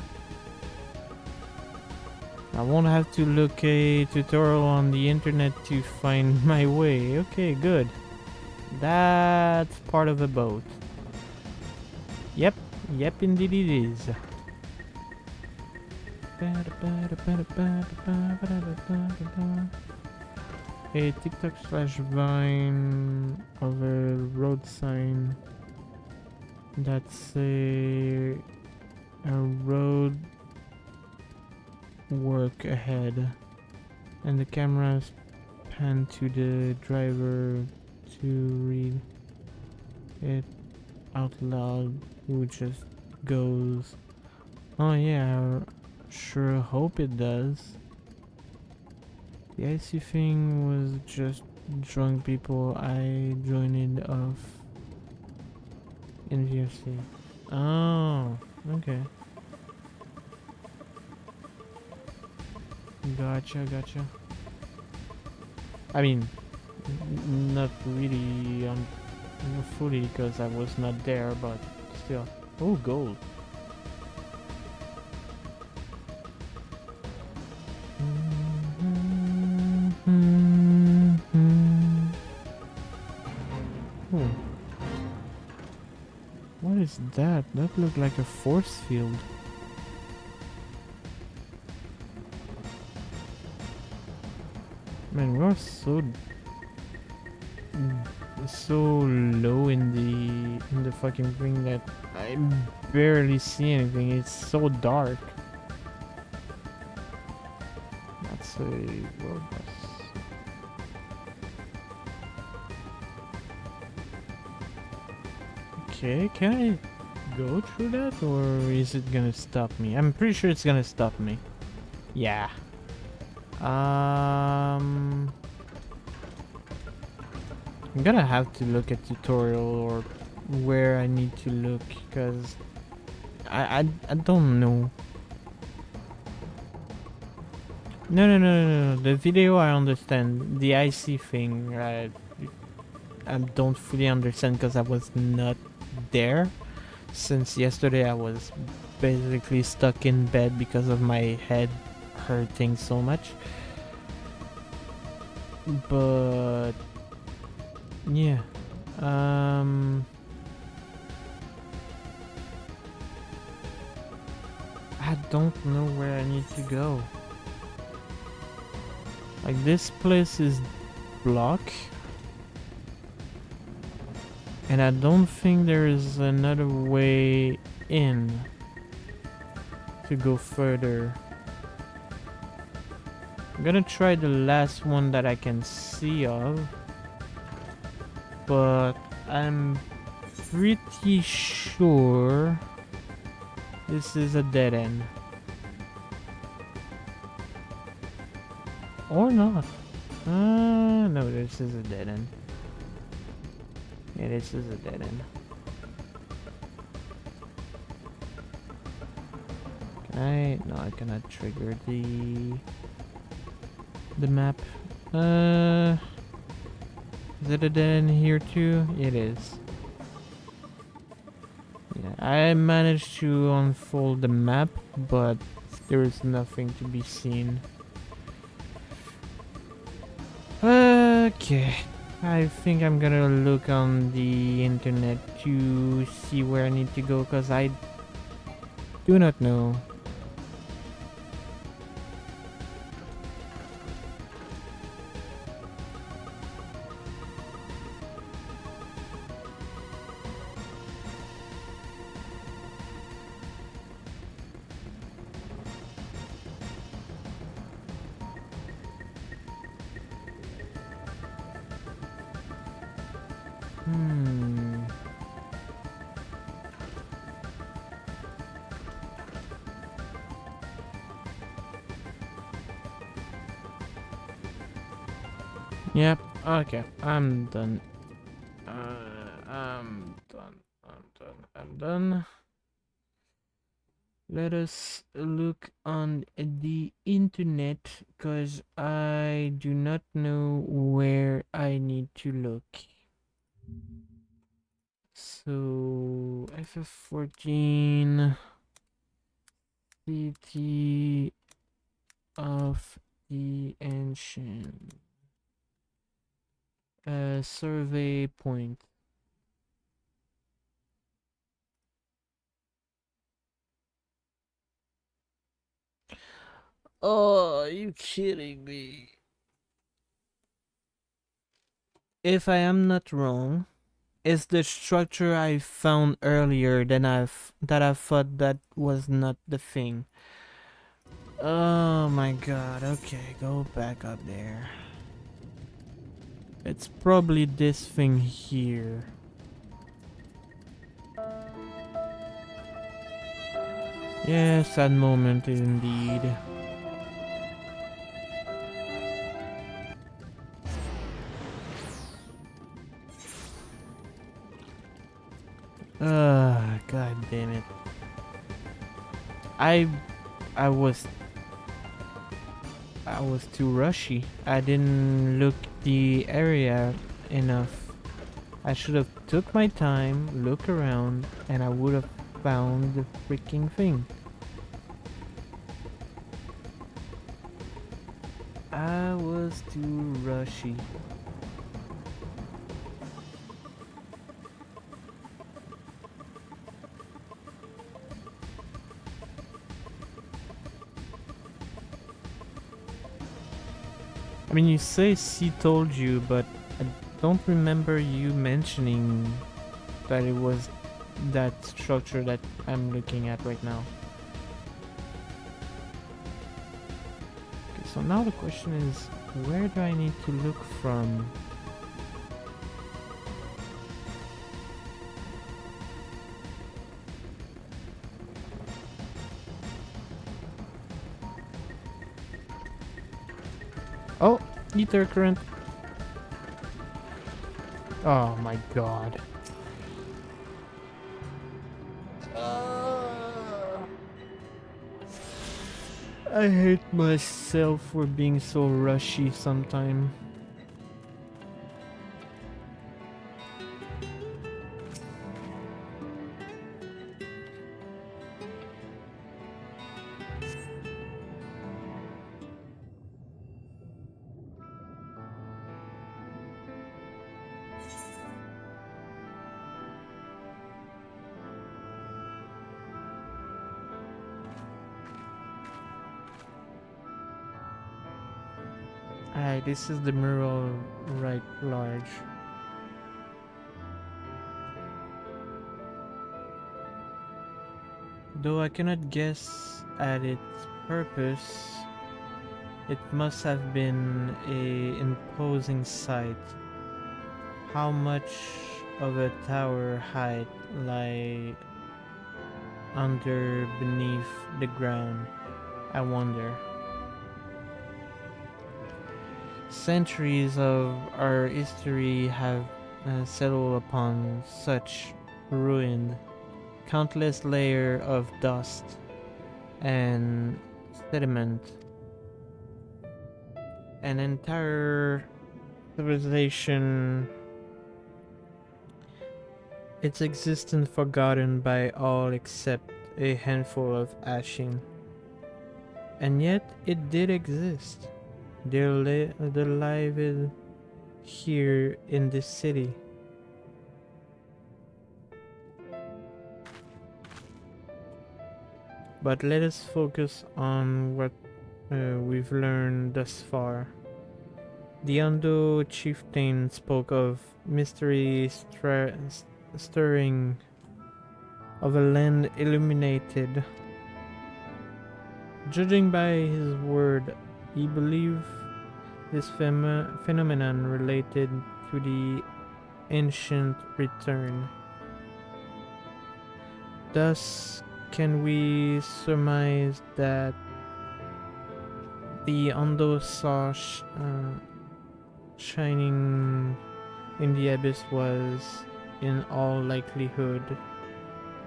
I won't have to look a tutorial on the internet to find my way. Okay, good. That's part of the boat. Yep. Yep, indeed it is. A TikTok/Vine of a road sign that's a road work ahead, and the cameras pan to the driver to read it out loud, who just goes, oh yeah, sure hope it does. The icy thing was just drunk people I joined off in VFC. Oh, okay. Gotcha, gotcha. I mean, not really fully because I was not there, but still. Oh, gold. Oh. What is that? That looked like a force field. Man, we're so low in the fucking thing that I barely see anything. It's so dark. That's a road bus. Okay, can I go through that, or is it gonna stop me? I'm pretty sure it's gonna stop me. Yeah. I'm gonna have to look at tutorial or where I need to look, because I don't know. No. The video I understand. The IC thing, I don't fully understand because I was not there. Since yesterday I was basically stuck in bed because of my head hurting so much. But yeah, I don't know where I need to go. Like, this place is blocked, and I don't think there is another way in to go further. I'm gonna try the last one that I can see of, but I'm pretty sure this is a dead end. Or not. No, this is a dead end. Yeah, this is a dead end. Can I? No, I cannot trigger the map. Is it a dead end here too? It is. Yeah, I managed to unfold the map, but there is nothing to be seen. Okay, I think I'm gonna look on the internet to see where I need to go, because I do not know. Yep, okay, I'm done. I'm done. Let us look on the internet, because I do not know where I need to look. So, FF14 City of the Ancient. Survey point. Oh, are you kidding me? If I am not wrong, it's the structure I found earlier that I thought that was not the thing. Oh my god, okay, go back up there. It's probably this thing here. Yes, sad moment indeed. God damn it. I was too rushy. I didn't look the area enough. I should have took my time, look around, and I would have found the freaking thing. I was too rushy. I mean, you say she told you, but I don't remember you mentioning that it was that structure that I'm looking at right now. Okay, so now the question is, where do I need to look from? Oh, ether current. Oh my god. I hate myself for being so rushy sometime. Alright, this is the mural right large. Though I cannot guess at its purpose. It must have been a imposing sight. How much of a tower height lie under beneath the ground, I wonder. Centuries of our history have settled upon such ruin, countless layers of dust and sediment. An entire civilization, its existence forgotten by all except a handful of ashen. And yet it did exist. They lived here in this city. But let us focus on what we've learned thus far. The Undo chieftain spoke of mystery stirring of a land illuminated. Judging by his word, he believed this phenomenon related to the ancient return. Thus, can we surmise that the Undo saw shining in the abyss was, in all likelihood,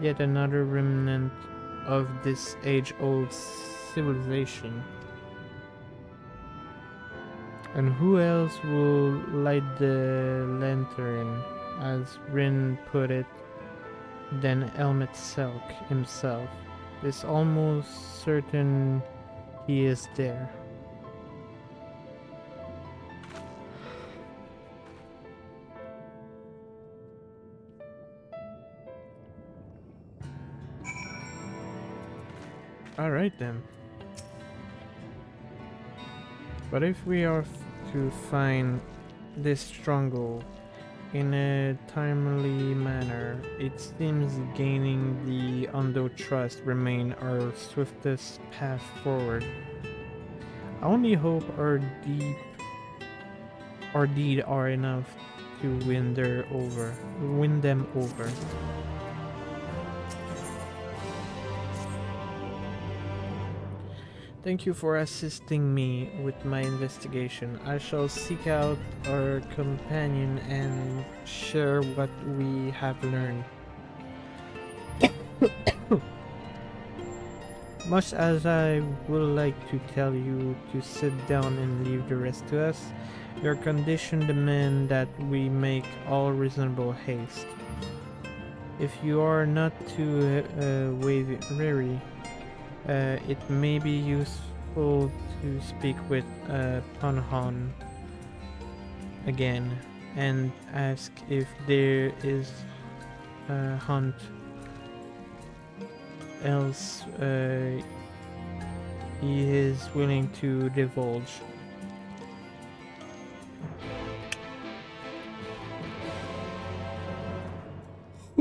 yet another remnant of this age-old civilization? And who else will light the lantern, as Rin put it, than Helmet Selk himself? It's almost certain he is there. Alright then. But if we are to find this stronghold in a timely manner, it seems gaining the Undo trust remain our swiftest path forward. I only hope our deed are enough to win them over. Thank you for assisting me with my investigation. I shall seek out our companion and share what we have learned. Much as I would like to tell you to sit down and leave the rest to us, your condition demands that we make all reasonable haste. If you are not too weary, it may be useful to speak with Panhan again and ask if there is a hunt else he is willing to divulge.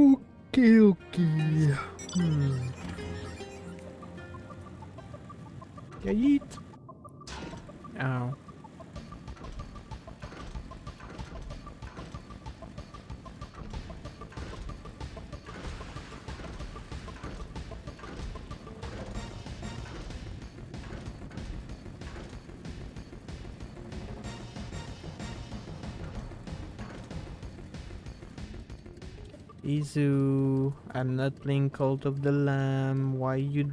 Okay. Yeet. Ow. Izu, I'm not playing Cult of the Lamb. Why you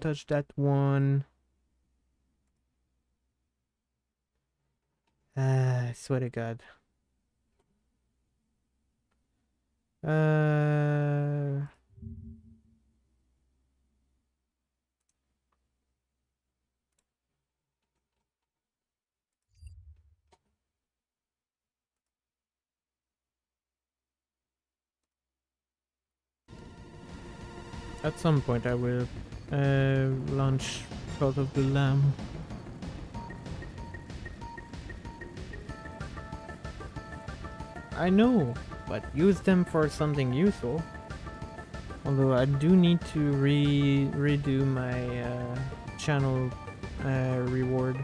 touch that one? I swear to God. At some point I will launch Cult of the Lamb. I know, but use them for something useful. Although I do need to redo my channel reward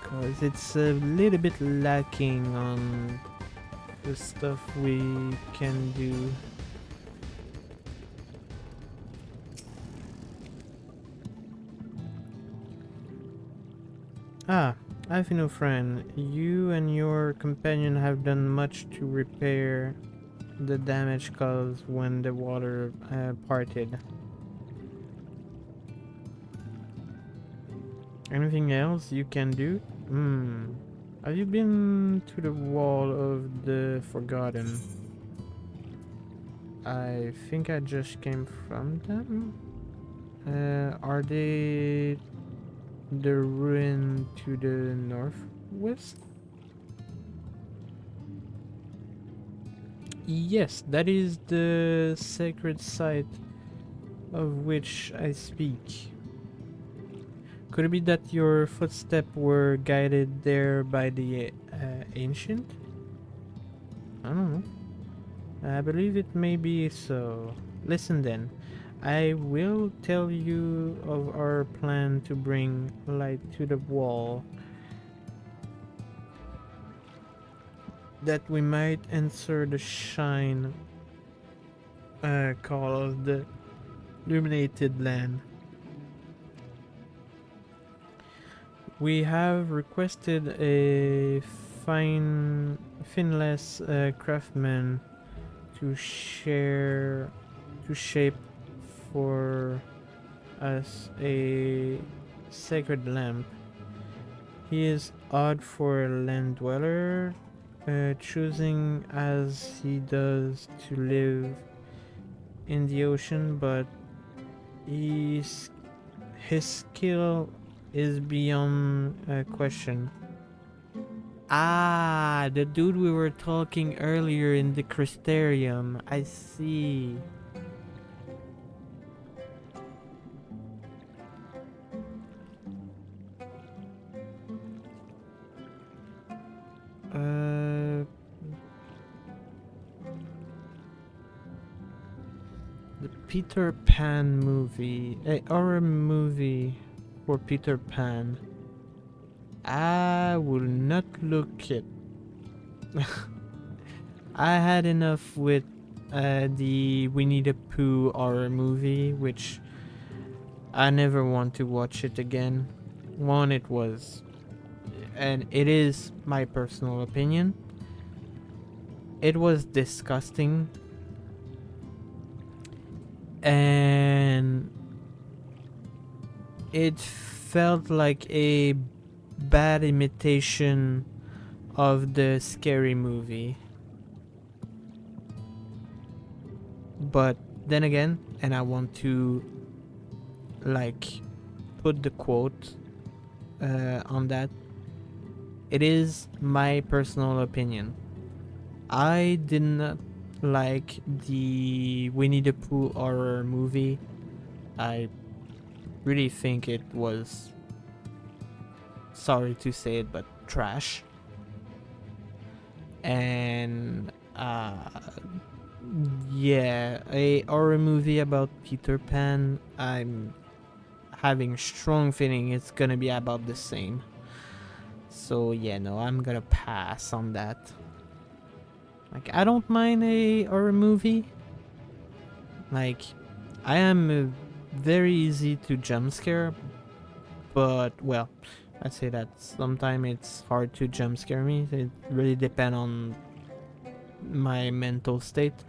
Because it's a little bit lacking on the stuff we can do. Ah, I have no friend. You and your companion have done much to repair the damage caused when the water parted. Anything else you can do? Have you been to the Wall of the Forgotten? I think I just came from them. Are they the ruin to the northwest? Yes, that is the sacred site of which I speak. Could it be that your footsteps were guided there by the ancient? I don't know. I believe it may be so. Listen then. I will tell you of our plan to bring light to the wall, that we might answer the shine call of the illuminated land. We have requested a finless craftsman to shape for us a sacred lamp. He is odd for a land dweller, choosing as he does to live in the ocean, but his skill is beyond question. Ah, the dude we were talking earlier in the Crystarium. I see. The Peter Pan movie, a horror movie for Peter Pan. I will not look it. I had enough with the Winnie the Pooh horror movie, which I never want to watch it again. One, it was, and it is my personal opinion, it was disgusting, and it felt like a bad imitation of the Scary Movie. But then again, and I want to like put the quote on that, it is my personal opinion. I did not like the Winnie the Pooh horror movie. I really think it was, sorry to say it, but trash. And yeah, a horror movie about Peter Pan, I'm having strong feeling it's gonna be about the same. So yeah, no, I'm gonna pass on that. Like, I don't mind a horror movie. Like, I am very easy to jump scare, but well, I say that sometimes it's hard to jump scare me. It really depends on my mental state.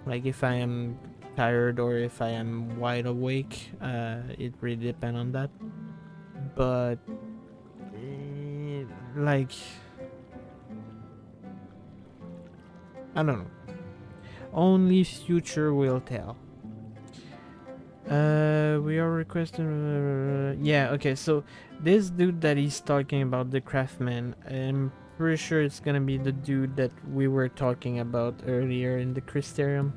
Like, if I am tired or if I am wide awake, it really depends on that. But like, I don't know. Only future will tell. We are requesting. Yeah, okay. So this dude that he's talking about, the craftsman, I'm pretty sure it's gonna be the dude that we were talking about earlier in the Crystarium.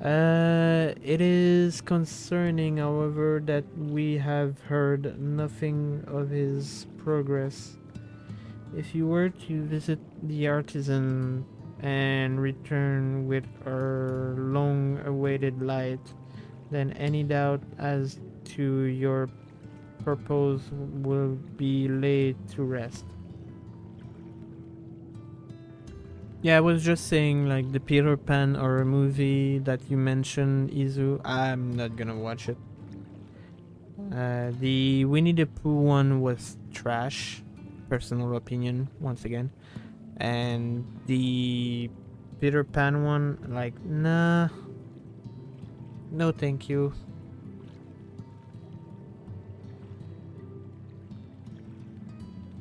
It is concerning, however, that we have heard nothing of his progress. If you were to visit the artisan and return with our long-awaited light, then any doubt as to your purpose will be laid to rest. Yeah, I was just saying, like, the Peter Pan horror movie that you mentioned, Izu, I'm not gonna watch it. The Winnie the Pooh one was trash, personal opinion, once again. And the Peter Pan one, like, nah, no thank you.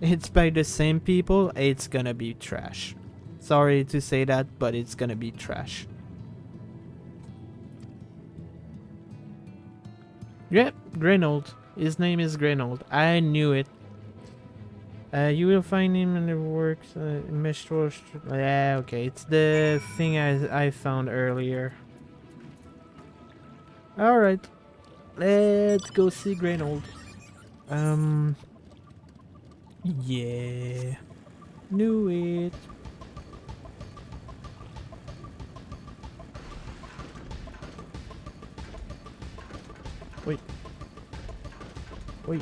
It's by the same people, it's gonna be trash. Sorry to say that, but it's gonna be trash. Yep, Greynold. His name is Greynold. I knew it. You will find him in the works. Yeah, okay. It's the thing I found earlier. Alright. Let's go see Greynold. Yeah. Knew it. Wait. Wait.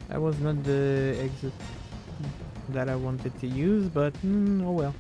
That was not the exit that I wanted to use, but oh well.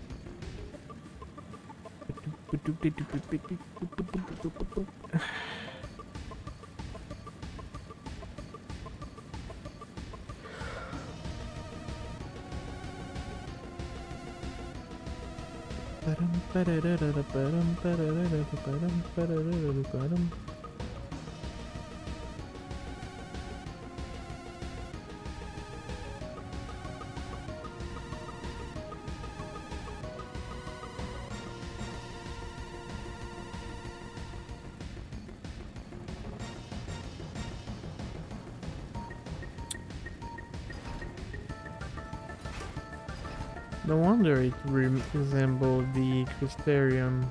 No wonder it resembled the Crystarium.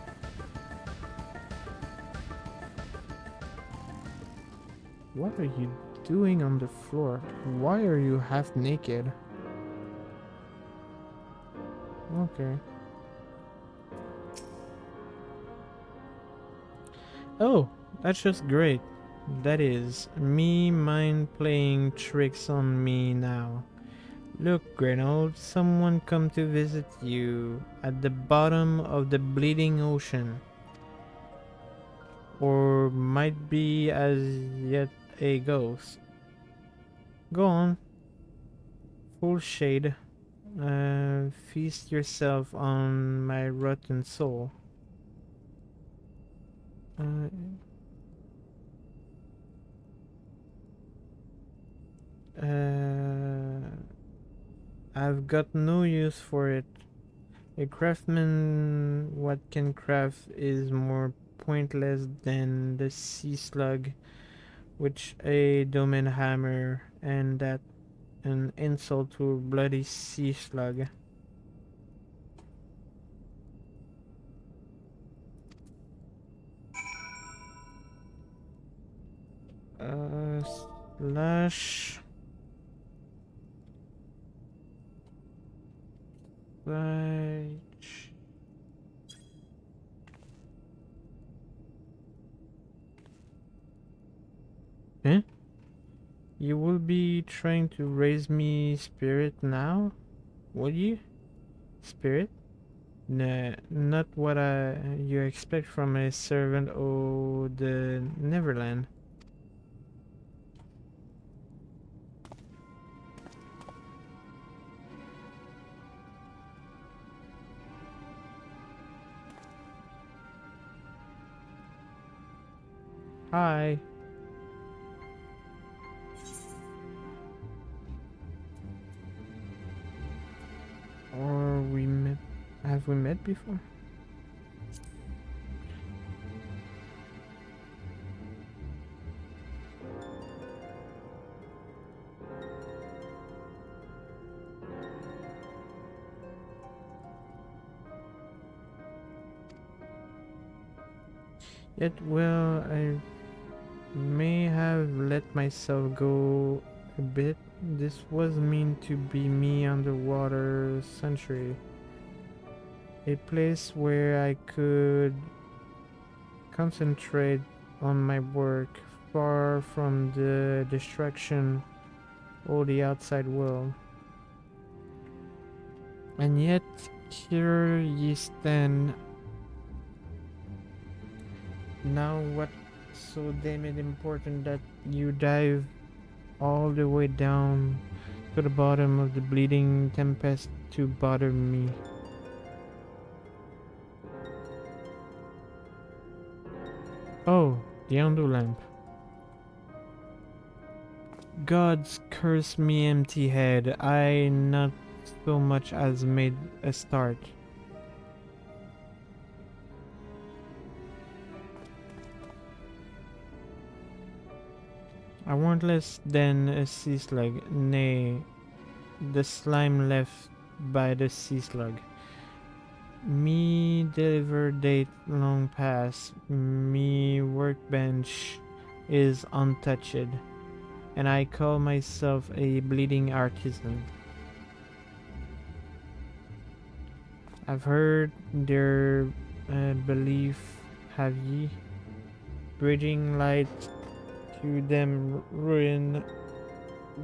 What are you doing on the floor? Why are you half naked? Okay. Oh, that's just great. That is me mind playing tricks on me now. Look, Greynold, someone come to visit you at the bottom of the bleeding ocean. Or might be as yet a ghost. Go on. Full shade. Feast yourself on my rotten soul. I've got no use for it. A craftsman what can craft is more pointless than the sea slug, which a domain hammer, and that an insult to bloody sea slug. Slash Huh? You will be trying to raise me spirit now? Will you? Spirit? Nah, not what you expect from a servant of the Neverland. Hi. Or we met. Have we met before? Yet, well, I may have let myself go a bit. This was meant to be me underwater sanctuary. A place where I could concentrate on my work, far from the distraction or the outside world. And yet, here ye stand. Now what so damn it important that you dive all the way down to the bottom of the bleeding tempest to bother me? Oh, the Undo lamp. Gods curse me empty head, I not so much as made a start. I want less than a sea slug, nay, the slime left by the sea slug. Me deliver date long past, me workbench is untouched, and I call myself a bleeding artisan. I've heard their belief, have ye? Bridging light to them ruin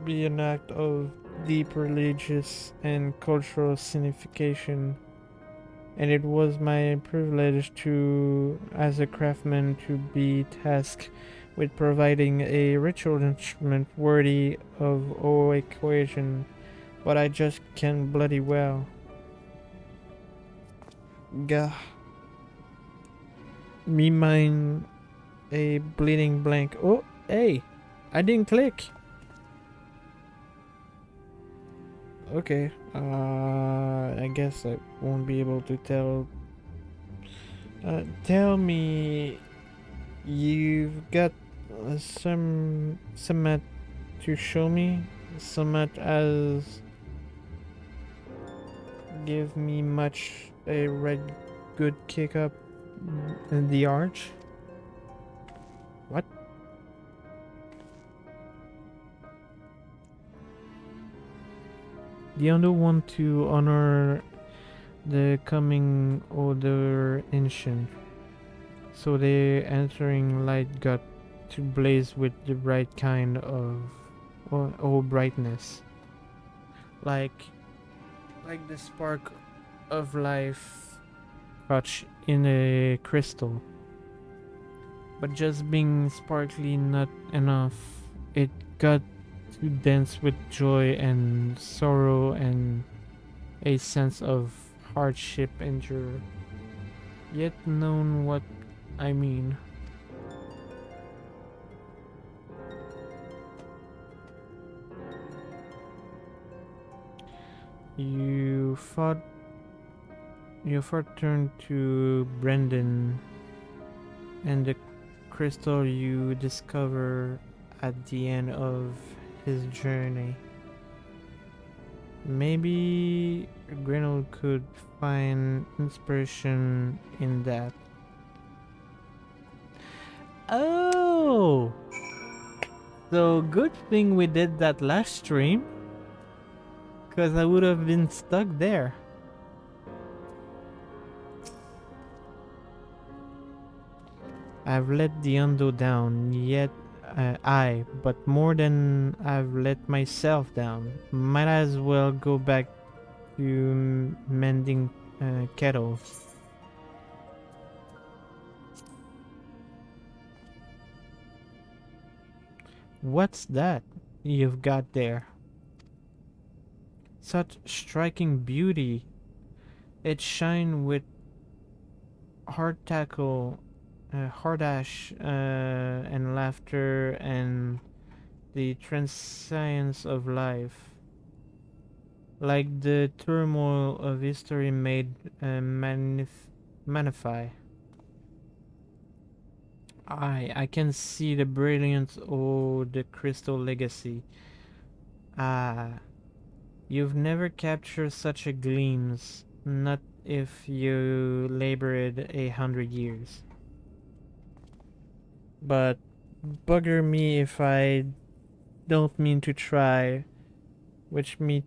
be an act of deep religious and cultural signification, and it was my privilege to, as a craftsman, to be tasked with providing a ritual instrument worthy of O equation, but I just can't bloody well. Gah. Me mine a bleeding blank. Oh, hey! I didn't click! Okay, I guess I won't be able to tell. Tell me, you've got some to show me? Some as give me much a red good kick up in the arch? What? The other want to honor the coming older ancient, so the entering light got to blaze with the right kind of brightness, like the spark of life touch in a crystal. But just being sparkly not enough, it got to dance with joy and sorrow and a sense of hardship and endure. Yet known what I mean. You fought turned to Brendan, and the crystal you discover at the end of his journey. Maybe Grinnell could find inspiration in that. Oh! So good thing we did that last stream, because I would have been stuck there. I've let the undo down, yet but more than I've let myself down. Might as well go back to mending kettles. What's that you've got there? Such striking beauty. It shines with hardash and laughter and the transience of life, like the turmoil of history made magnify. I can see the brilliance of the crystal legacy. Ah, you've never captured such a gleams, not if you labored 100 years. But bugger me if I don't mean to try, with me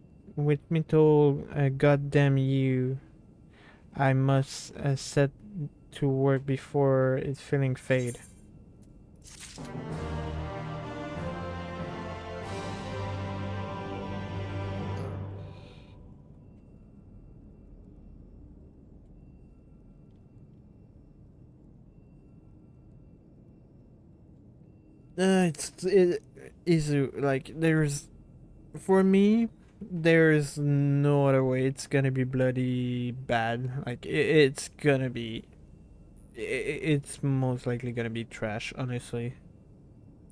told, goddamn you, I must set to work before its feeling fade. It is like there's for me there's no other way. It's gonna be bloody bad. Like it's gonna be. It's most likely gonna be trash. Honestly,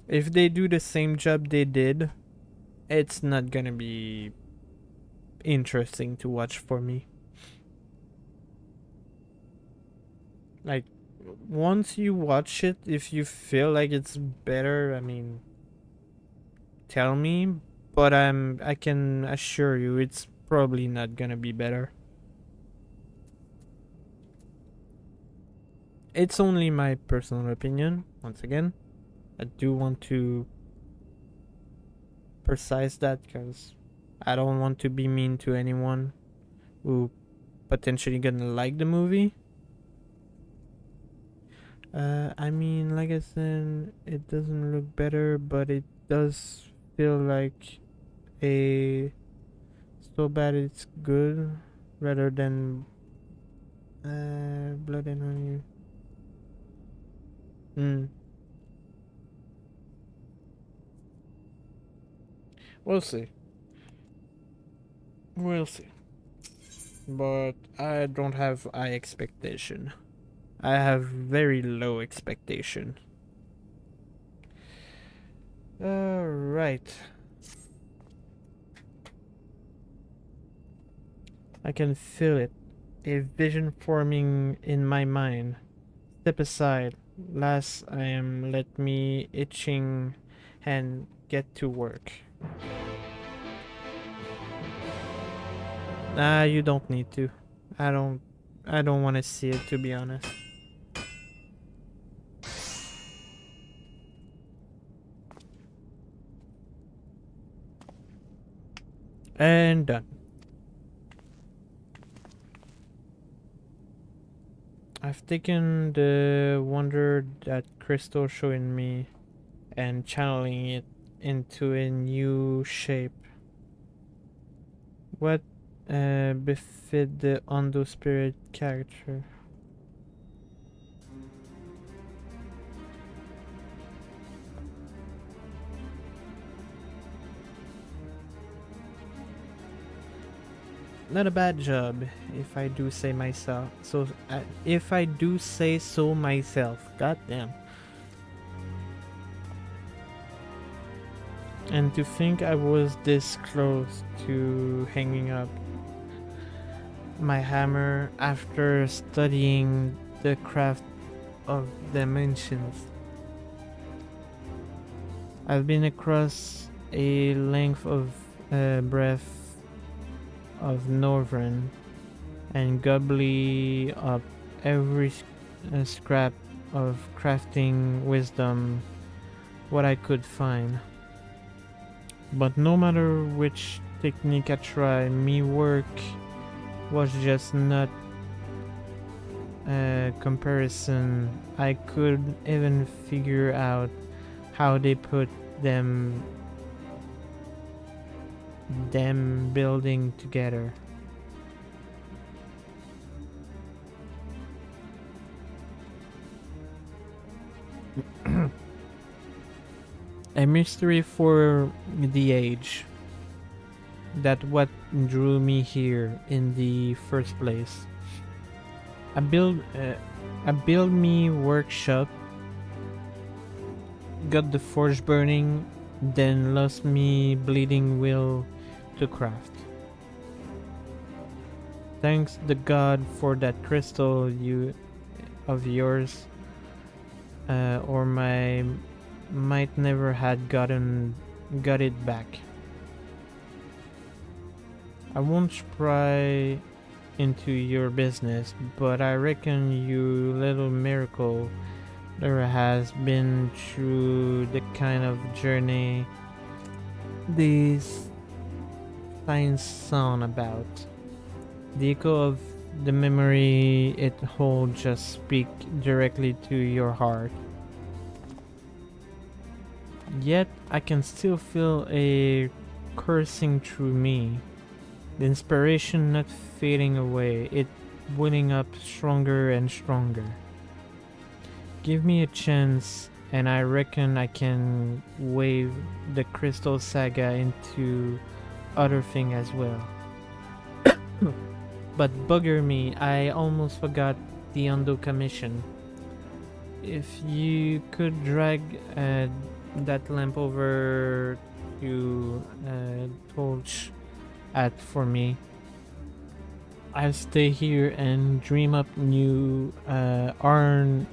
if they do the same job they did, it's not gonna be interesting to watch for me. Like once you watch it, if you feel like it's better, I mean, tell me. But I can assure you, it's probably not gonna be better. It's only my personal opinion. Once again, I do want to precise that because I don't want to be mean to anyone who potentially gonna like the movie. I mean, like I said, it doesn't look better, but it does feel like a so bad it's good rather than Blood and Honey. We'll see. We'll see. But I don't have high expectation. I have very low expectation. Alright. I can feel it. A vision forming in my mind. Step aside. Last I am let me itching and get to work. Nah, you don't need to. I don't want to see it, to be honest. And done. I've taken the wonder that Crystal showing me and channeling it into a new shape. What befit the Ondo spirit character? Not a bad job, if I do say myself. So, if I do say so myself. God damn. And to think I was this close to hanging up my hammer after studying the craft of dimensions. I've been across a length of breadth of Northern and gobbly up every scrap of crafting wisdom what I could find. But no matter which technique I try, me work was just not a comparison. I could even figure out how they put them building together. A mystery for the age. That what drew me here in the first place. I build me workshop, got the forge burning, then lost me bleeding will to craft. Thanks the god for that crystal of yours, or my might never had got it back. I won't pry into your business, but I reckon you little miracle there has been through the kind of journey these signs sound about. The echo of the memory it holds just speak directly to your heart. Yet I can still feel a coursing through me. The inspiration not fading away, it building up stronger and stronger. Give me a chance, and I reckon I can wave the Crystal Saga into other thing as well. But bugger me, I almost forgot the Undo commission. If you could drag that lamp over to torch at for me, I'll stay here and dream up new ornament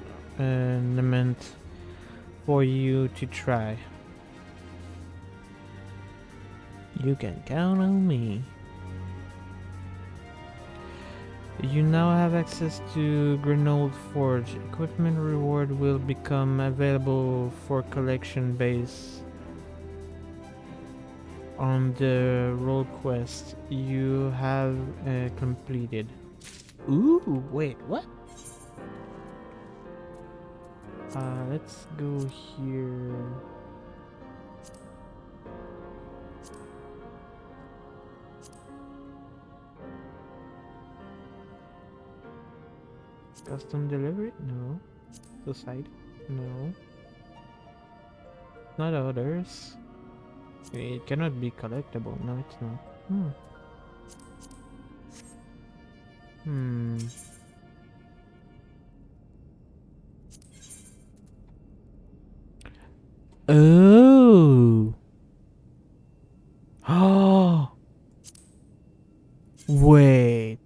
for you to try. You can count on me. You now have access to Grenold Forge. Equipment reward will become available for collection based on the role quest you have completed. Ooh, wait, what? Let's go here. Custom delivery? No. Society? No. Not others. It cannot be collectible. No, it's not. Oh. Oh. Wait.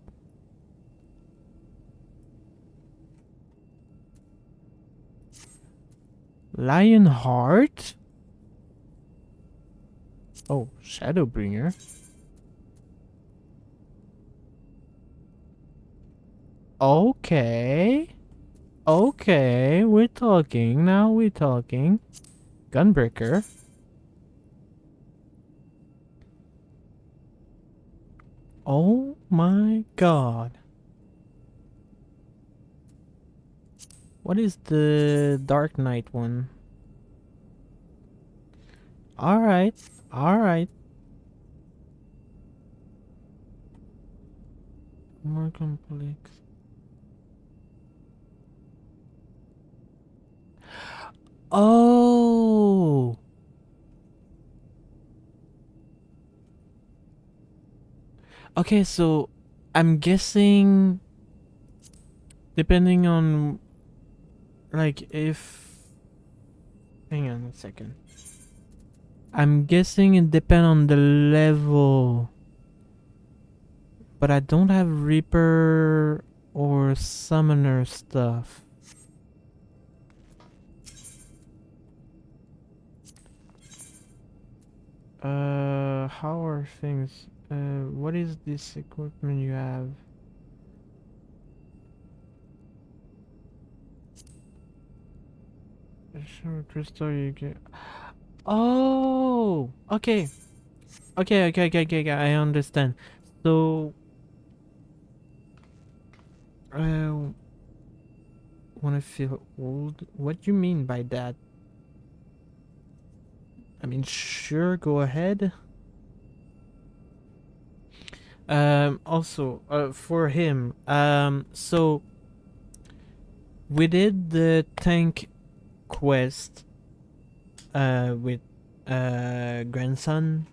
Lionheart? Oh, Shadowbringer. Okay. Okay, we're talking. Now we're talking. Gunbreaker. Oh my god. What is the Dark Knight one? Alright, alright. More complex. Oh! Okay, so I'm guessing depending on like if hang on a second. I'm guessing it depends on the level. But I don't have Reaper or Summoner stuff. How are things? What is this equipment you have? Crystal you get. Oh, okay. Okay, I understand. So, wanna feel old? What do you mean by that? I mean, sure, go ahead. Also, for him, so we did the tank quest, with, grandson,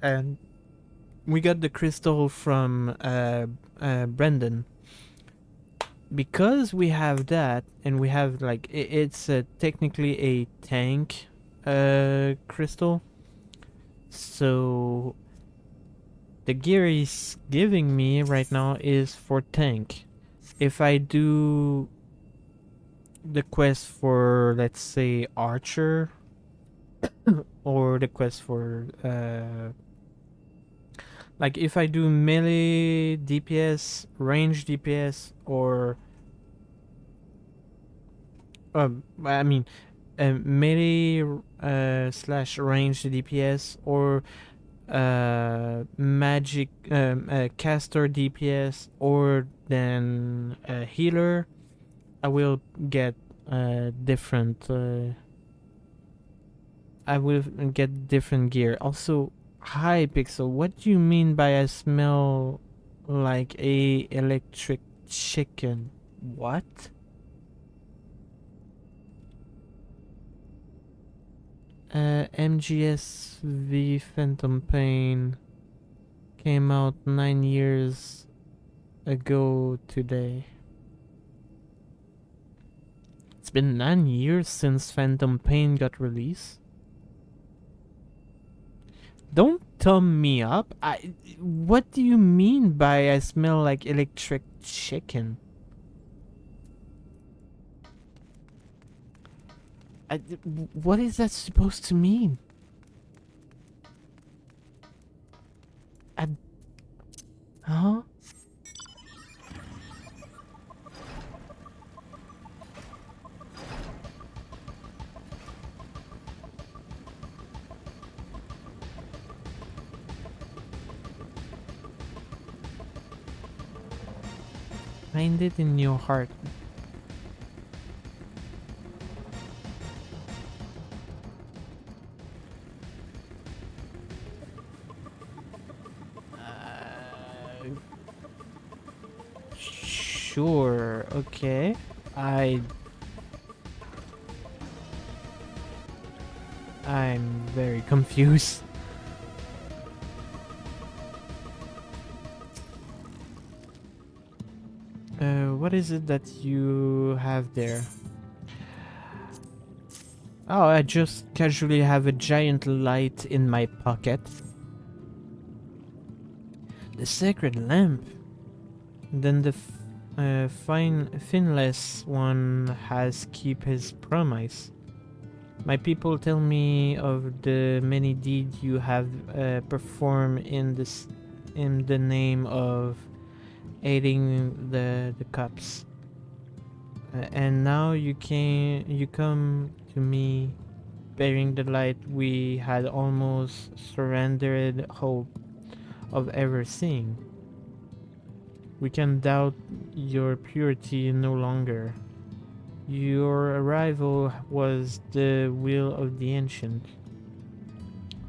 and we got the crystal from, Brendan. Because we have that, and we have like it's technically a tank crystal, so the gear he's giving me right now is for tank. If I do the quest for, let's say, archer, or the quest for like if I do melee DPS, range DPS, or I mean, melee slash range DPS, or magic caster DPS, or then healer, I will get different I will get different gear. Also, hi Pixel, what do you mean by I smell like a electric chicken? What? MGSV Phantom Pain came out 9 years ago today. It's been 9 years since Phantom Pain got released. Don't thumb me up. What do you mean by I smell like electric chicken? What is that supposed to mean? Huh? Find it in your heart. Sure, okay. I'm very confused. What is it that you have there? Oh, I just casually have a giant light in my pocket. The sacred lamp. Then the finless one has keep his promise. My people tell me of the many deeds you have performed in the name of aiding the cups. And now you come to me bearing the light we had almost surrendered hope of ever seeing. We can doubt your purity no longer. Your arrival was the will of the ancient.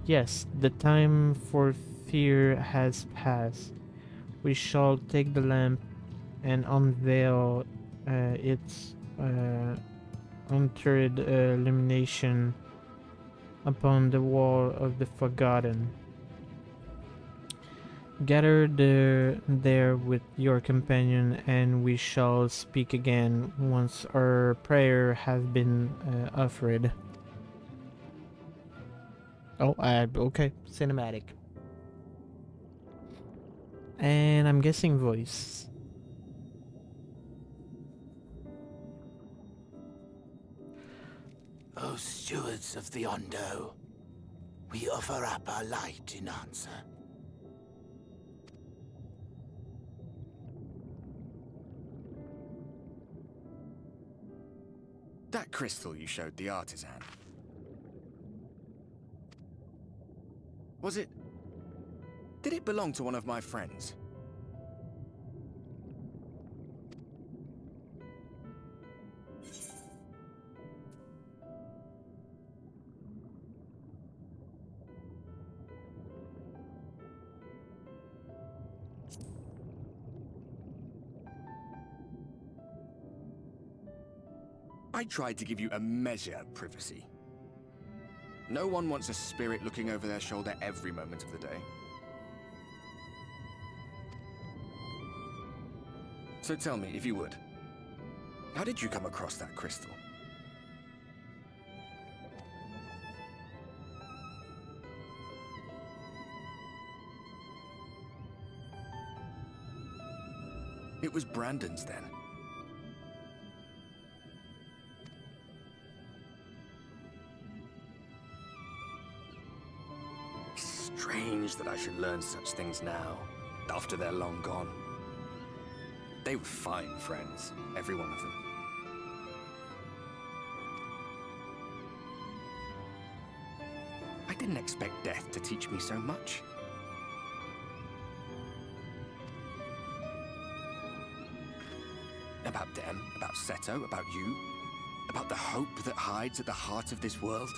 Yes, the time for fear has passed. We shall take the lamp and unveil its untethered illumination upon the wall of the forgotten. Gather there with your companion, and we shall speak again once our prayer have been offered. Oh, okay, cinematic. And I'm guessing voice. O stewards of the Ondo, we offer up our light in answer. That crystal you showed the artisan. Was it... Did it belong to one of my friends? I tried to give you a measure of privacy. No one wants a spirit looking over their shoulder every moment of the day. So tell me, if you would, how did you come across that crystal? It was Brandon's then. Strange that I should learn such things now, after they're long gone. They were fine friends, every one of them. I didn't expect death to teach me so much. About them, about Seto, about you, about the hope that hides at the heart of this world.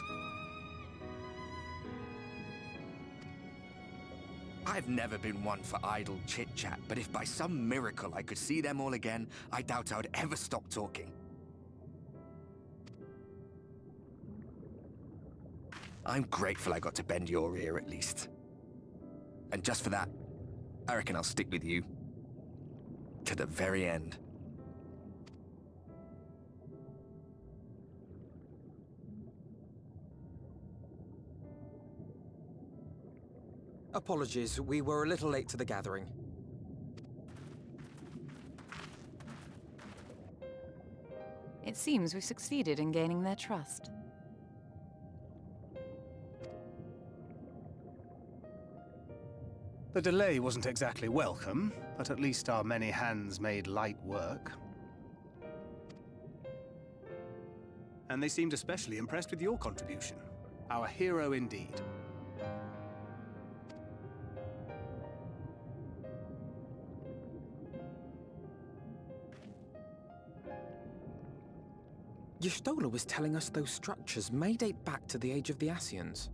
I've never been one for idle chit-chat, but if by some miracle I could see them all again, I doubt I would ever stop talking. I'm grateful I got to bend your ear at least. And just for that, I reckon I'll stick with you. To the very end. Apologies, we were a little late to the gathering. It seems we succeeded in gaining their trust. The delay wasn't exactly welcome, but at least our many hands made light work. And they seemed especially impressed with your contribution. Our hero indeed. Y'shtola was telling us those structures may date back to the age of the Ascians.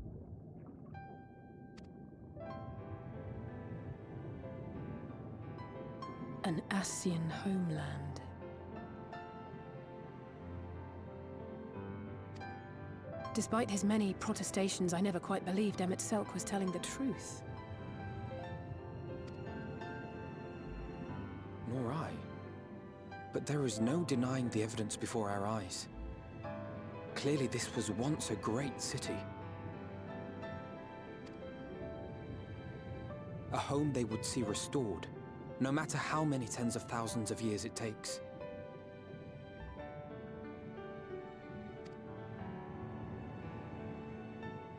An Ascian homeland. Despite his many protestations, I never quite believed Emmett Selk was telling the truth. Nor I. But there is no denying the evidence before our eyes. Clearly this was once a great city. A home they would see restored, no matter how many tens of thousands of years it takes.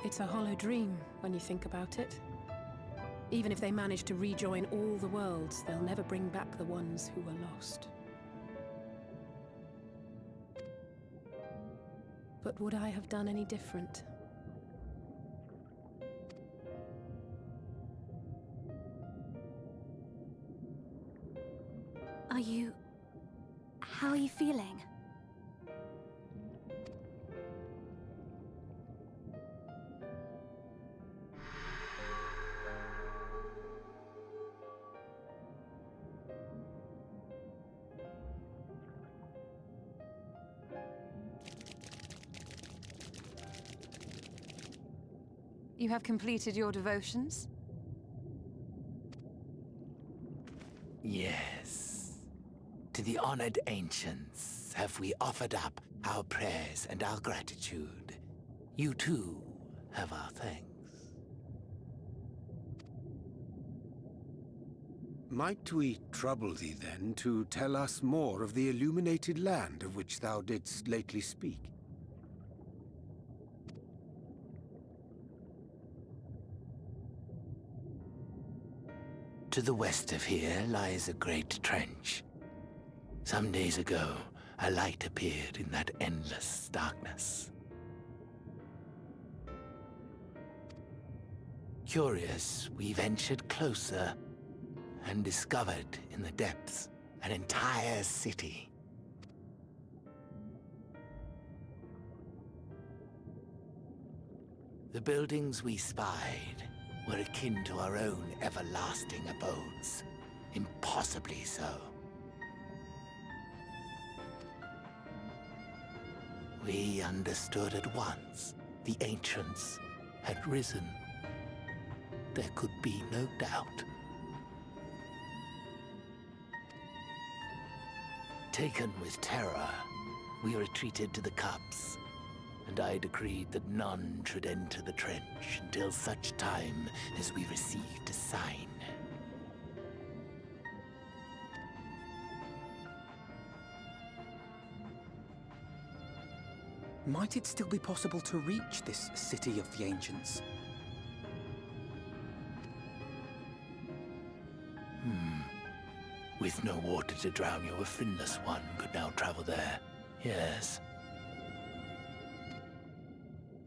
It's a hollow dream when you think about it. Even if they manage to rejoin all the worlds, they'll never bring back the ones who were lost. But would I have done any different? How are you feeling? You have completed your devotions? Yes. To the honored ancients have we offered up our prayers and our gratitude. You too have our thanks. Might we trouble thee then to tell us more of the illuminated land of which thou didst lately speak? To the west of here lies a great trench. Some days ago, a light appeared in that endless darkness. Curious, we ventured closer and discovered in the depths an entire city. The buildings we spied were akin to our own everlasting abodes. Impossibly so. We understood at once the ancients had risen. There could be no doubt. Taken with terror, we retreated to the cups, and I decreed that none should enter the trench until such time as we received a sign. Might it still be possible to reach this city of the ancients? With no water to drown you, a finless one could now travel there. Yes.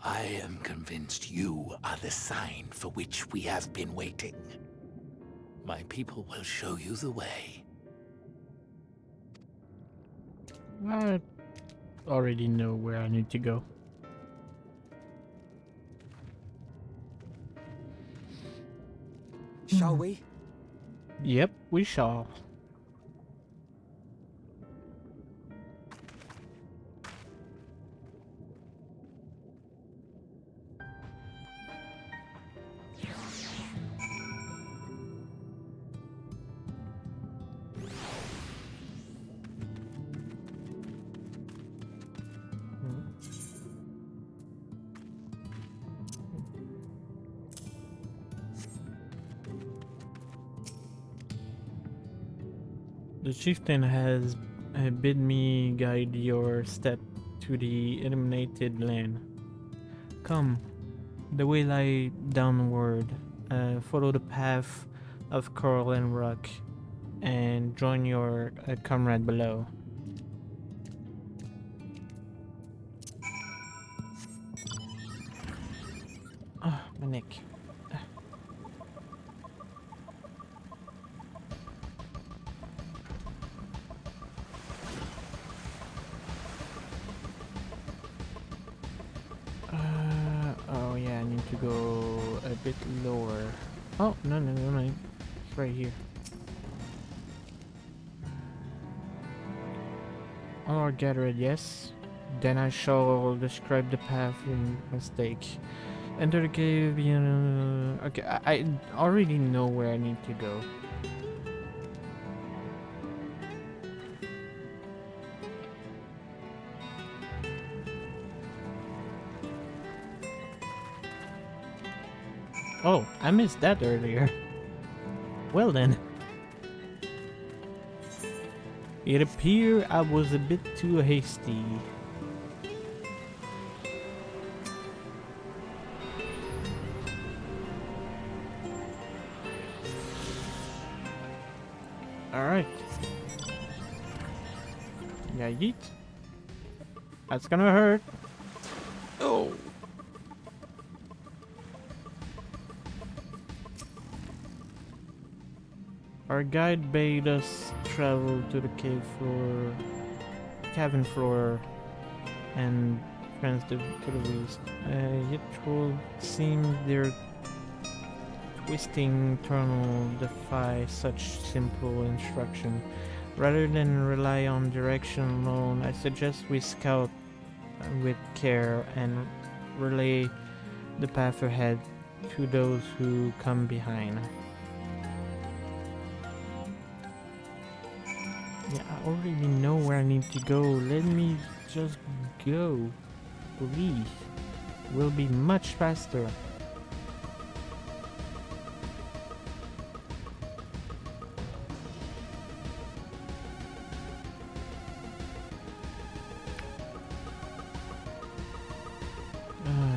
I am convinced you are the sign for which we have been waiting. My people will show you the way. I already know where I need to go. Shall we? Yep, we shall. The chieftain has bid me guide your step to the illuminated land. Come, the way lie downward. Follow the path of coral and rock, and join your comrade below. Ah, my neck. Oh yeah, I need to go a bit lower. Oh, no, it's right here. Or gather it, yes. Then I shall describe the path in mistake. Enter the cave, you know. Okay, I already know where I need to go. Oh, I missed that earlier. Well then. It appeared I was a bit too hasty. Alright. Yeah, yeet. That's gonna hurt. Oh. Our guide bade us travel to the cabin floor, and friends to the west. Yet will seem their twisting tunnel defy such simple instruction. Rather than rely on direction alone, I suggest we scout with care and relay the path ahead to those who come behind. Yeah, I already know where I need to go. Let me just go. Please. Will be much faster.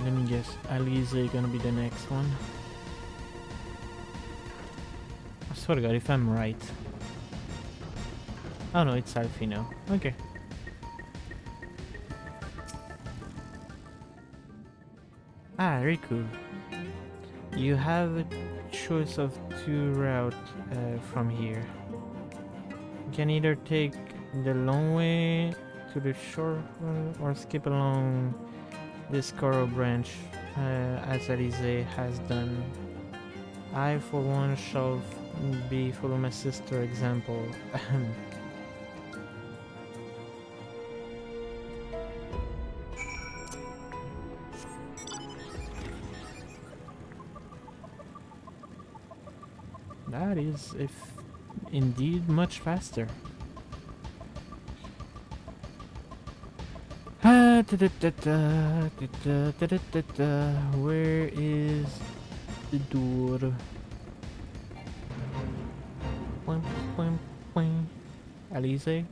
Let me guess. Alize gonna be the next one. I swear to God, if I'm right. Oh no, it's Alfino. Okay. Ah, very cool. You have a choice of two routes from here. You can either take the long way to the short one or skip along this coral branch as Alize has done. I for one shall follow my sister's example. That is, if indeed, much faster. Where is the door? Alize?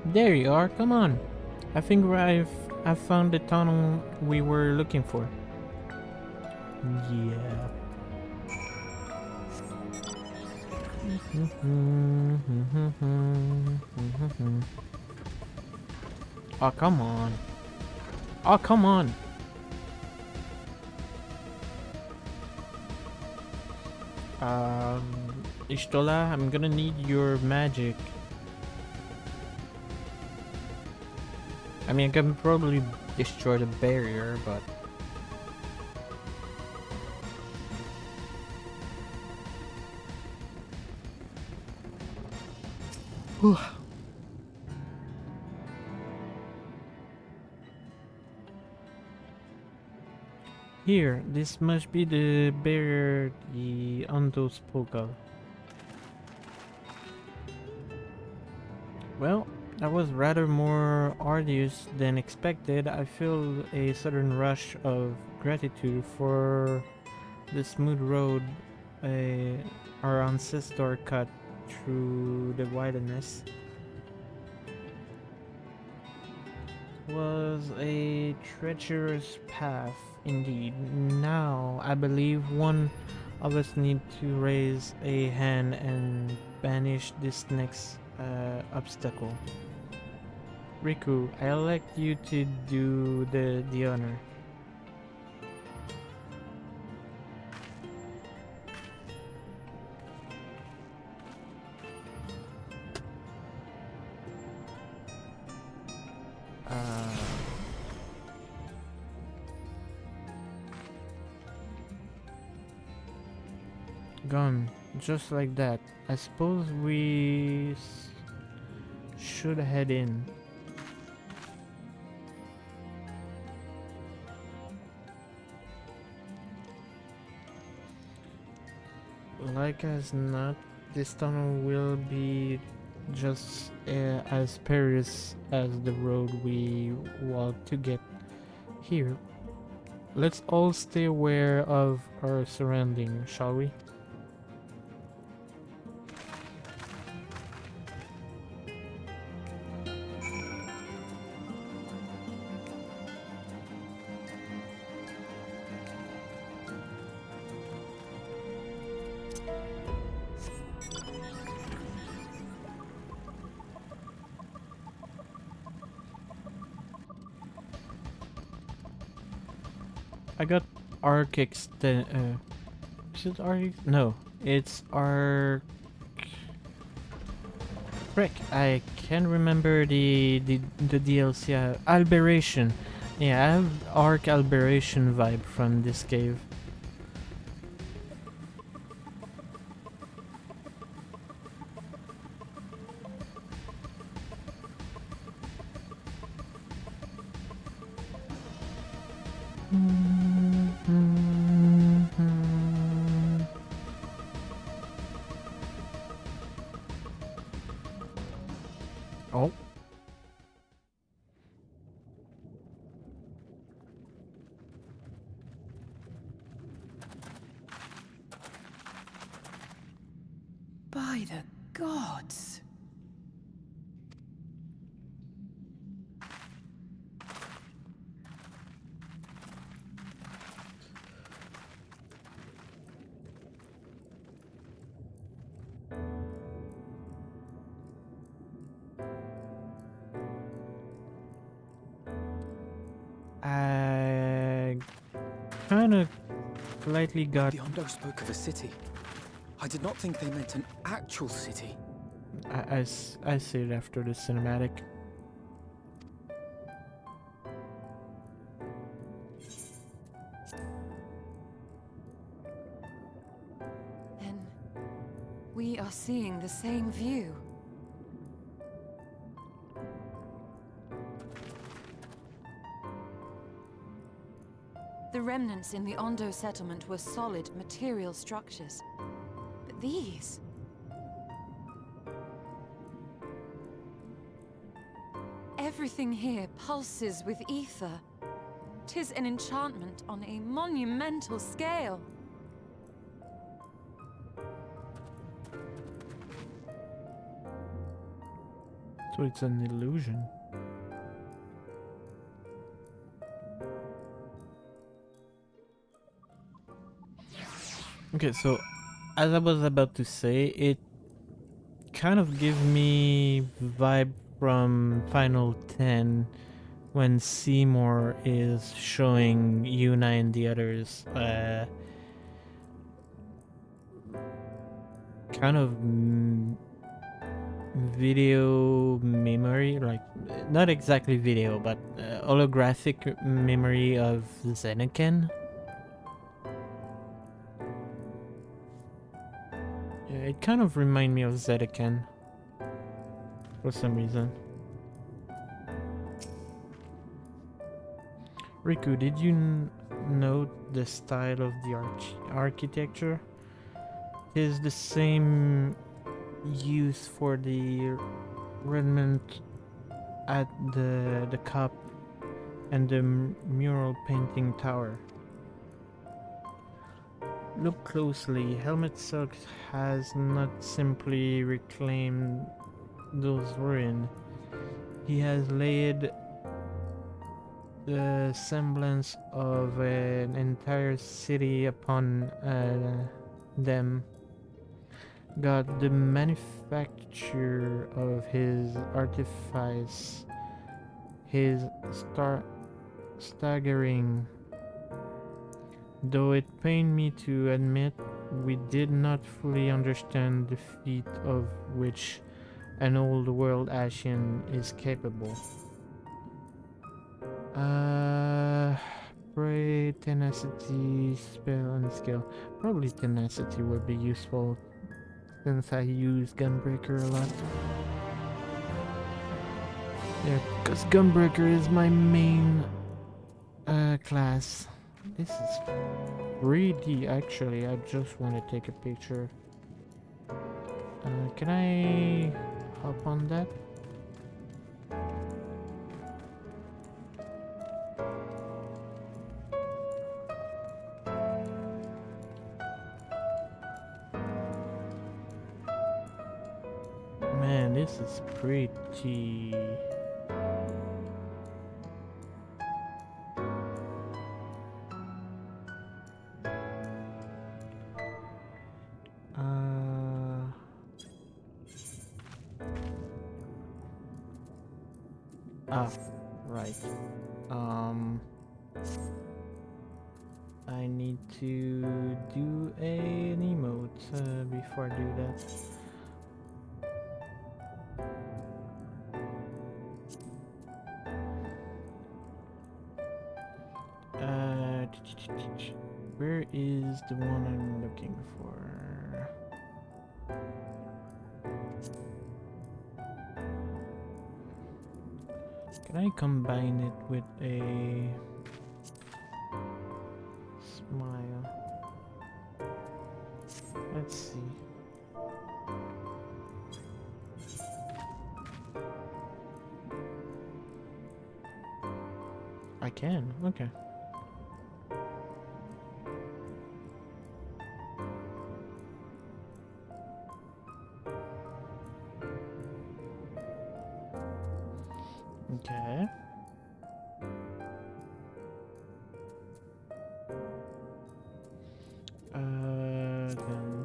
There you are, come on. I think I've found the tunnel we were looking for. Yeah. Oh, come on. Oh, come on. Ishtola, I'm gonna need your magic I mean, I can probably destroy the barrier, but... Whew. Here, this must be the barrier the Undo spoke of. Well, that was rather more arduous than expected. I feel a sudden rush of gratitude for the smooth road our ancestor cut through the wilderness. Was a treacherous path indeed. Now I believe one of us need to raise a hand and banish this next obstacle. Riku, I'll let you to do the honor. Gone, just like that. I suppose we should head in. Like as not, this tunnel will be just as perilous as the road we walked to get here. Let's all stay aware of our surroundings, shall we? I got arc extend. Is it arc? No, it's arc. Frick, I can't remember the DLC. Aberration. Yeah, I have arc aberration vibe from this cave. Oh. By the gods. I kind of slightly got. The Ondo spoke of a city. I did not think they meant an actual city. I see it after the cinematic. Then we are seeing the same view. The remnants in the Ondo settlement were solid material structures. But these... everything here pulses with ether. 'Tis an enchantment on a monumental scale. So it's an illusion. Okay, so as I was about to say, it kind of gives me vibe from Final 10 when Seymour is showing Yuna and the others kind of video memory, like not exactly video, but holographic memory of Zeniken. Yeah, it kind of reminds me of Zeniken for some reason. Riku, did you note the style of the architecture? It is the same use for the remnant at the cup and the mural painting tower. Look closely. Helmet Silk has not simply reclaimed those ruins. He has laid the semblance of an entire city upon them. God, the manufacture of his artifice, his staggering. Though it pained me to admit, we did not fully understand the feat of which an old world Ashen is capable. Pray, tenacity, spell, and skill. Probably tenacity would be useful since I use Gunbreaker a lot. Yeah, because Gunbreaker is my main class. This is pretty, actually. I just want to take a picture. Can I hop on that? Man, this is pretty. Right. I need to do an emote before I do that. Where is the one I'm looking for? Can I combine it with a smile? Let's see. I can, okay. Okay. Then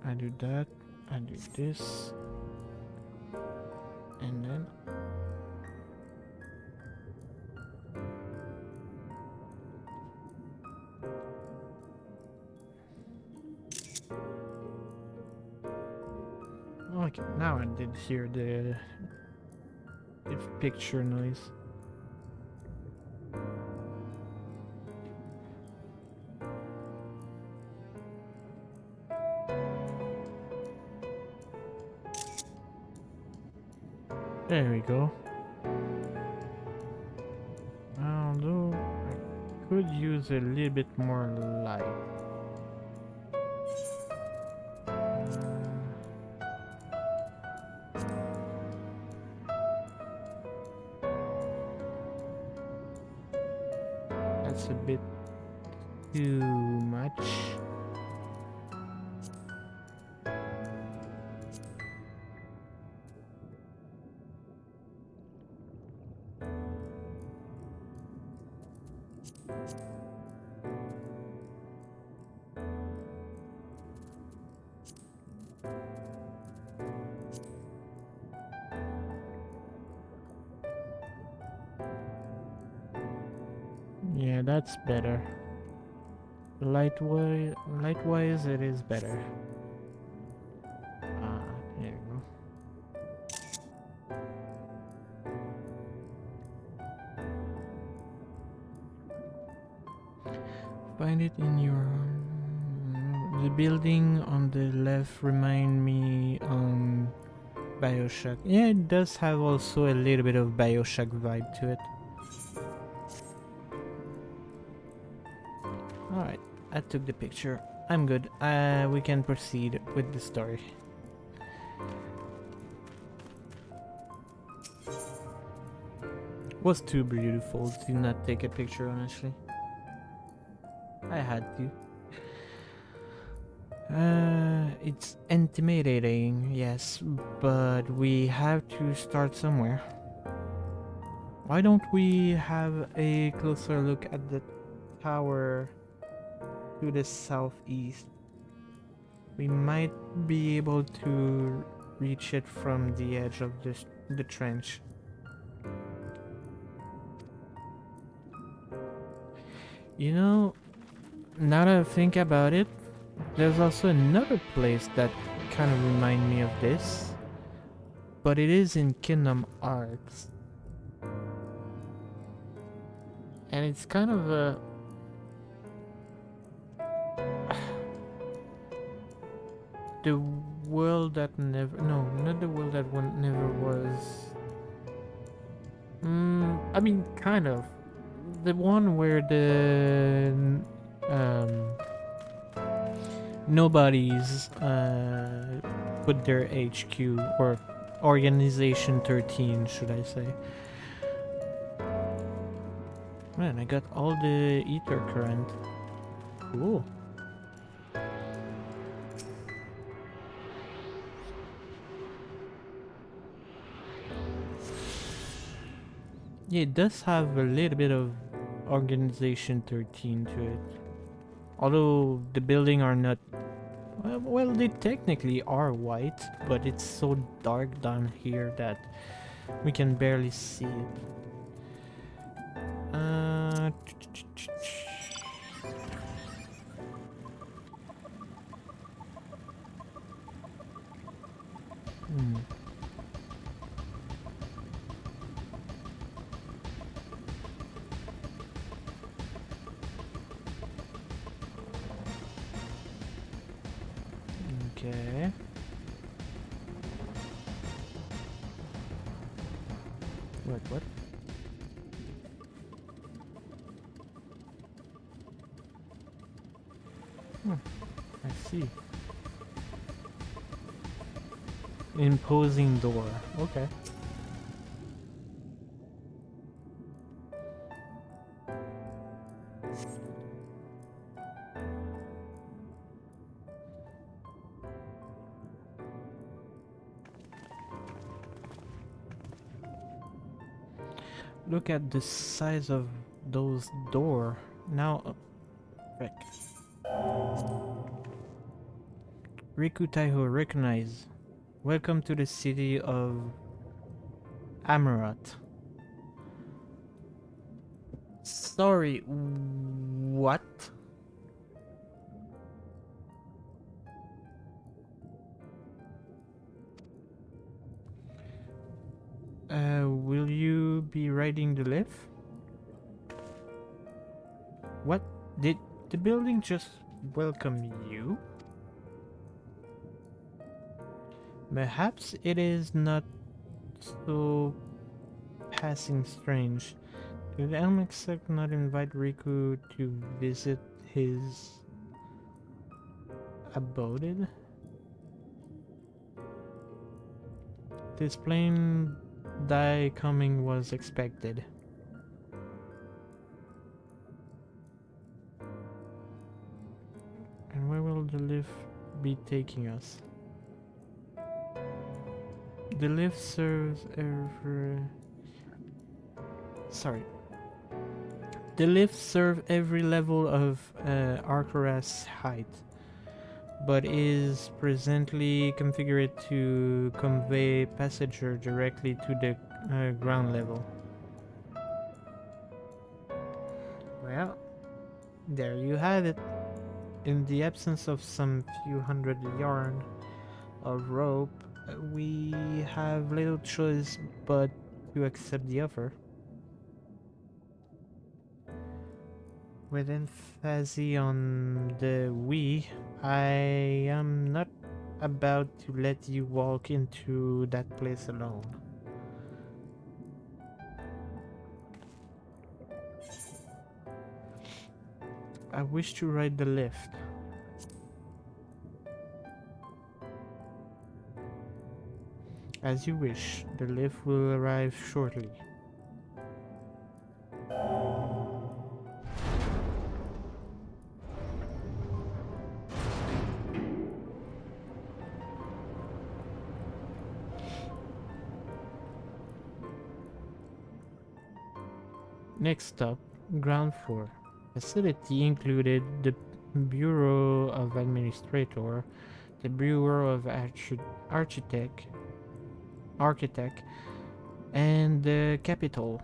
I do that, I do this, and then okay, now I did hear the picture noise. There we go. Although I could use a little bit more light. That's a bit too much. that's better. Lightwise, it is better. There you go. Find it in your... The building on the left remind me Bioshock. Yeah, it does have also a little bit of Bioshock vibe to it. Alright, I took the picture. I'm good. We can proceed with the story. Was too beautiful to not take a picture, honestly. I had to. It's intimidating, yes, but we have to start somewhere. Why don't we have a closer look at the tower to the southeast? We might be able to reach it from the edge of the trench. You know, now that I think about it, there's also another place that kind of remind me of this, but it is in Kingdom Hearts. And it's kind of a... the world that never... No, not the world that never was... I mean, kind of. The one where the... nobodies put their HQ, or Organization 13, should I say. Man, I got all the ether current. Cool. Yeah, it does have a little bit of Organization 13 to it. Although the building are not... Well, they technically are white, but it's so dark down here that we can barely see it. Okay. What? I see. Imposing door. Okay. Look at the size of those door. Now, frick. Riku Taiho, recognize. Welcome to the city of Amarat. Sorry, what? Will you be riding the lift? What? Did the building just welcome you? Perhaps it is not so passing strange. Did Elmexec not invite Riku to visit his abode? This plane die coming was expected. And where will the lift be taking us? The lift serves every... Sorry. The lift serves every level of Arcaras height, but is presently configured to convey passenger directly to the ground level. Well, there you have it. In the absence of some few hundred yarn of rope, we have little choice but to accept the offer. With emphasis on the we, I am not about to let you walk into that place alone. I wish to ride the lift. As you wish, the lift will arrive shortly. Next stop, ground floor. Facility included the Bureau of Administrator, the Bureau of Architect, and the Capitol.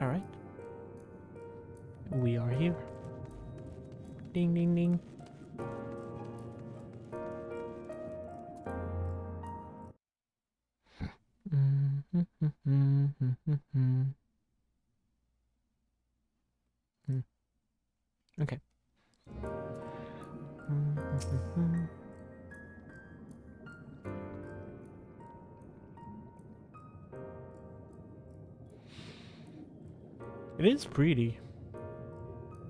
Alright. We are here. Ding ding ding. Okay. It is pretty.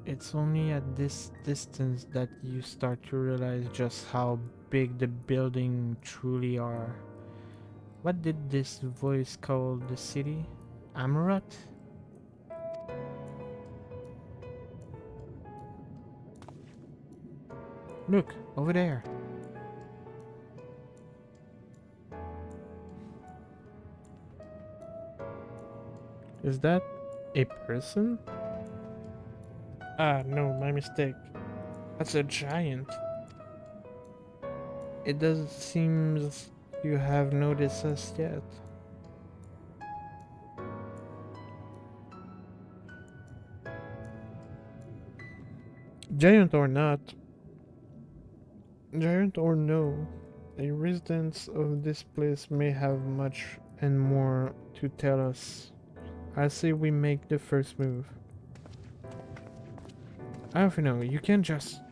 It's only at this distance that you start to realize just how big the buildings truly are. What did this voice call the city? Amarat? Look, over there. Is that a person? Ah, no, my mistake. That's a giant. It doesn't seem you have noticed us yet. Giant or not, giant or no, the residents of this place may have much and more to tell us. I say we make the first move. I don't know, you can't just...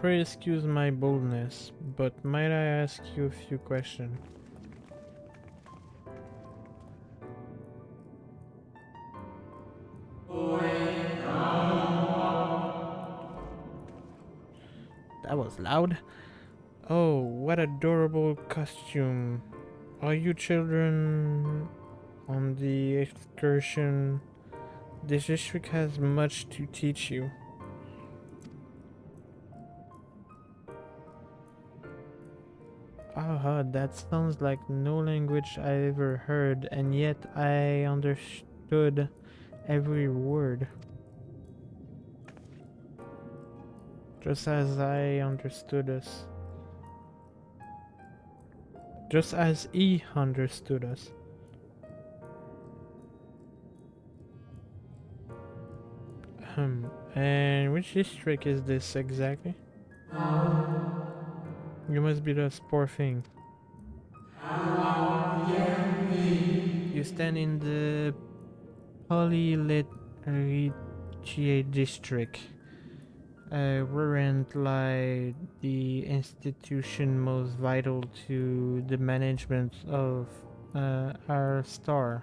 Pray excuse my boldness, but might I ask you a few questions? That was loud. Oh, what adorable costume. Are you children on the excursion? This district has much to teach you. Ah, that sounds like no language I ever heard, and yet I understood every word. Just as I understood us. Just as he understood us. And which district is this exactly? You must be the poor thing. You stand in the Polyliterature district, wherein lie the institution most vital to the management of our star.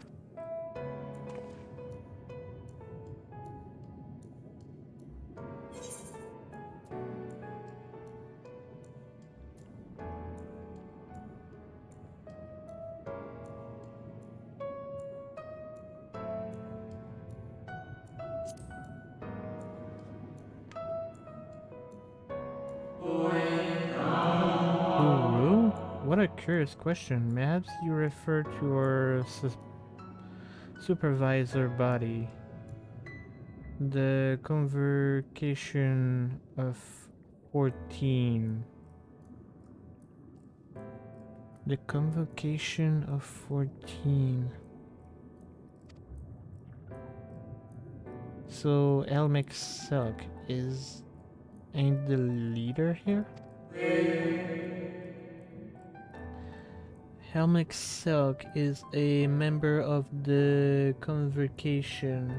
What a Curious question. Perhaps you refer to our supervisor body. The Convocation of 14. The Convocation of 14. So Elmec Selk ain't the leader here? Helmix Selk is a member of the Convocation.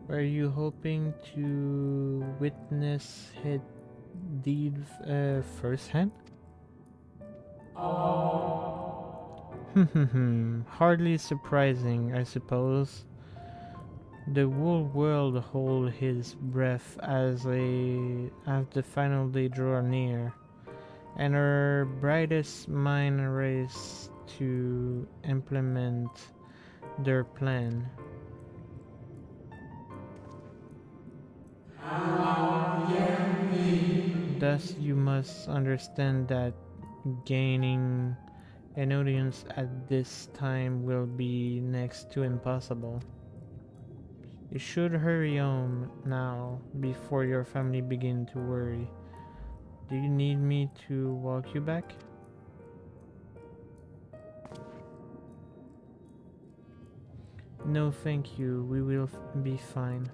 Were you hoping to witness his deed firsthand? Hardly surprising, I suppose. The whole world hold his breath as the final day draw near, and our brightest mind race to implement their plan. Thus, you must understand that gaining an audience at this time will be next to impossible. You should hurry home now before your family begin to worry. Do you need me to walk you back? No, thank you. We will be fine.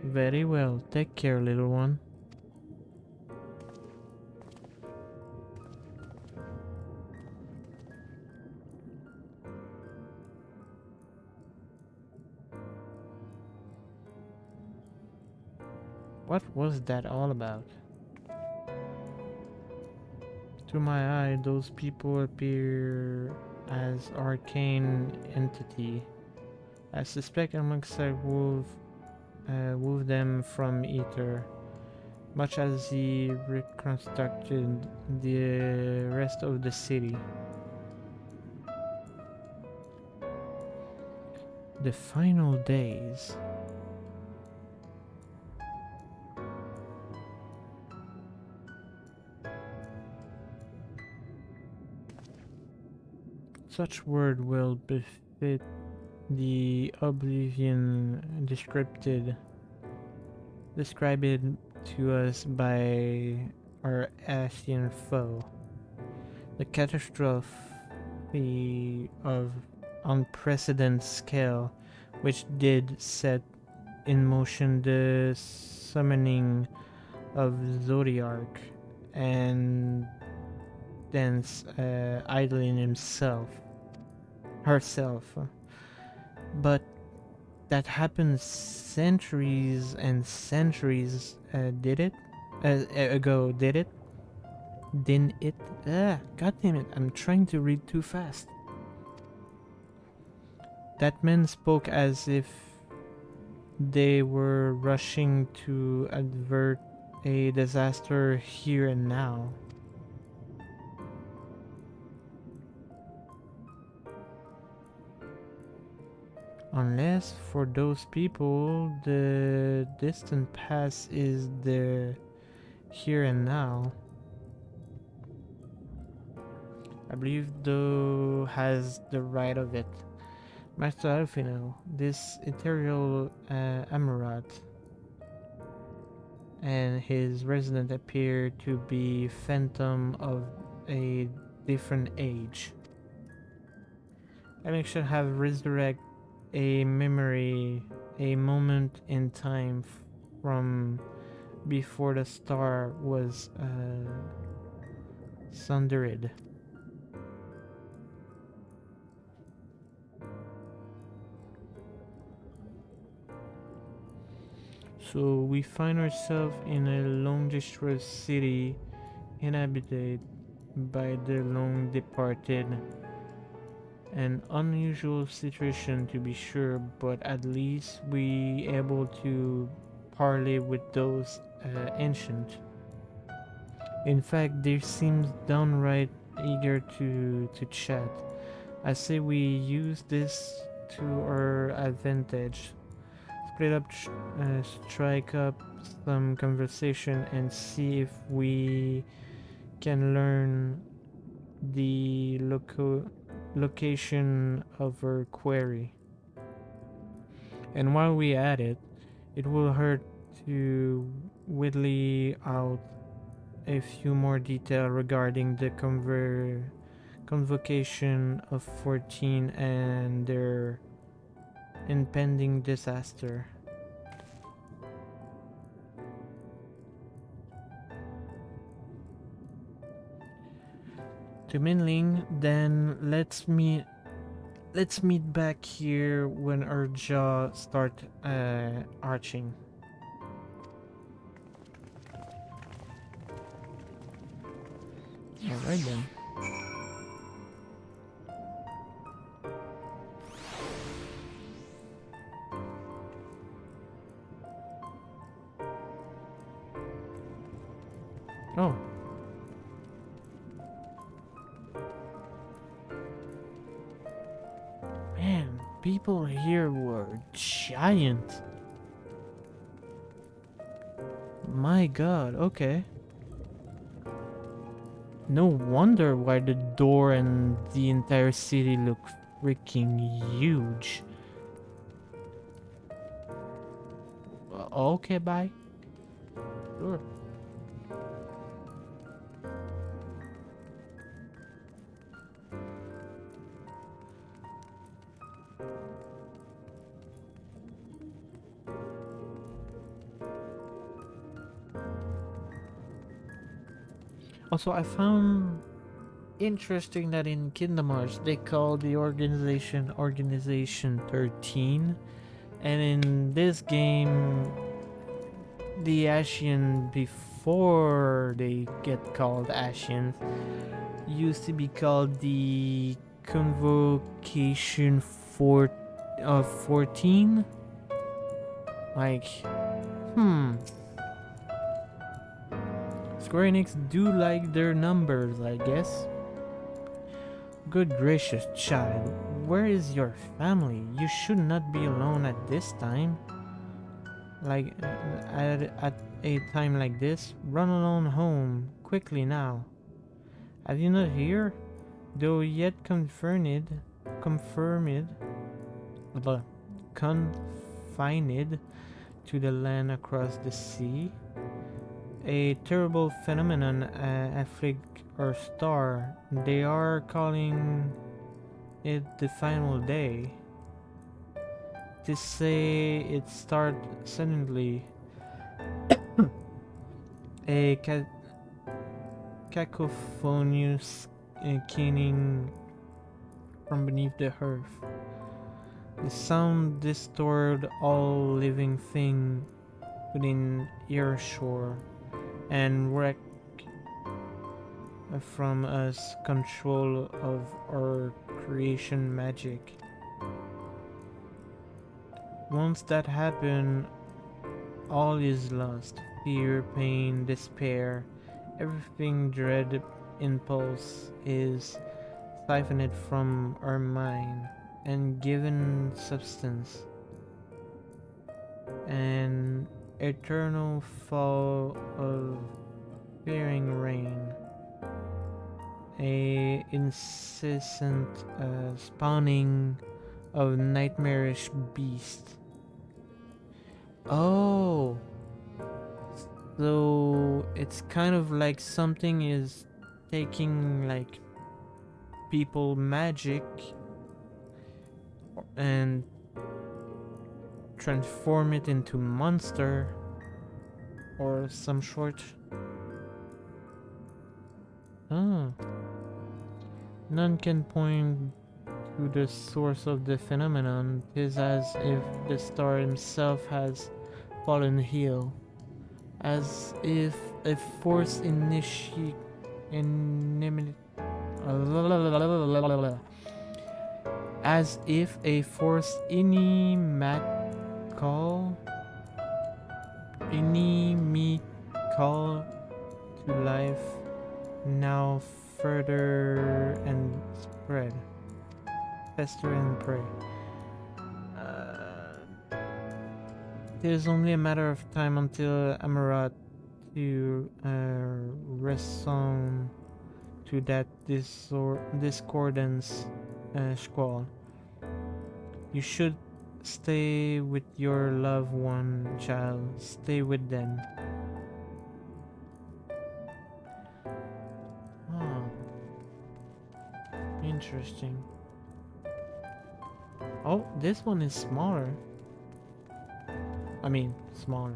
Very well. Take care, little one. What was that all about? To my eye, those people appear as arcane entity. I suspect alongside wove them from ether, much as he reconstructed the rest of the city. The final days. Such word will befit the oblivion described to us by our Ascian foe. The catastrophe of unprecedented scale which did set in motion the summoning of Zodiarch and thence idling herself. But that happened centuries and centuries ago, did it? Didn't it? God damn it, I'm trying to read too fast. That man spoke as if they were rushing to avert a disaster here and now. Unless for those people the distant past is the here and now. I believe though has the right of it. Master Alfino, this ethereal Amarat and his resident appear to be phantom of a different age. I should have resurrected a memory, a moment in time from before the star was sundered. So we find ourselves in a long distressed city inhabited by the long departed. An unusual situation to be sure, but at least we able to parley with those ancient. In fact, they seem downright eager to chat. I say we use this to our advantage. strike up some conversation and see if we can learn the location of her quarry. And while we at it, it will hurt to whittle out a few more detail regarding the convocation of 14 and their impending disaster. To Minling, then let's meet back here when our jaw start arching. Alright then. Oh. Man, people here were giant. My god, okay. No wonder why the door and the entire city look freaking huge. Okay, bye. Sure. Also, I found interesting that in Kingdom Hearts they call the organization Organization 13, and in this game the Ashian, before they get called Ashians, used to be called the Convocation 14. Like, Square Enix do like their numbers, I guess. Good gracious, child, where is your family? You should not be alone at this time. Like, at a time like this, run alone home, quickly now. Have you not heard? Though yet confined to the land across the sea, a terrible phenomenon afflict our star. They are calling it the final day. To say it start suddenly, a cacophonous keening from beneath the earth. The sound distorted all living thing within earshot and wreck from us control of our creation magic. Once that happened, all is lost. Fear, pain, despair, everything dread impulse is siphoned from our mind and given substance. An eternal fall of fearing rain. A incessant spawning of nightmarish beasts. Oh, so it's kind of like something is taking like people magic and transform it into monster or some sort. Oh. None can point to the source of the phenomenon. 'Tis as if the star himself has fallen ill, as if a force as if a force inimical to life now further and spread, fester and pray. There's only a matter of time until Amarat to resound to that discordance squall. You should stay with your loved one, child. Stay with them. Oh, interesting. Oh, this one is smaller. I mean, smaller.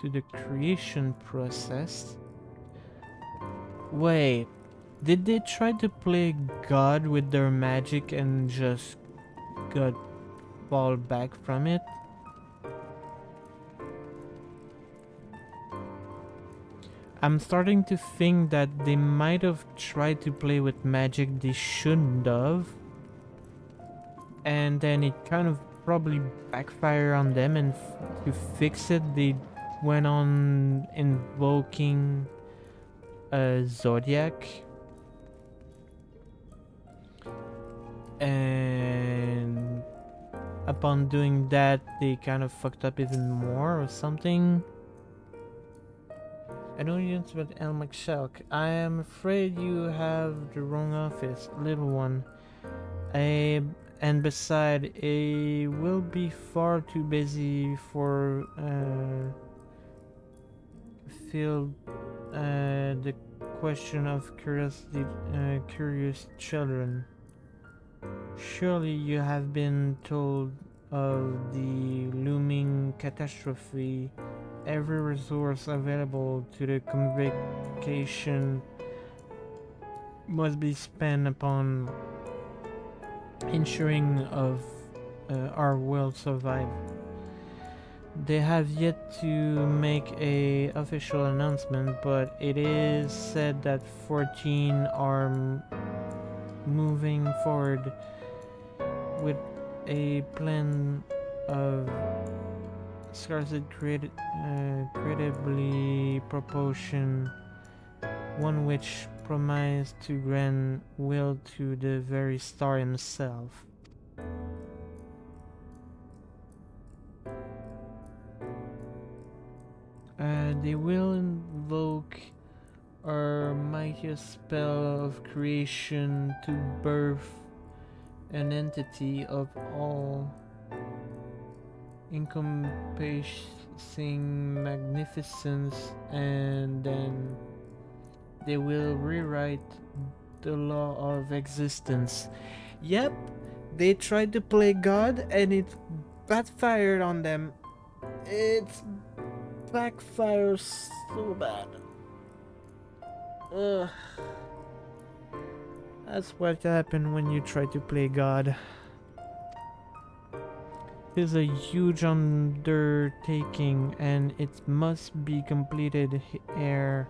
To the creation process. Wait, did they try to play God with their magic and just got fall back from it? I'm starting to think that they might have tried to play with magic they shouldn't have, and then it kind of probably backfired on them, and to fix it they went on invoking a Zodiac, and upon doing that they kind of fucked up even more or something. I know you but El McShelk. I am afraid you have the wrong office, little one. And beside, I will be far too busy for feel the question of curious children. Surely you have been told of the looming catastrophe. Every resource available to the convocation must be spent upon ensuring of our world survive. They have yet to make a official announcement, but it is said that 14 are moving forward with a plan of scarcely credibly proportion, one which promised to grant will to the very star himself. They will invoke our mightiest spell of creation to birth an entity of all encompassing magnificence, and then they will rewrite the law of existence. Yep, they tried to play God and it backfired on them. It's backfires so bad. Ugh. That's what happened when you try to play God. It is a huge undertaking and it must be completed ere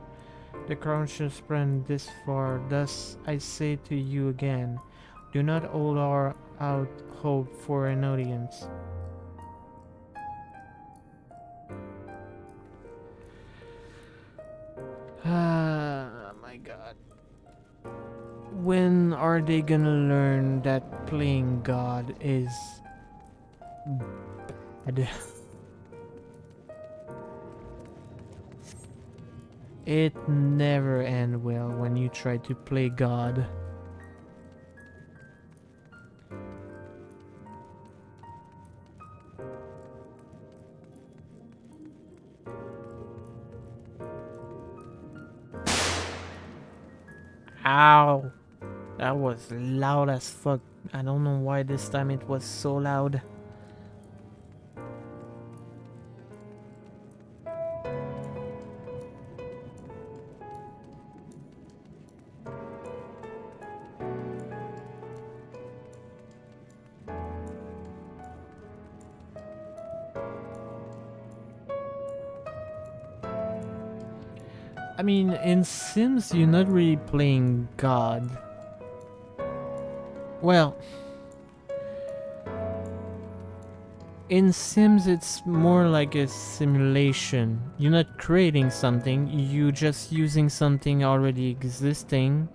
the crown should spread this far. Thus I say to you again, do not hold out hope for an audience. Ah, my God. When are they gonna learn that playing God is bad? It never ends well when you try to play God. Ow! That was loud as fuck. I don't know why this time it was so loud. I mean, in Sims, you're not really playing God. Well, in Sims, it's more like a simulation. You're not creating something, you're just using something already existing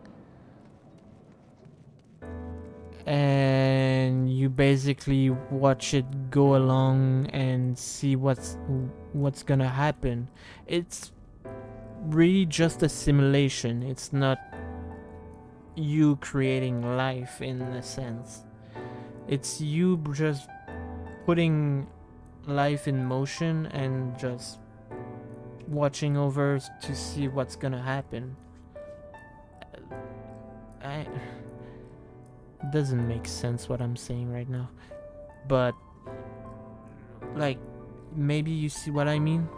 and you basically watch it go along and see what's gonna happen. It's really just a simulation. It's not you creating life in a sense. It's you just putting life in motion and just watching over to see what's gonna happen. It doesn't make sense what I'm saying right now, but like, maybe you see what I mean.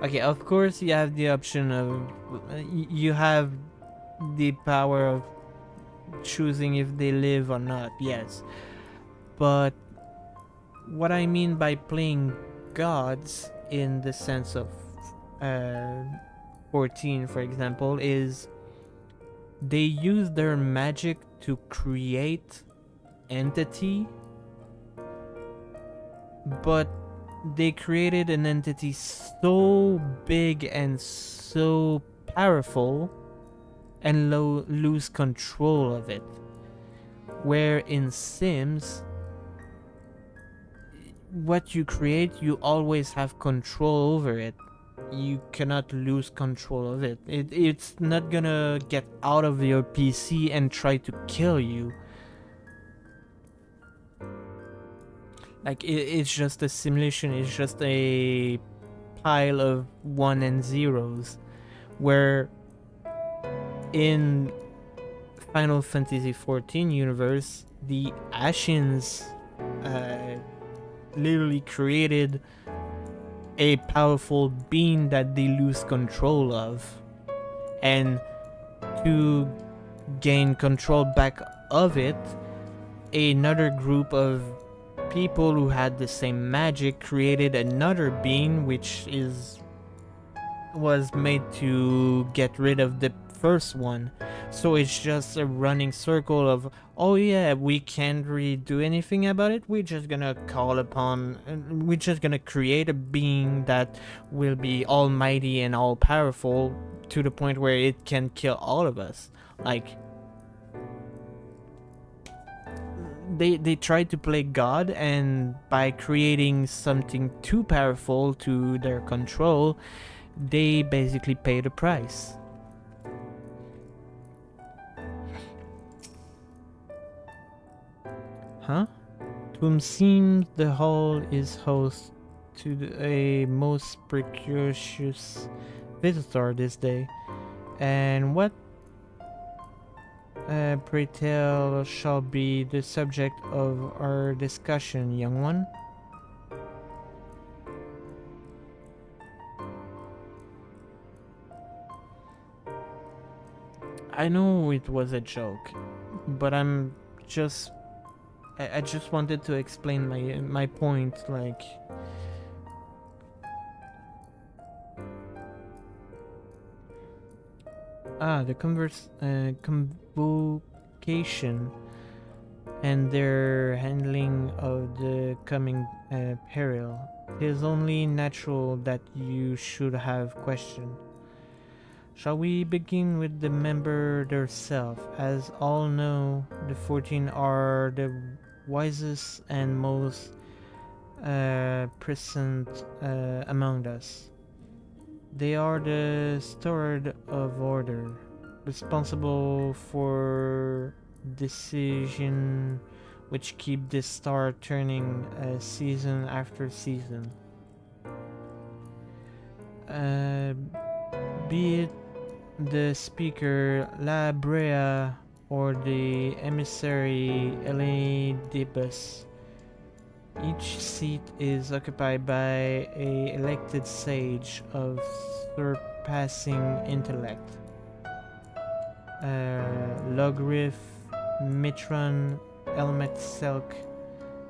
Okay, of course you have the option of you have the power of choosing if they live or not, yes. But what I mean by playing gods in the sense of 14, for example, is they use their magic to create entity, but they created an entity so big and so powerful and lose control of it. Where in Sims, what you create, you always have control over it. You cannot lose control of it. It's not gonna get out of your PC and try to kill you. Like, it's just a simulation. It's just a pile of 1 and zeros. Where in Final Fantasy XIV universe, the Ashians literally created a powerful being that they lose control of. And to gain control back of it, another group of people who had the same magic created another being which was made to get rid of the first one. So it's just a running circle of, oh yeah, we can't really do anything about it, we're just gonna we're just gonna create a being that will be almighty and all powerful to the point where it can kill all of us. Like, they tried to play God, and by creating something too powerful to their control, they basically pay the price. Huh? To whom seems the hall is host to a most precocious visitor this day. And what, pray tell, shall be the subject of our discussion, young one? I know it was a joke, but I just wanted to explain my point, like... the convocation and their handling of the coming peril. It is only natural that you should have questioned. Shall we begin with the member themselves? As all know, the 14 are the wisest and most present among us. They are the steward of order, responsible for decision which keep this star turning season after season. Be it the speaker La Brea or the emissary Elidibus, each seat is occupied by a elected sage of surpassing intellect. Logrif, Mitron, Elmet Selk,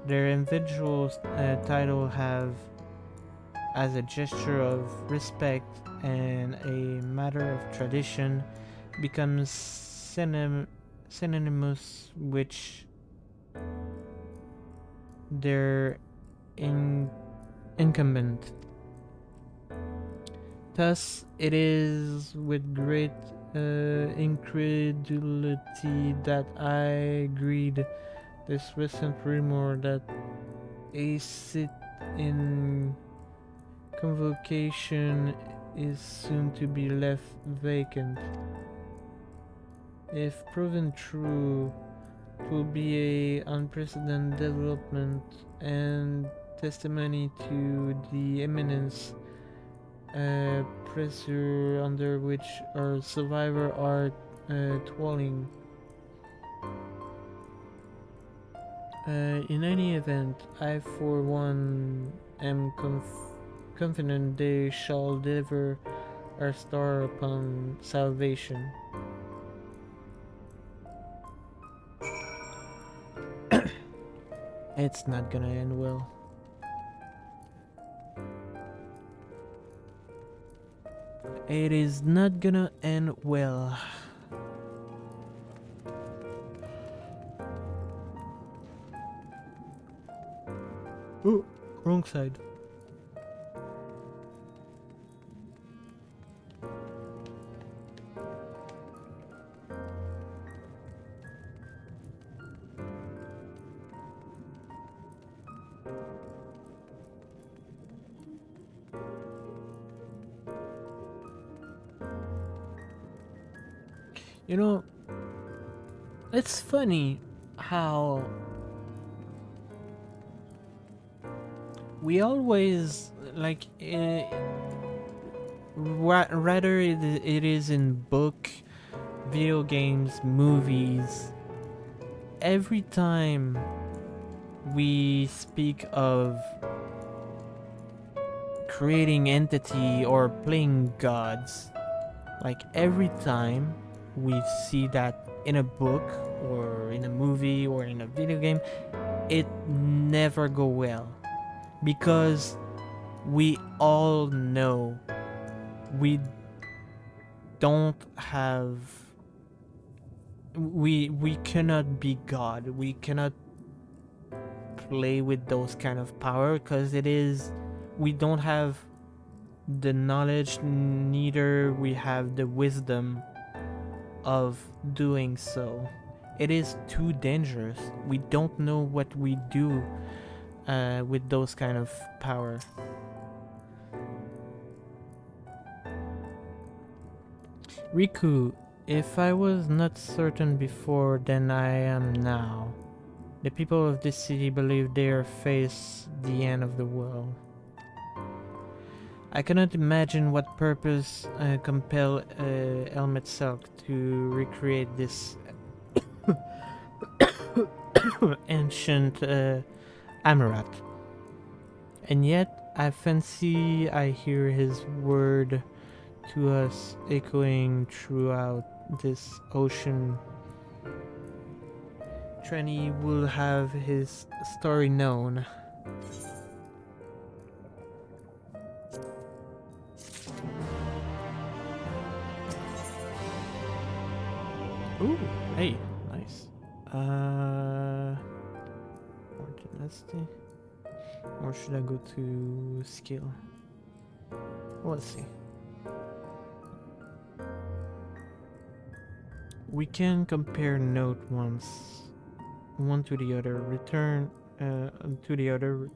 their individual title have, as a gesture of respect and a matter of tradition, becomes synonymous with their incumbent Thus, it is with great incredulity that I greet this recent rumor that a seat in convocation is soon to be left vacant. If proven true, it will be a unprecedented development and testimony to the imminence pressure under which our survivors are toiling. In any event, I for one am confident they shall deliver our star upon salvation. It's not gonna end well. It is not gonna end well. Oh, wrong side. You know, it's funny how we always like rather it is in book, video games, movies. Every time we speak of creating entity or playing gods, like every time we see that in a book or in a movie or in a video game, it never go well, because we all know we don't have, we cannot be God, we cannot play with those kind of power, because it is, we don't have the knowledge, neither we have the wisdom of doing so. It is too dangerous. We don't know what we do with those kind of power. Riku, if I was not certain before than I am now, the people of this city believe they are face the end of the world. I cannot imagine what purpose compel Helmet Selk to recreate this ancient Amarat. And yet, I fancy I hear his word to us echoing throughout this ocean. Trenny will have his story known. Ooh, hey, nice. More tenacity. Or should I go to skill? Let's see. We can compare note one to the other. Return to the other.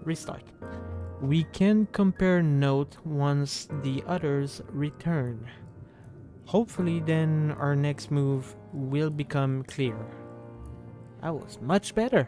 Restart. We can compare note once the others return. Hopefully then our next move will become clear. That was much better.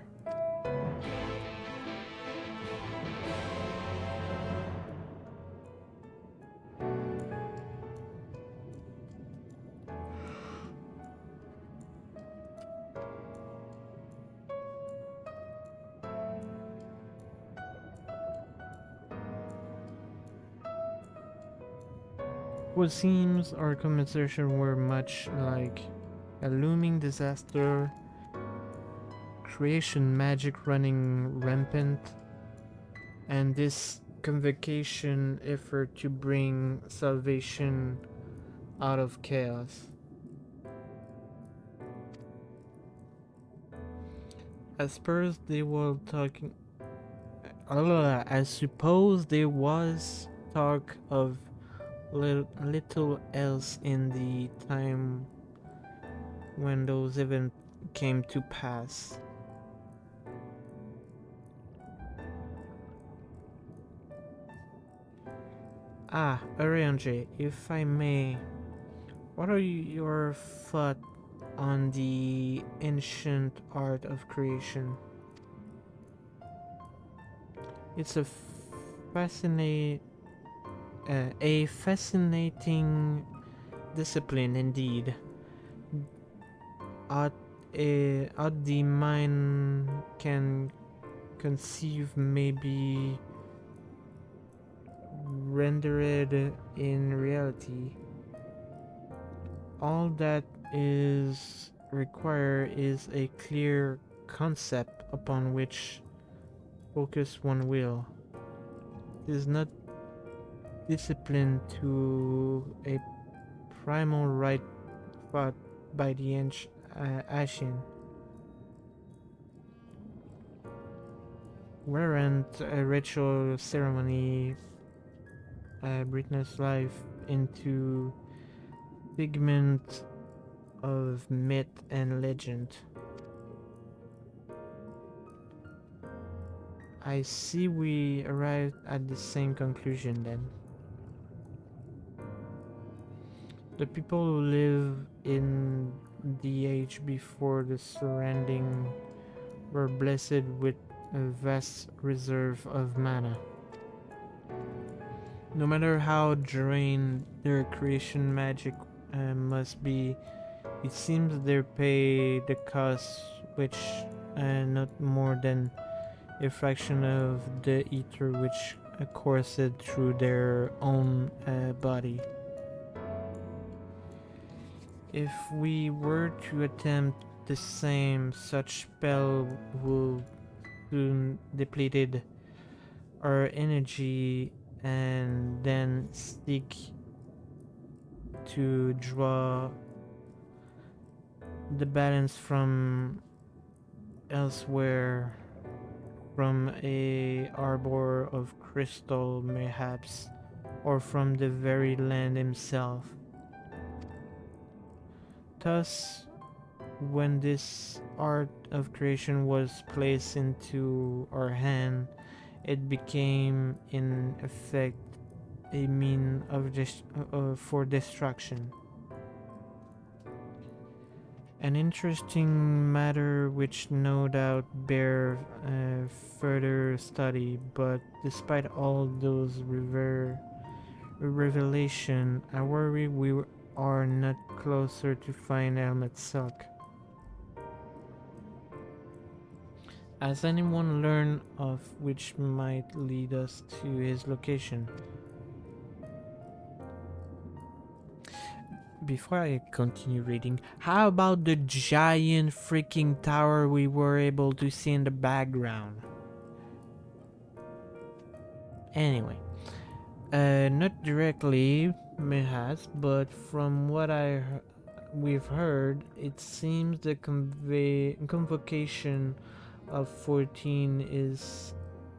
What seems our conversation were much like a looming disaster, creation magic running rampant, and this convocation effort to bring salvation out of chaos. As per they were talking, I suppose there was talk of little else in the time when those events came to pass. Ah, Arianje, if I may, what are your thoughts on the ancient art of creation? It's a fascinating discipline indeed. Art, art the mind can conceive maybe rendered in reality. All that is required is a clear concept upon which focus one will. It is not disciplined to a primal right thought by the Ashen, wherein a ritual ceremony brightens life into figment of myth and legend. I see we arrived at the same conclusion then. The people who live in the age before the surrounding were blessed with a vast reserve of mana. No matter how drained their creation magic must be, it seems they pay the cost, which not more than a fraction of the ether which coursed through their own body. If we were to attempt the same, such spell would soon depleted our energy and then seek to draw the balance from elsewhere, from a arbor of crystal mayhaps, or from the very land himself. Thus, when this art of creation was placed into our hand, it became in effect a mean of for destruction. An interesting matter which no doubt bear further study, but despite all those revelation, I worry we are not closer to find Helmet Silk. Has anyone learned of which might lead us to his location? Before I continue reading, how about the giant freaking tower we were able to see in the background? Anyway, not directly, Mehas, but from what we've heard, it seems the convocation of 14 is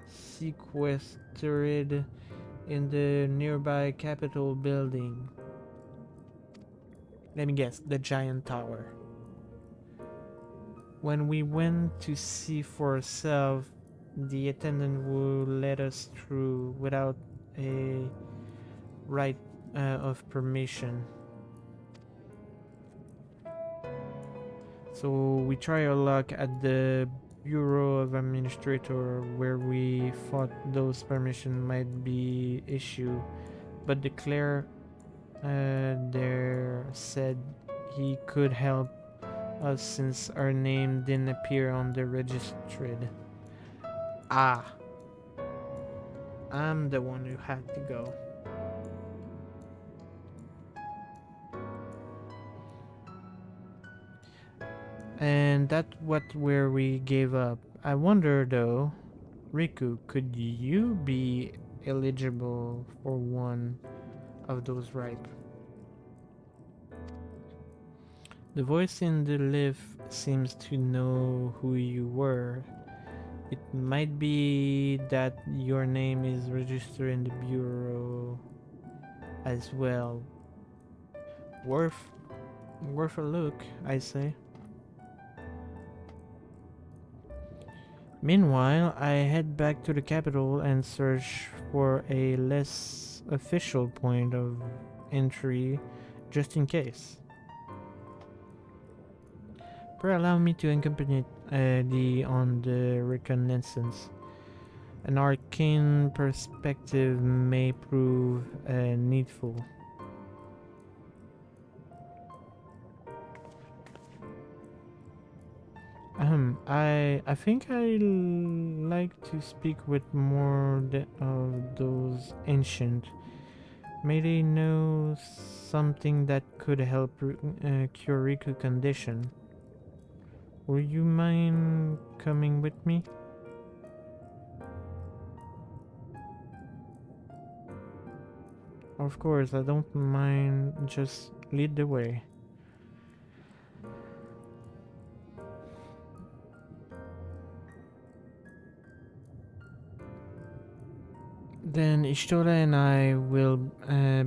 sequestered in the nearby Capitol building. Let me guess, the giant tower. When we went to see for ourselves, the attendant would let us through without a right of permission. So we try our luck at the Bureau of Administrator, where we thought those permission might be issued, but the clerk there said he could help us since our name didn't appear on the registry. Ah, I'm the one who had to go. And that's where we gave up. I wonder though, Riku, could you be eligible for one of those ripe? The voice in the lift seems to know who you were. It might be that your name is registered in the bureau as well. Worth a look, I say. Meanwhile, I head back to the capital and search for a less official point of entry just in case. Pray allow me to accompany thee on the reconnaissance. An arcane perspective may prove needful. I think I like to speak with more of those ancient. May they know something that could help cure Riku's condition. Would you mind coming with me? Of course, I don't mind. Just lead the way. Then Ishtola and I will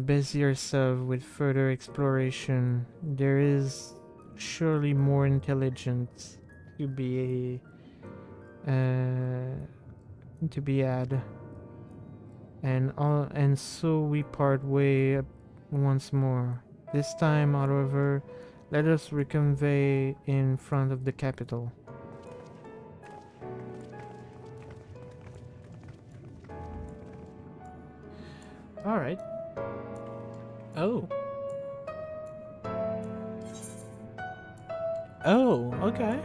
busy ourselves with further exploration. There is surely more intelligence to be had, and so we part way once more. This time, however, let us reconvey in front of the capital. Alright. Oh. Oh, okay.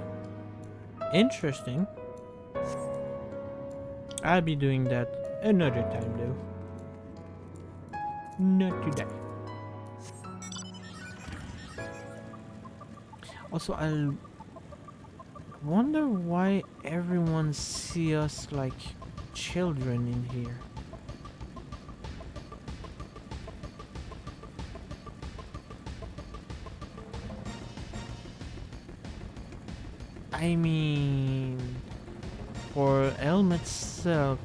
Interesting. I'll be doing that another time though. Not today. Also, I wonder why everyone see us like children in here. I mean, for Helmet Silk,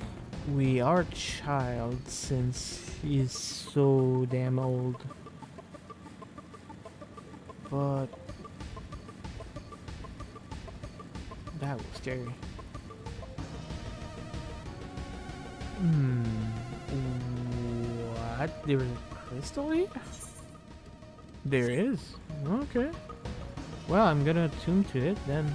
we are child since he's so damn old. But that was scary. What? There was a crystal here? There is. Okay. Well, I'm gonna attune to it then.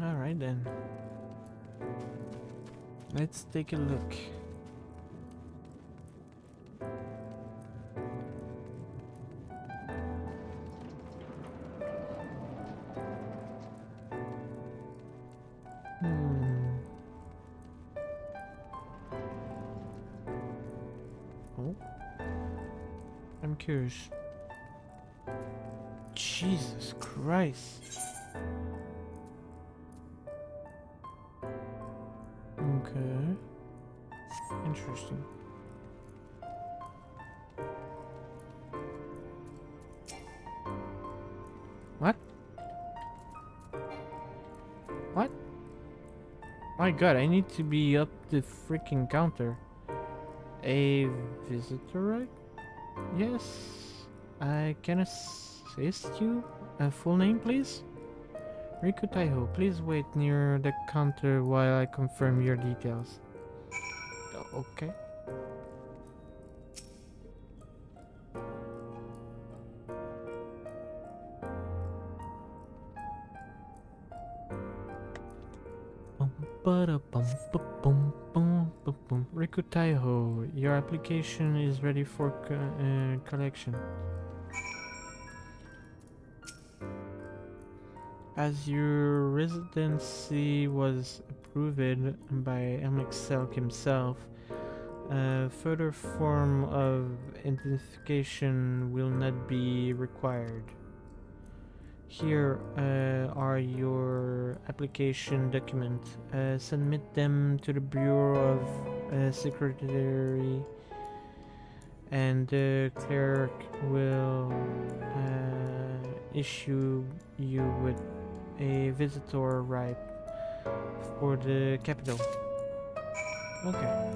Alright then. Let's take a look. Oh. I'm curious. Jesus Christ. Okay. Interesting. What? What? My god, I need to be up the freaking counter. A visitor, right? Yes. I can assist you. A full name, please? Riku Taiho, please wait near the counter while I confirm your details. Okay. Riku Taiho, your application is ready for collection. As your residency was approved by FFXIV himself, Further form of identification will not be required. Here are your application documents. Submit them to the Bureau of Secretary, and the clerk will issue you with a visitor right for the capital. Okay.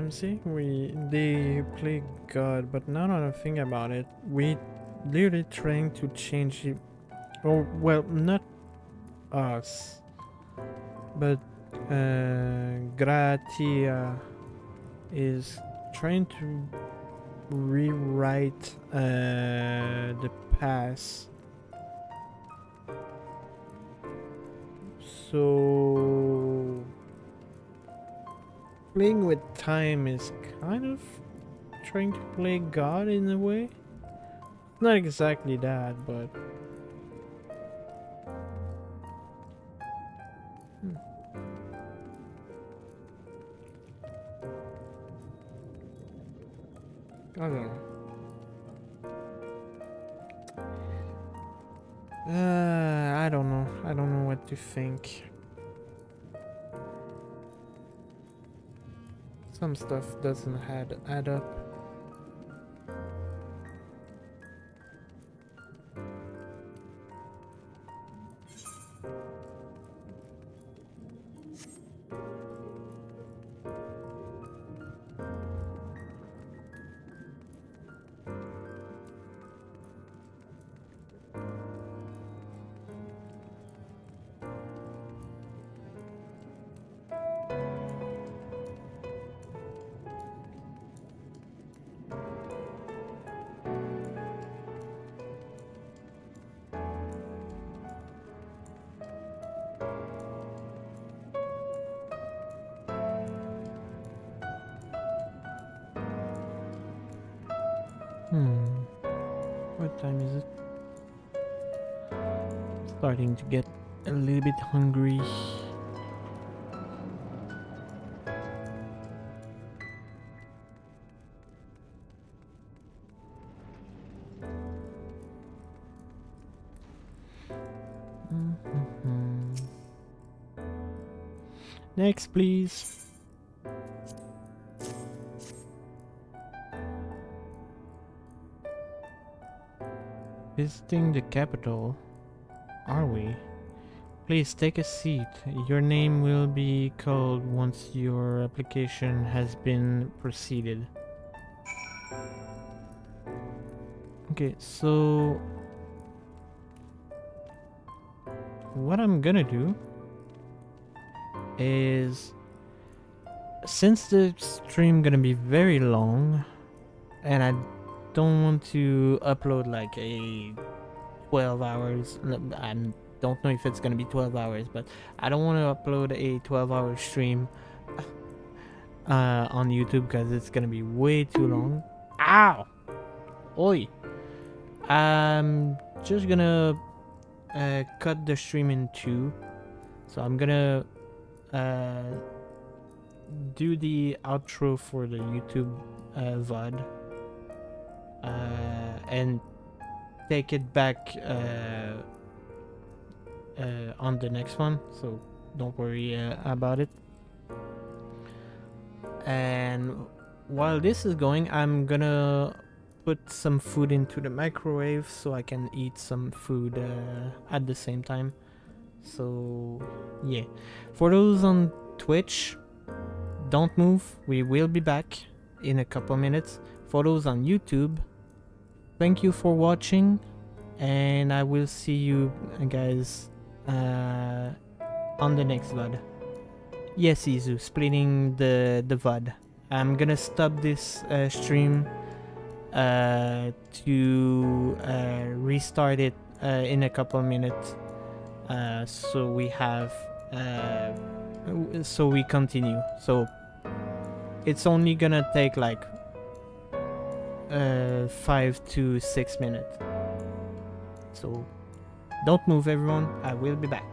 See, they play God, but now that I think about it, we literally trying to change it. Oh well, not us, but Gratia is trying to rewrite the past. So playing with time is kind of trying to play God in a way. Not exactly that, but I don't know. I don't know. I don't know what to think. Some stuff doesn't add up. What time is it? Starting to get a little bit hungry. Next, please. Visiting the capital, are we? Please take a seat. Your name will be called once your application has been proceeded. Okay, so what I'm gonna do is, since the stream gonna be very long and I don't want to upload like a 12 hours. I don't know if it's gonna be 12 hours, but I don't want to upload a 12-hour stream on YouTube because it's gonna be way too long. Ow! Oi! I'm just gonna cut the stream in two. So I'm gonna do the outro for the YouTube VOD. And take it back on the next one, so don't worry about it. And while this is going, I'm gonna put some food into the microwave so I can eat some food at the same time. So yeah, for those on Twitch, don't move, we will be back in a couple minutes. For those on YouTube, thank you for watching, and I will see you guys on the next VOD. Yes, Izu, splitting the VOD. I'm gonna stop this stream to restart it in a couple minutes, so we have so we continue. So it's only gonna take like 5 to 6 minutes. So don't move, everyone. I will be back.